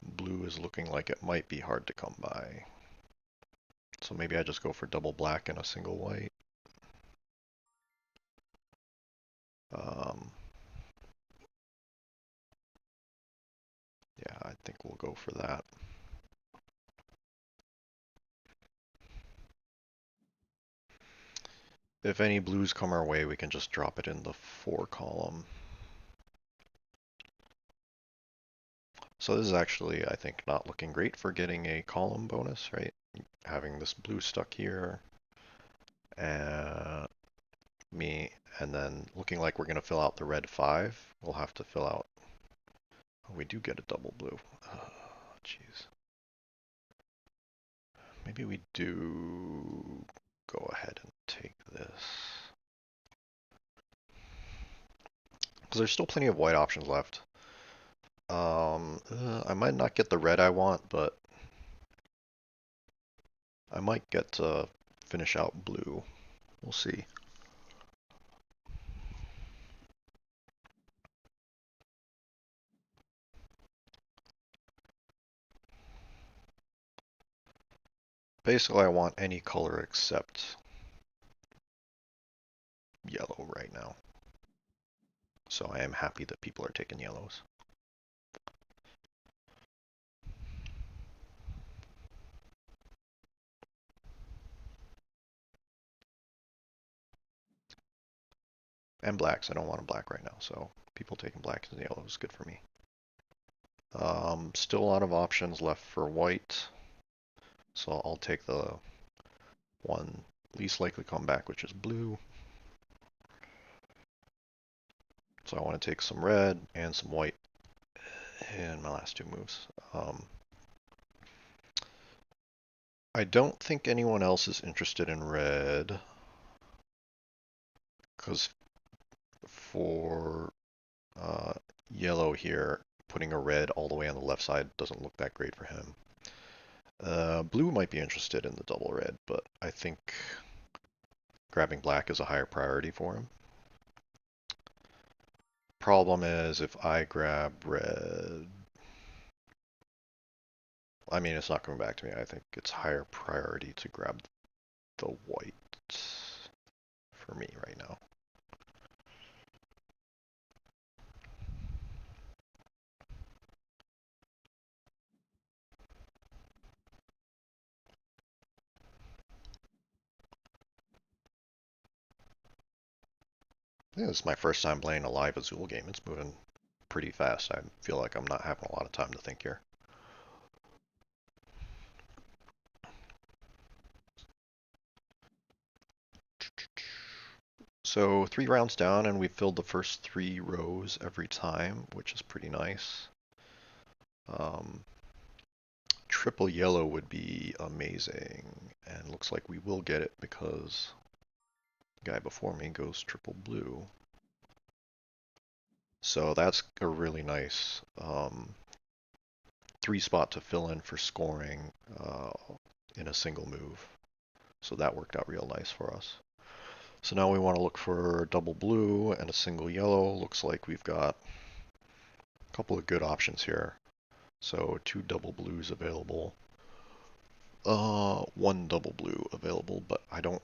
blue is looking like it might be hard to come by. So maybe I just go for double black and a single white. Um, yeah, I think we'll go for that. If any blues come our way, we can just drop it in the four column. So this is actually, I think, not looking great for getting a column bonus, right? Having this blue stuck here, and me, and then looking like we're going to fill out the red 5. We'll have to fill out. Oh, we do get a double blue. Jeez. Maybe we do go ahead and take this. Because there's still plenty of white options left. I might not get the red I want, but I might get to finish out blue. We'll see. Basically, I want any color except yellow right now. So I am happy that people are taking yellows. And blacks. I don't want a black right now, so people taking blacks and yellows is good for me. Still a lot of options left for white. So I'll take the one least likely come back, which is blue. So I want to take some red and some white in my last two moves. I don't think anyone else is interested in red, because for yellow here, putting a red all the way on the left side doesn't look that great for him. Blue might be interested in the double red, but I think grabbing black is a higher priority for him. Problem is, if I grab red, I mean, it's not coming back to me. I think it's higher priority to grab the white for me right now. I think this is my first time playing a live Azul game. It's moving pretty fast. I feel like I'm not having a lot of time to think here. So 3 rounds down, and we've filled the first 3 rows every time, which is pretty nice. Triple yellow would be amazing, and looks like we will get it because Guy before me goes triple blue. So that's a really nice three spot to fill in for scoring in a single move. So that worked out real nice for us. So now we want to look for double blue and a single yellow. Looks like we've got a couple of good options here. So two double blues available. One double blue available, but I don't.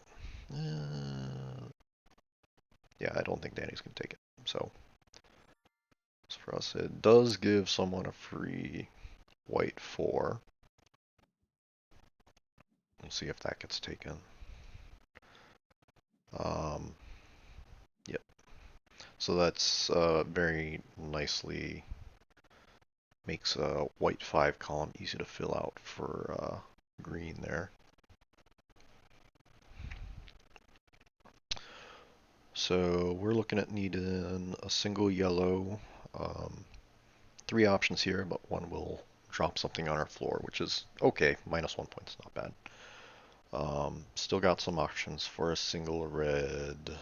Yeah, I don't think Danny's gonna take it. So for us, it does give someone a free white 4. We'll see if that gets taken. Um, yep. So that's very nicely makes a white 5 column easy to fill out for green there. So we're looking at needing a single yellow. Three options here, but one will drop something on our floor, which is okay. -1 point's not bad. Still got some options for a single red.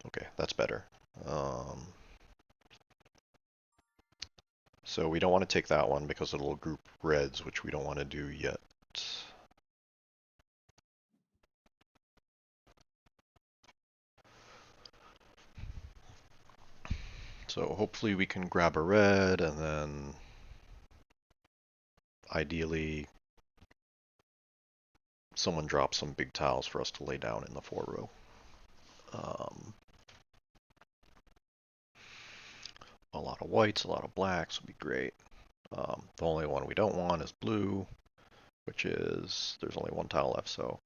Okay, that's better. So we don't want to take that one because it'll group reds, which we don't want to do yet. So hopefully we can grab a red and then ideally someone drops some big tiles for us to lay down in the 4 row. A lot of whites, a lot of blacks would be great. The only one we don't want is blue, which is, there's only one tile left, so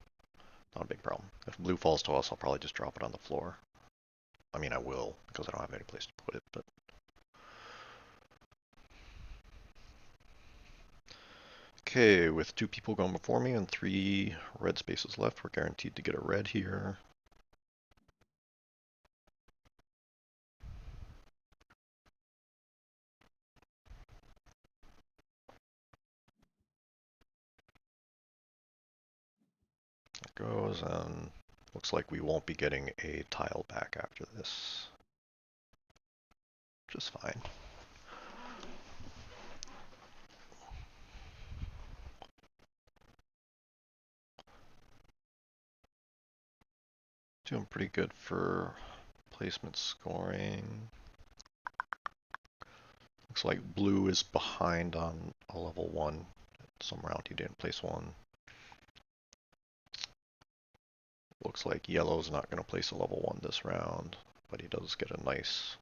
not a big problem. If blue falls to us, I'll probably just drop it on the floor. I mean, I will, because I don't have any place to put it, but... Okay, with 2 people going before me and 3 red spaces left, we're guaranteed to get a red here. It goes, and looks like we won't be getting a tile back after this. Which is fine. Doing pretty good for placement scoring. Looks like blue is behind on a level 1. Some round he didn't place 1. Looks like yellow's not going to place a level 1 this round, but he does get a nice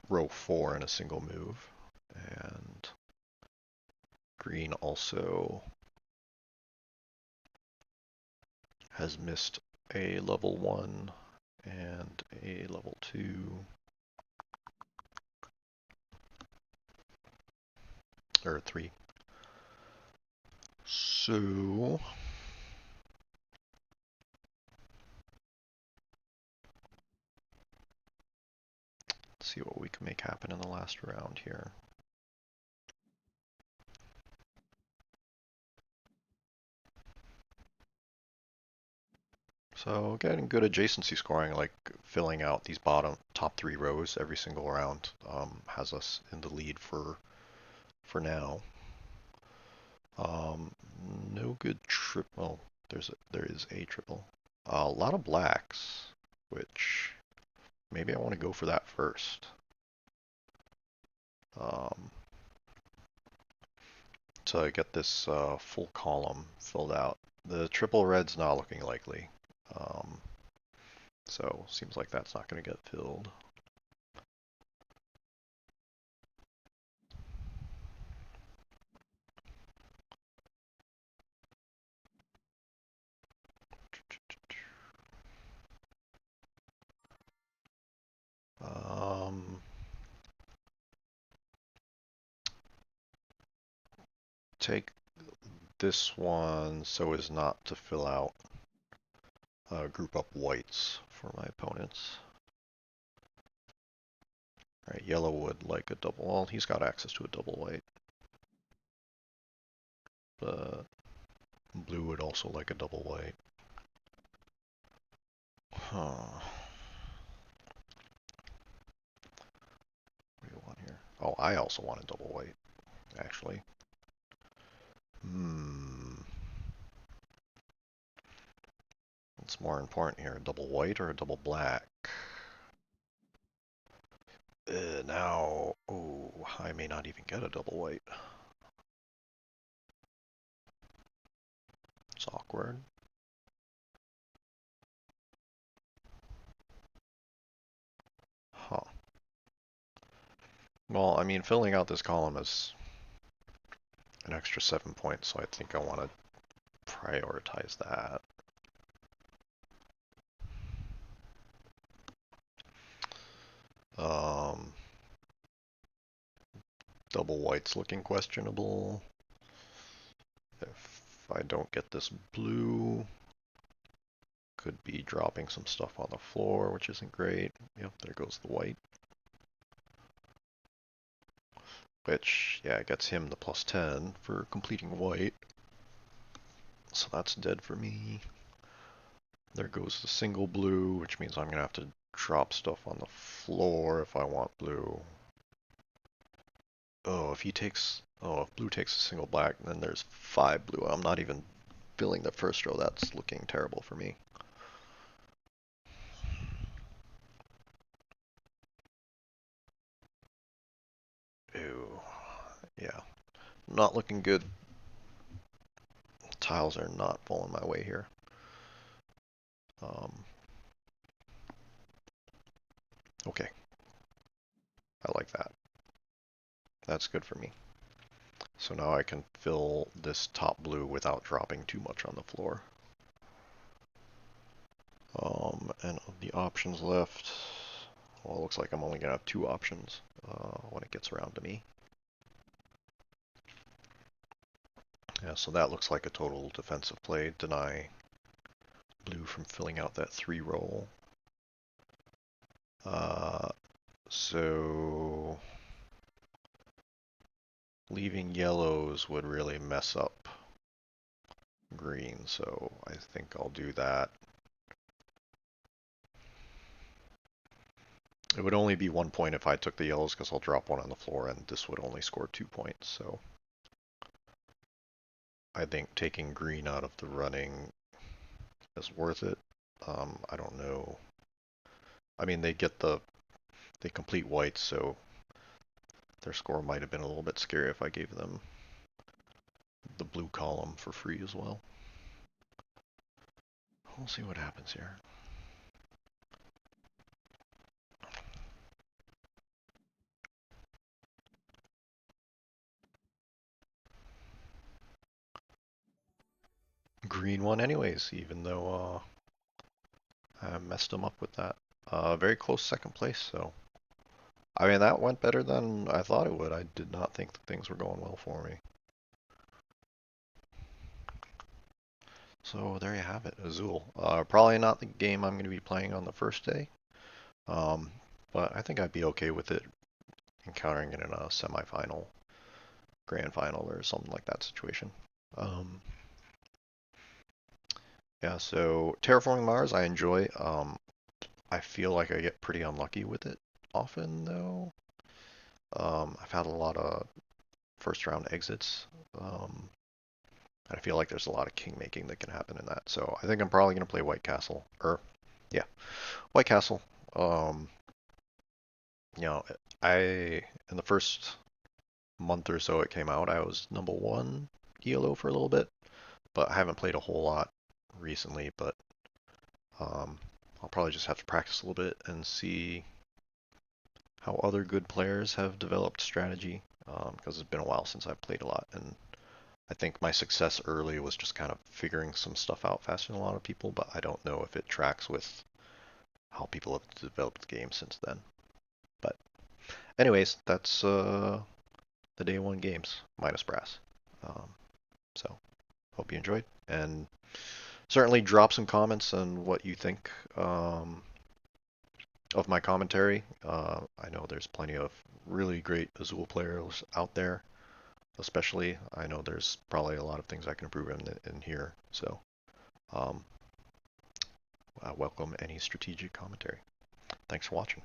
row 4 in a single move. And green also has missed a level 1 and a level 2. Or 3. So let's see what we can make happen in the last round here. So getting good adjacency scoring, like filling out these top 3 rows every single round, has us in the lead for now. No good triple. There is a triple. A lot of blacks, which maybe I want to go for that first. To get this full column filled out. The triple red's not looking likely. So seems like that's not going to get filled. Take this one so as not to fill out group up whites for my opponents. All right, yellow would like a double. Well, he's got access to a double white. But Blue would also like a double white. Huh. What do you want here? Oh, I also want a double white, actually. Hmm. What's more important here, a double white or a double black? Now, oh, I may not even get a double white. It's awkward. Huh. Well, I mean, filling out this column is an extra 7 points, so I think I want to prioritize that. Um, Double white's looking questionable. If I don't get this blue, could be dropping some stuff on the floor, which isn't great. Yep, there goes the white. Which, yeah, gets him the +10 for completing white. So that's dead for me. There goes the single blue, which means I'm going to have to drop stuff on the floor if I want blue. Oh, if blue takes a single black, then there's 5 blue. I'm not even filling the first row. That's looking terrible for me. Ew. Yeah. Not looking good. Tiles are not falling my way here. Um, okay. I like that. That's good for me. So now I can fill this top blue without dropping too much on the floor. And of the options left, well, it looks like I'm only going to have 2 options when it gets around to me. Yeah, so that looks like a total defensive play. Deny blue from filling out that 3 role. So leaving yellows would really mess up green, so I think I'll do that. It would only be 1 point if I took the yellows because I'll drop 1 on the floor and this would only score 2 points, so I think taking green out of the running is worth it. I don't know. I mean, they complete whites, so their score might have been a little bit scary if I gave them the blue column for free as well. We'll see what happens here. Green one anyways, even though I messed them up with that. Very close second place, so I mean that went better than I thought it would. I did not think that things were going well for me. So there you have it, Azul. Probably not the game I'm going to be playing on the first day, um, but I think I'd be okay with it encountering it in a semifinal, grand final, or something like that situation. Um, yeah, so Terraforming Mars I enjoy. I feel like I get pretty unlucky with it often though. I've had a lot of first round exits. Um, I feel like there's a lot of king making that can happen in that. So I think I'm probably going to play White Castle. Yeah, White Castle. Um, you know, in the first month or so it came out, I was #1 ELO for a little bit, but I haven't played a whole lot recently. But um, I'll probably just have to practice a little bit and see how other good players have developed strategy, because it's been a while since I've played a lot, and I think my success early was just kind of figuring some stuff out faster than a lot of people, but I don't know if it tracks with how people have developed the game since then. But anyways, that's the day 1 games minus Brass. Um, so hope you enjoyed, and certainly drop some comments on what you think of my commentary. I know there's plenty of really great Azul players out there. especially. I know there's probably a lot of things I can improve in here. So um, I welcome any strategic commentary. Thanks for watching.